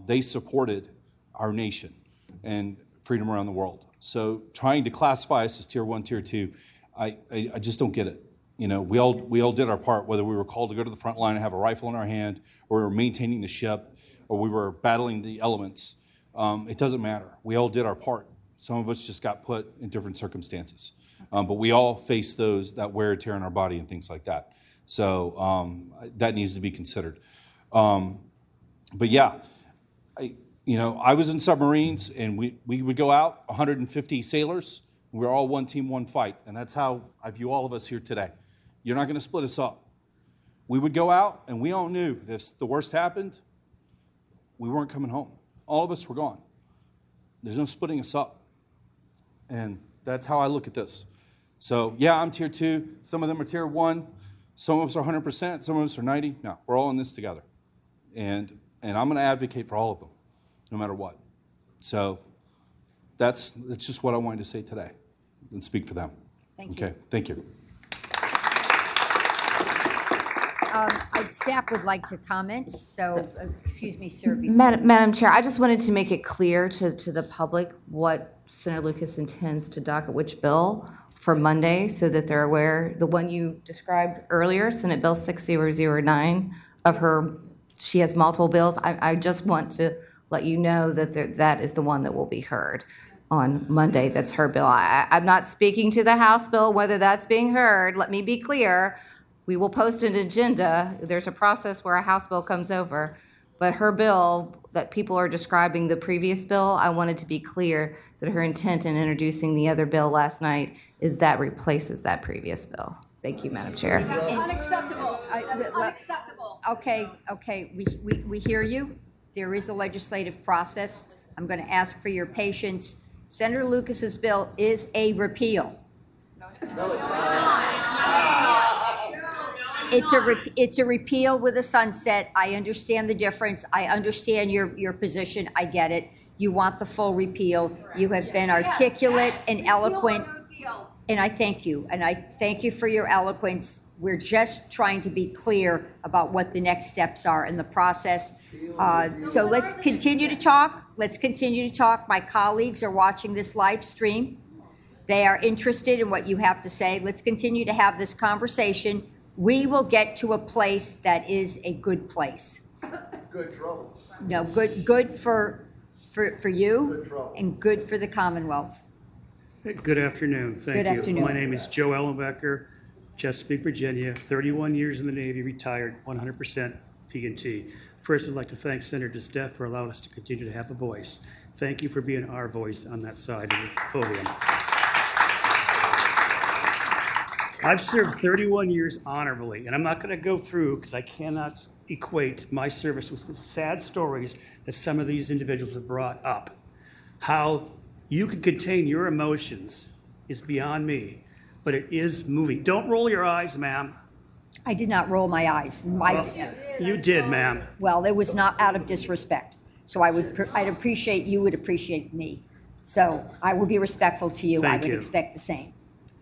They supported our nation and freedom around the world. So trying to classify us as Tier 1, Tier 2, I just don't get it. You know, we all did our part, whether we were called to go to the front line and have a rifle in our hand, or we were maintaining the ship, or we were battling the elements. It doesn't matter. We all did our part. Some of us just got put in different circumstances. But we all face that wear and tear in our body and things like that. So that needs to be considered. But yeah, I was in submarines, and we would go out, 150 sailors. We're all one team, one fight. And that's how I view all of us here today. You're not going to split us up. We would go out, and we all knew if the worst happened, we weren't coming home. All of us were gone. There's no splitting us up. And that's how I look at this. So, yeah, I'm Tier 2. Some of them are Tier 1. Some of us are 100%. Some of us are 90. No, we're all in this together. And I'm going to advocate for all of them, no matter what. So that's just what I wanted to say today and speak for them. Thank you. Okay, thank you. Staff would like to comment, so, excuse me, sir. Madam Chair, I just wanted to make it clear to the public what Senator Lucas intends to docket which bill for Monday, so that they're aware. The one you described earlier, Senate Bill 6009, she has multiple bills. I just want to let you know that that is the one that will be heard on Monday. That's her bill. I'm not speaking to the House bill, whether that's being heard. Let me be clear. We will post an agenda. There's a process where a House bill comes over. But her bill that people are describing, the previous bill, I wanted to be clear that her intent in introducing the other bill last night is that replaces that previous bill. Thank you, Madam Chair. That's unacceptable. That's unacceptable. Okay, we hear you. There is a legislative process. I'm going to ask for your patience. Senator Lucas's bill is a repeal. No, it's not. It's a repeal with a sunset. I understand the difference. I understand your position. I get it. You want the full repeal. You have been articulate and eloquent, and I thank you. And I thank you for your eloquence. We're just trying to be clear about what the next steps are in the process. So let's continue to talk. Let's continue to talk. My colleagues are watching this live stream. They are interested in what you have to say. Let's continue to have this conversation. We will get to a place that is a good place. Good trouble. No, good for you and good for the Commonwealth. Good afternoon. Thank you. Good afternoon. My name is Joe Ellenbecker, Chesapeake, Virginia, 31 years in the Navy, retired, 100% P&T. First, I'd like to thank Senator SFAC for allowing us to continue to have a voice. Thank you for being our voice on that side of the podium. I've served 31 years honorably, and I'm not going to go through because I cannot equate my service with the sad stories that some of these individuals have brought up. How you can contain your emotions is beyond me, but it is moving. Don't roll your eyes, ma'am. I did not roll my eyes. You did, ma'am. Well, it was not out of disrespect. So I'd appreciate you would appreciate me. So I will be respectful to you. I would expect the same.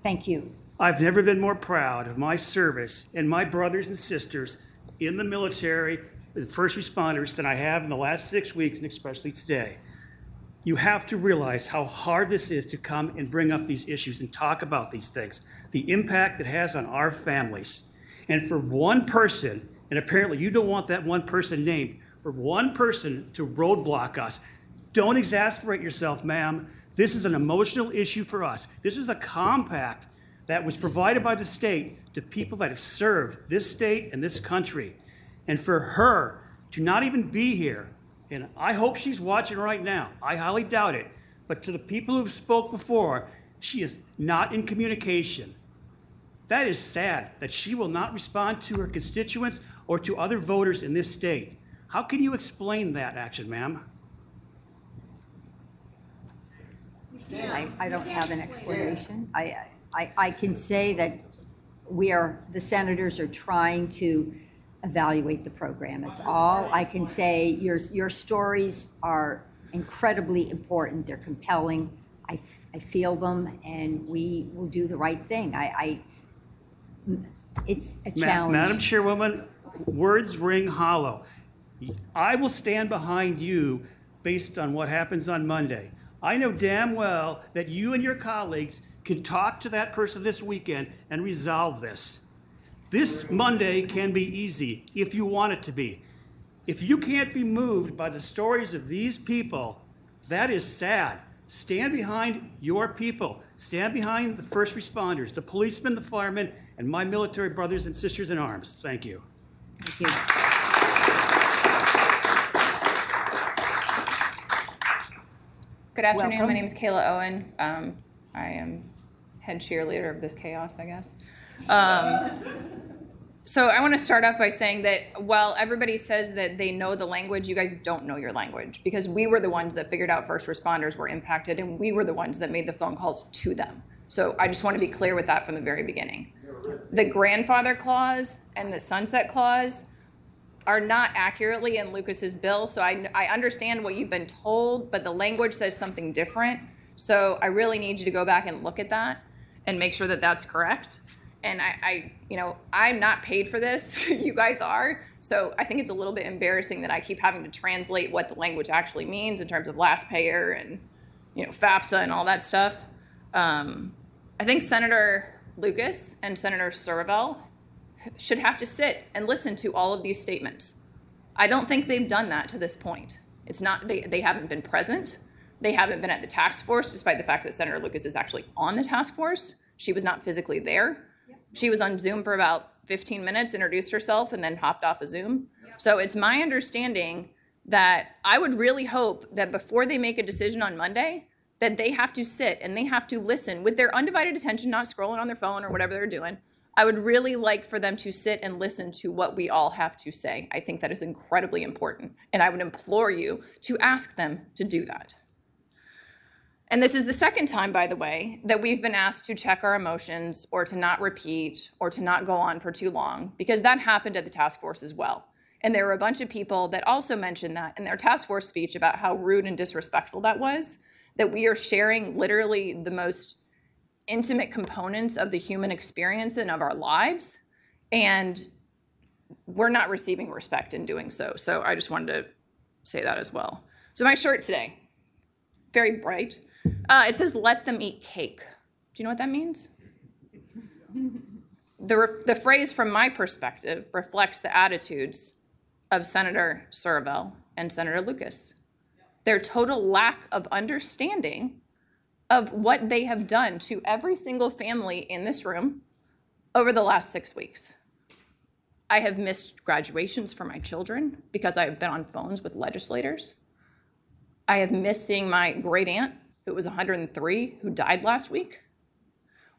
Thank you. I've never been more proud of my service and my brothers and sisters in the military with first responders than I have in the last 6 weeks, and especially today. You have to realize how hard this is to come and bring up these issues and talk about these things, the impact it has on our families. And for one person, and apparently you don't want that one person named, for one person to roadblock us, don't exasperate yourself, ma'am. This is an emotional issue for us. This is a compact that was provided by the state to people that have served this state and this country. And for her to not even be here, and I hope she's watching right now. I highly doubt it. But to the people who've spoke before, she is not in communication. That is sad that she will not respond to her constituents or to other voters in this state. How can you explain that action, ma'am? I don't have an explanation. I can say that the senators are trying to evaluate the program. It's all I can say. Your stories are incredibly important. They're compelling. I feel them, and we will do the right thing. It's a challenge. Madam Chairwoman, words ring hollow. I will stand behind you based on what happens on Monday. I know damn well that you and your colleagues can talk to that person this weekend and resolve this. This Monday can be easy if you want it to be. If you can't be moved by the stories of these people, that is sad. Stand behind your people. Stand behind the first responders, the policemen, the firemen, and my military brothers and sisters in arms. Thank you. Thank you. Good afternoon. Welcome. My name is Kayla Owen. I am head cheerleader of this chaos, I guess. So I want to start off by saying that while everybody says that they know the language, you guys don't know your language, because we were the ones that figured out first responders were impacted, and we were the ones that made the phone calls to them. So I just want to be clear with that from the very beginning. The grandfather clause and the sunset clause are not accurately in Lucas's bill. So I understand what you've been told, but the language says something different. So I really need you to go back and look at that and make sure that that's correct. And I'm not paid for this. You guys are. So I think it's a little bit embarrassing that I keep having to translate what the language actually means in terms of last payer and, FAFSA and all that stuff. I think Senator Lucas and Senator Survell should have to sit and listen to all of these statements. I don't think they've done that to this point. It's not, they haven't been present. They haven't been at the task force, despite the fact that Senator Lucas is actually on the task force. She was not physically there. She was on Zoom for about 15 minutes, introduced herself, and then hopped off of Zoom. So it's my understanding that I would really hope that before they make a decision on Monday, that they have to sit and they have to listen with their undivided attention, not scrolling on their phone or whatever they're doing. I would really like for them to sit and listen to what we all have to say. I think that is incredibly important. And I would implore you to ask them to do that. And this is the second time, by the way, that we've been asked to check our emotions or to not repeat or to not go on for too long, because that happened at the task force as well. And there were a bunch of people that also mentioned that in their task force speech about how rude and disrespectful that was, that we are sharing literally the most intimate components of the human experience and of our lives, and we're not receiving respect in doing so. So I just wanted to say that as well. So my shirt today, very bright. It says, "Let them eat cake." Do you know what that means? The phrase, from my perspective, reflects the attitudes of Senator Survell and Senator Lucas. Their total lack of understanding of what they have done to every single family in this room over the last 6 weeks. I have missed graduations for my children because I have been on phones with legislators. I have missed seeing my great aunt, who was 103, who died last week.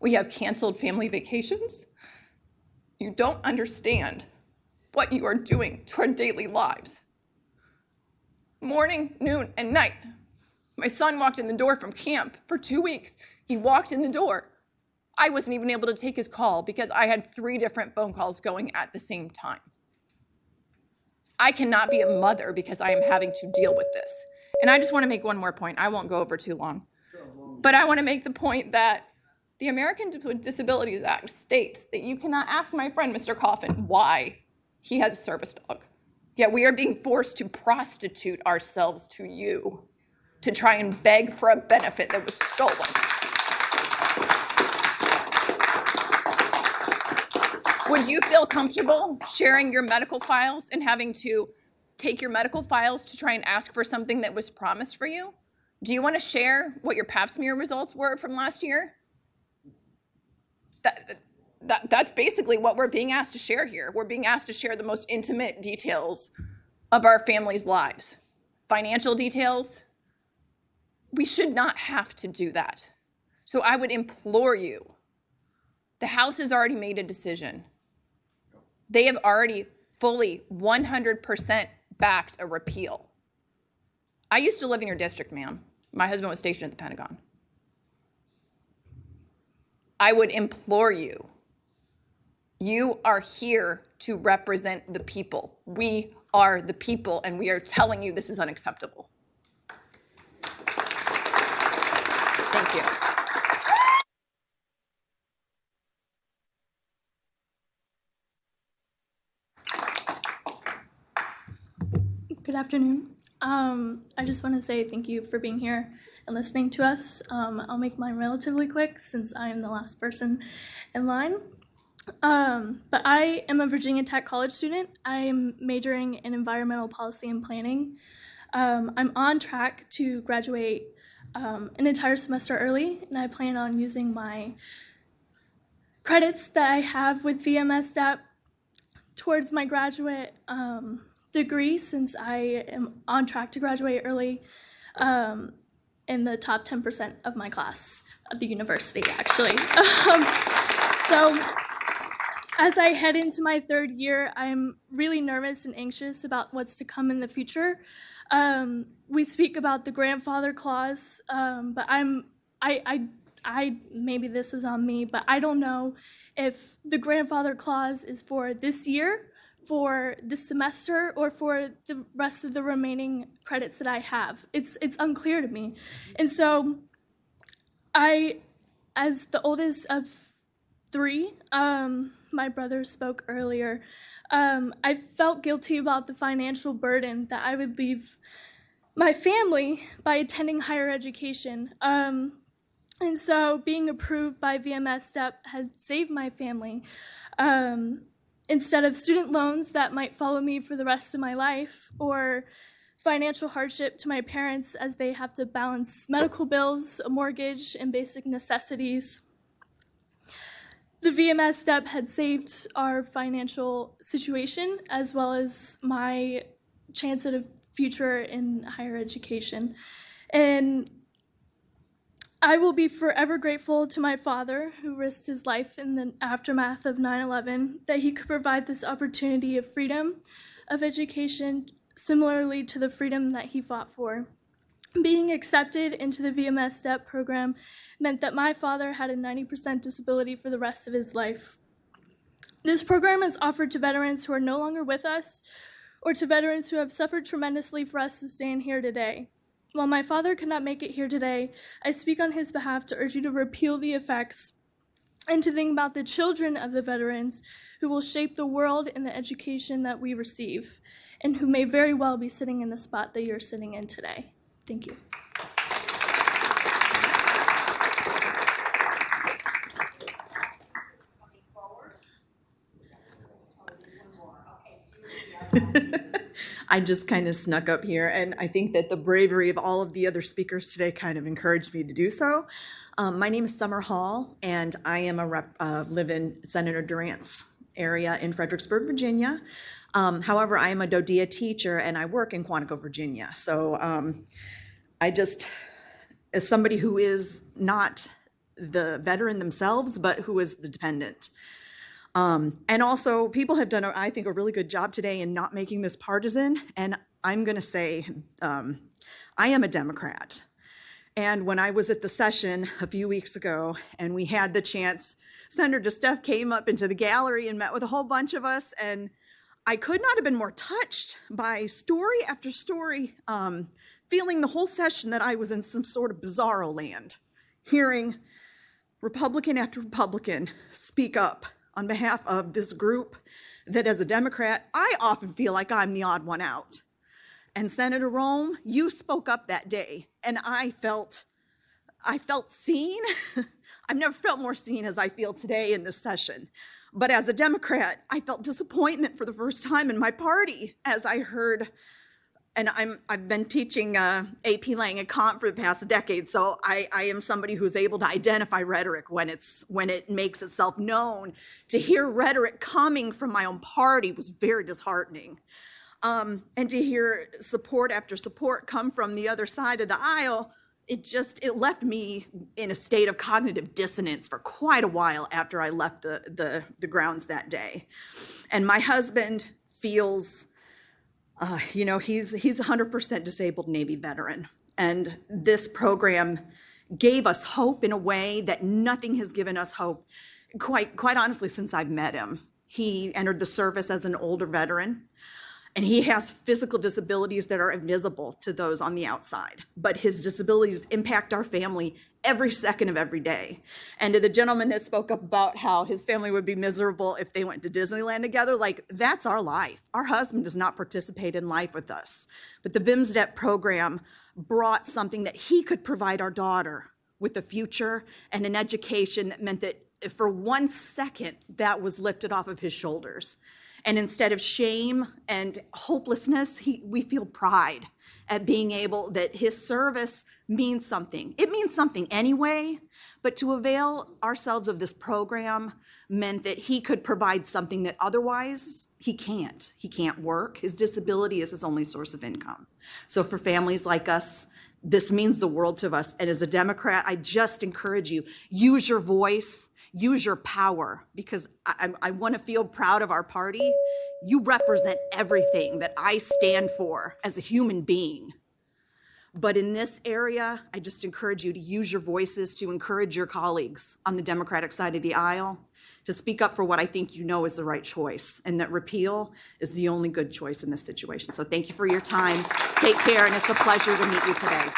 We have canceled family vacations. You don't understand what you are doing to our daily lives. Morning, noon, and night. My son walked in the door from camp for 2 weeks. He walked in the door. I wasn't even able to take his call because I had 3 different phone calls going at the same time. I cannot be a mother because I am having to deal with this. And I just want to make one more point. I won't go over too long. But I want to make the point that the American Disabilities Act states that you cannot ask my friend, Mr. Coffin, why he has a service dog. Yet we are being forced to prostitute ourselves to you to try and beg for a benefit that was stolen. Would you feel comfortable sharing your medical files and having to take your medical files to try and ask for something that was promised for you? Do you want to share what your pap smear results were from last year? That's basically what we're being asked to share here. We're being asked to share the most intimate details of our families' lives. Financial details. We should not have to do that. So I would implore you, the House has already made a decision. They have already fully 100% backed a repeal. I used to live in your district, ma'am. My husband was stationed at the Pentagon. I would implore you, you are here to represent the people. We are the people, and we are telling you this is unacceptable. Thank you. Good afternoon. I just want to say thank you for being here and listening to us. I'll make mine relatively quick since I am the last person in line. But I am a Virginia Tech college student. I am majoring in environmental policy and planning. I'm on track to graduate an entire semester early, and I plan on using my credits that I have with VMSDEP towards my graduate degree, since I am on track to graduate early in the top 10% of my class of the university, actually. So as I head into my third year, I'm really nervous and anxious about what's to come in the future. We speak about the grandfather clause, but I maybe this is on me, but I don't know if the grandfather clause is for this year, for this semester, or for the rest of the remaining credits that I have. It's unclear to me. And so I, as the oldest of three, my brother spoke earlier, I felt guilty about the financial burden that I would leave my family by attending higher education. And so being approved by VMSDEP had saved my family. Instead of student loans that might follow me for the rest of my life, or financial hardship to my parents as they have to balance medical bills, a mortgage, and basic necessities. The VMSDEP had saved our financial situation as well as my chance at a future in higher education. And I will be forever grateful to my father, who risked his life in the aftermath of 9/11, that he could provide this opportunity of freedom of education, similarly to the freedom that he fought for. Being accepted into the VMSDEP program meant that my father had a 90% disability for the rest of his life. This program is offered to veterans who are no longer with us, or to veterans who have suffered tremendously for us to stand here today. While my father could not make it here today, I speak on his behalf to urge you to repeal the effects and to think about the children of the veterans who will shape the world and the education that we receive, and who may very well be sitting in the spot that you're sitting in today. Thank you. I just kind of snuck up here, and I think that the bravery of all of the other speakers today kind of encouraged me to do so. My name is Summer Hall, and I am live in Senator Durant's area in Fredericksburg, Virginia. However, I am a DODEA teacher, and I work in Quantico, Virginia. So I just, as somebody who is not the veteran themselves, but who is the dependent. And also, people have done, I think, a really good job today in not making this partisan. And I'm going to say, I am a Democrat. And when I was at the session a few weeks ago, and we had the chance, Senator DeSteph came up into the gallery and met with a whole bunch of us. And I could not have been more touched by story after story, feeling the whole session that I was in some sort of bizarro land, hearing Republican after Republican speak up on behalf of this group that as a Democrat, I often feel like I'm the odd one out. And Senator Rome, you spoke up that day, and I felt seen. I've never felt more seen as I feel today in this session. But as a Democrat, I felt disappointment for the first time in my party as I heard, and I've been teaching AP Lang and Comp for the past decade, so I am somebody who's able to identify rhetoric when it makes itself known. To hear rhetoric coming from my own party was very disheartening. And to hear support after support come from the other side of the aisle, it left me in a state of cognitive dissonance for quite a while after I left the grounds that day. And my husband feels, he's 100% disabled Navy veteran. And this program gave us hope in a way that nothing has given us hope, quite honestly, since I've met him. He entered the service as an older veteran. And he has physical disabilities that are invisible to those on the outside. But his disabilities impact our family every second of every day. And to the gentleman that spoke up about how his family would be miserable if they went to Disneyland together, like, that's our life. Our husband does not participate in life with us. But the VMSDEP program brought something that he could provide our daughter with a future and an education that meant that for 1 second, that was lifted off of his shoulders. And instead of shame and hopelessness, we feel pride at being able, that his service means something. It means something anyway, but to avail ourselves of this program meant that he could provide something that otherwise he can't. He can't work. His disability is his only source of income. So for families like us, this means the world to us. And as a Democrat, I just encourage you, use your voice. Use your power, because I want to feel proud of our party. You represent everything that I stand for as a human being. But in this area, I just encourage you to use your voices to encourage your colleagues on the Democratic side of the aisle to speak up for what I think you know is the right choice, and that repeal is the only good choice in this situation. So thank you for your time. Take care, and it's a pleasure to meet you today.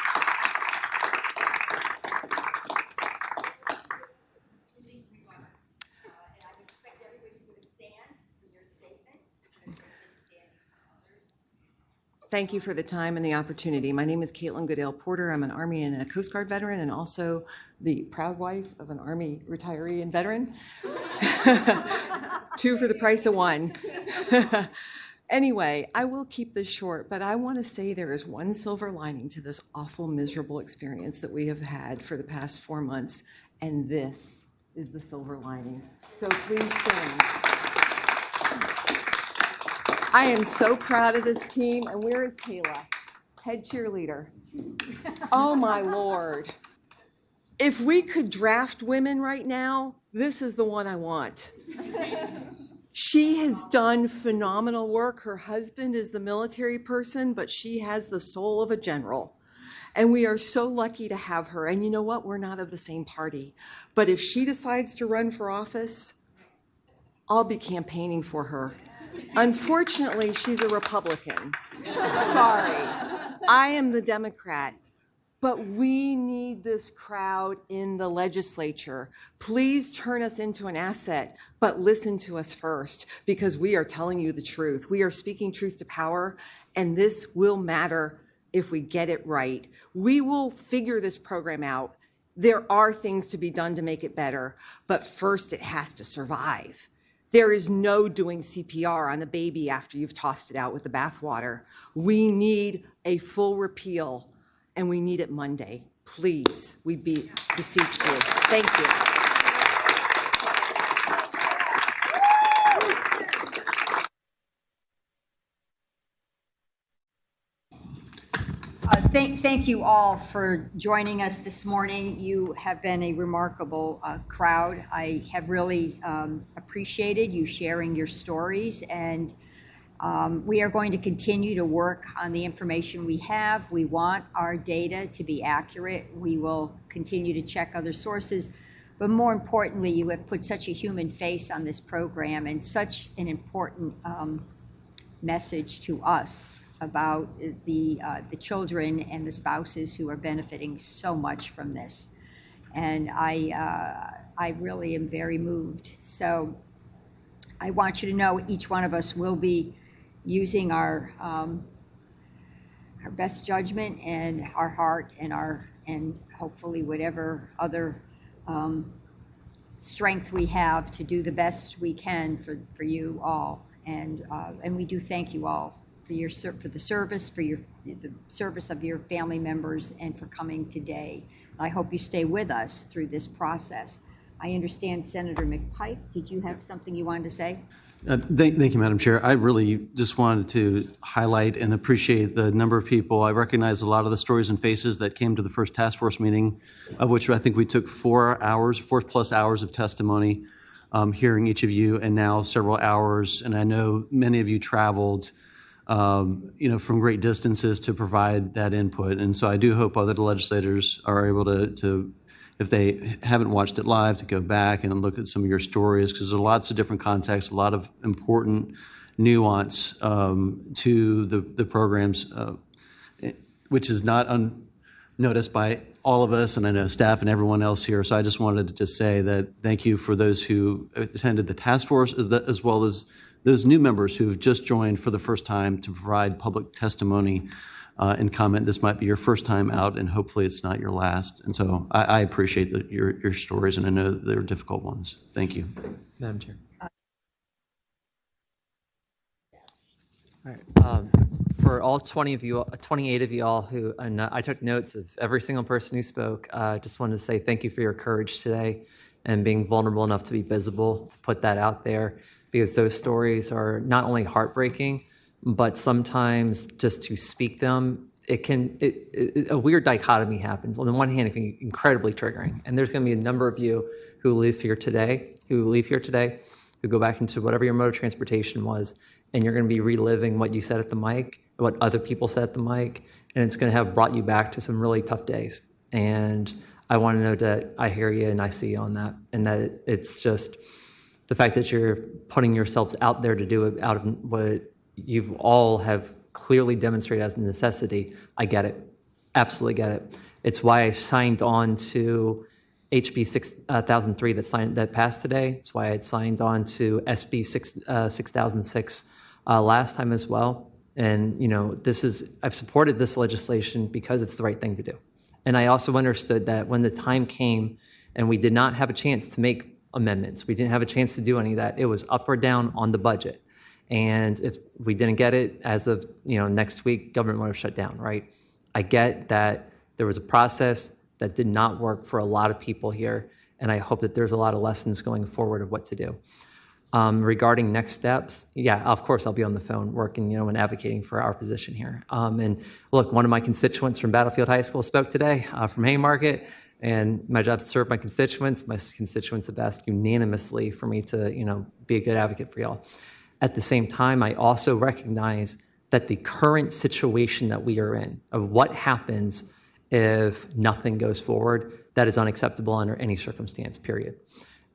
Thank you for the time and the opportunity. My name is Caitlin Goodale Porter. I'm an Army and a Coast Guard veteran, and also the proud wife of an Army retiree and veteran. 2 for the price of 1. Anyway, I will keep this short, but I want to say there is one silver lining to this awful, miserable experience that we have had for the past 4 months, and this is the silver lining. So please stand. I am so proud of this team. And where is Kayla? Head cheerleader. Oh my Lord. If we could draft women right now, this is the one I want. She has done phenomenal work. Her husband is the military person, but she has the soul of a general. And we are so lucky to have her. And you know what? We're not of the same party. But if she decides to run for office, I'll be campaigning for her. Unfortunately, she's a Republican. Sorry. I am the Democrat. But we need this crowd in the legislature. Please turn us into an asset, but listen to us first, because we are telling you the truth. We are speaking truth to power, and this will matter if we get it right. We will figure this program out. There are things to be done to make it better, but first it has to survive. There is no doing CPR on the baby after you've tossed it out with the bathwater. We need a full repeal, and we need it Monday. Please, we beseech you. Thank you. Thank you all for joining us this morning. You have been a remarkable crowd. I have really appreciated you sharing your stories, and we are going to continue to work on the information we have. We want our data to be accurate. We will continue to check other sources, but more importantly, you have put such a human face on this program and such an important message to us about the children and the spouses who are benefiting so much from this. And I really am very moved. So I want you to know each one of us will be using our best judgment and our heart and hopefully whatever other strength we have to do the best we can for you all. And we do thank you all for the service, the service of your family members, and for coming today. I hope you stay with us through this process. I understand Senator McPike, did you have something you wanted to say? Thank you, Madam Chair. I really just wanted to highlight and appreciate the number of people. I recognize a lot of the stories and faces that came to the first task force meeting, of which I think we took 4 plus hours of testimony, hearing each of you, and now several hours. And I know many of you traveled, from great distances to provide that input. And so I do hope other legislators are able to if they haven't watched it live, to go back and look at some of your stories, because there's lots of different contexts, a lot of important nuance to the programs, which is not unnoticed by all of us, and I know staff and everyone else here. So I just wanted to say that thank you for those who attended the task force, as well as those new members who've just joined for the first time to provide public testimony and comment. This might be your first time out, and hopefully it's not your last. And so I appreciate your stories, and I know they're difficult ones. Thank you. Madam Chair. All right. For all 28 of you all who, and I took notes of every single person who spoke, just wanted to say thank you for your courage today and being vulnerable enough to be visible, to put that out there, because those stories are not only heartbreaking, but sometimes just to speak them, a weird dichotomy happens. On the one hand, it can be incredibly triggering. And there's going to be a number of you who leave here today, who go back into whatever your mode of transportation was, and you're going to be reliving what you said at the mic, what other people said at the mic, and it's going to have brought you back to some really tough days. And I want to know that I hear you and I see you on that, and that it's just the fact that you're putting yourselves out there to do it out of what you've all have clearly demonstrated as a necessity. I get it. Absolutely get it. It's why I signed on to HB 6003 that passed today. It's why I had signed on to SB 6006 last time as well. And, I've supported this legislation because it's the right thing to do. And I also understood that when the time came and we did not have a chance to make amendments, we didn't have a chance to do any of that, it was up or down on the budget. And if we didn't get it as of next week, government would have shut down, right? I get that there was a process that did not work for a lot of people here, and I hope that there's a lot of lessons going forward of what to do. Regarding next steps, yeah, of course I'll be on the phone working, and advocating for our position here. And look, one of my constituents from Battlefield High School spoke today from Haymarket, and my job is to serve my constituents. My constituents have asked unanimously for me to, be a good advocate for y'all. At the same time, I also recognize that the current situation that we are in, of what happens if nothing goes forward, that is unacceptable under any circumstance, period.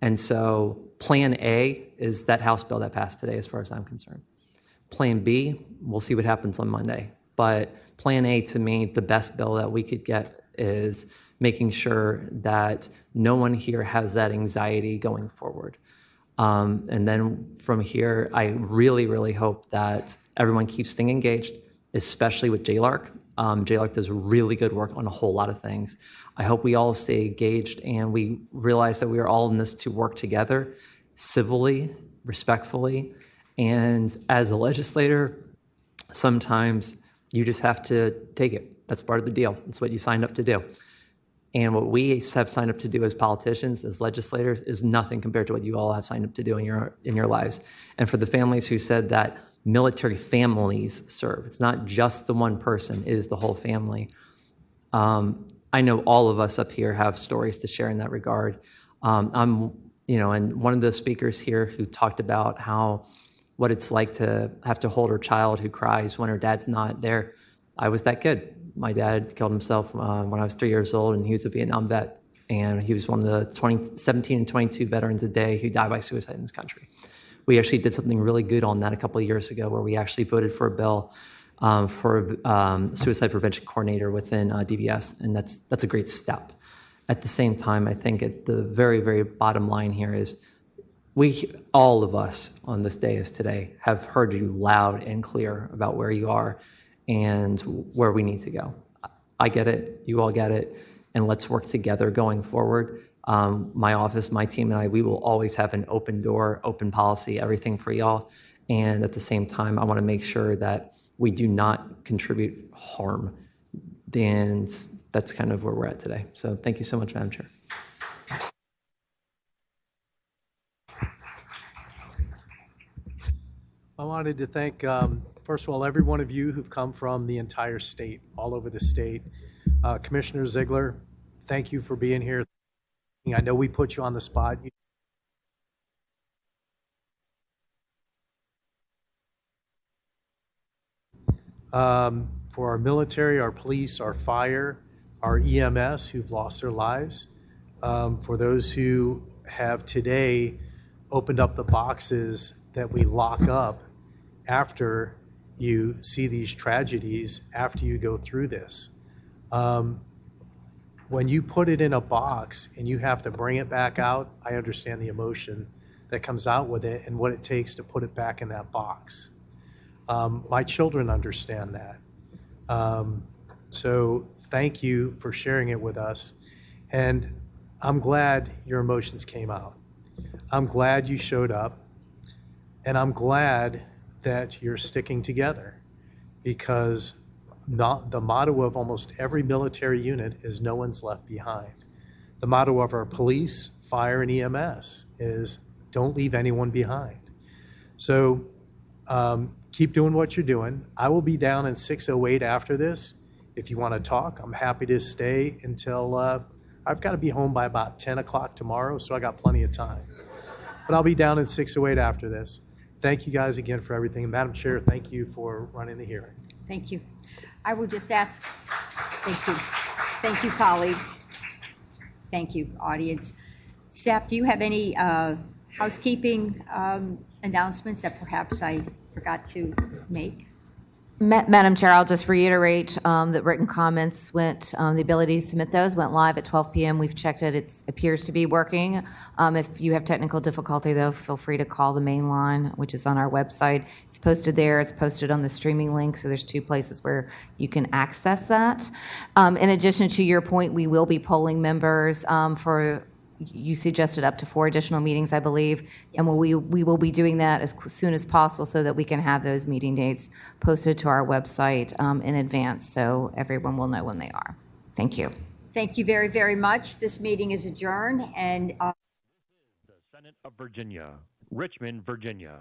And so Plan A is that House bill that passed today, as far as I'm concerned. Plan B, we'll see what happens on Monday. But Plan A, to me, the best bill that we could get is making sure that no one here has that anxiety going forward. And then from here, I really, really hope that everyone keeps staying engaged, especially with JLARC. JLARC does really good work on a whole lot of things. I hope we all stay engaged and we realize that we are all in this to work together civilly, respectfully. And as a legislator, sometimes you just have to take it. That's part of the deal. It's what you signed up to do. And what we have signed up to do as politicians, as legislators, is nothing compared to what you all have signed up to do in your lives. And for the families who said that military families serve, it's not just the one person, it is the whole family. I know all of us up here have stories to share in that regard. And one of the speakers here who talked about what it's like to have to hold her child who cries when her dad's not there. I was that kid. My dad killed himself when I was 3 years old, and he was a Vietnam vet. And he was one of the 17 and 22 veterans a day who died by suicide in this country. We actually did something really good on that a couple of years ago, where we actually voted for a bill for a suicide prevention coordinator within DVS, and that's a great step. At the same time, I think at the very, very bottom line here is all of us on this dais today have heard you loud and clear about where you are and where we need to go. I get it, you all get it, and let's work together going forward. My office, my team and I, we will always have an open door, open policy, everything for y'all. And at the same time, I want to make sure that we do not contribute harm. And that's kind of where we're at today. So thank you so much, Madam Chair. I wanted to thank, first of all, every one of you who've come from the entire state, all over the state. Commissioner Ziegler, thank you for being here. I know we put you on the spot. For our military, our police, our fire, our EMS who've lost their lives, for those who have today opened up the boxes that we lock up after you see these tragedies, after you go through this. When you put it in a box and you have to bring it back out, I understand the emotion that comes out with it and what it takes to put it back in that box. My children understand that. So thank you for sharing it with us. And I'm glad your emotions came out. I'm glad you showed up. And I'm glad that you're sticking together, because the motto of almost every military unit is no one's left behind. The motto of our police, fire, and EMS is don't leave anyone behind. So keep doing what you're doing. I will be down in 608 after this. If you want to talk, I'm happy to stay until I've got to be home by about 10 o'clock tomorrow, so I got plenty of time. But I'll be down in 608 after this. Thank you guys again for everything. And Madam Chair, thank you for running the hearing. Thank you. I will just ask, thank you. Thank you, colleagues. Thank you, audience. Staff, do you have any housekeeping announcements that perhaps I forgot to make? Madam Chair, I'll just reiterate that written comments went, the ability to submit those went live at 12 p.m. We've checked it. It appears to be working. If you have technical difficulty, though, feel free to call the main line, which is on our website. It's posted there. It's posted on the streaming link, so there's two places where you can access that. In addition to your point, we will be polling members for, you suggested up to 4 additional meetings, I believe, yes. And we will be doing that as soon as possible so that we can have those meeting dates posted to our website in advance so everyone will know when they are. Thank you. Thank you very, very much. This meeting is adjourned. And the Senate of Virginia, Richmond, Virginia.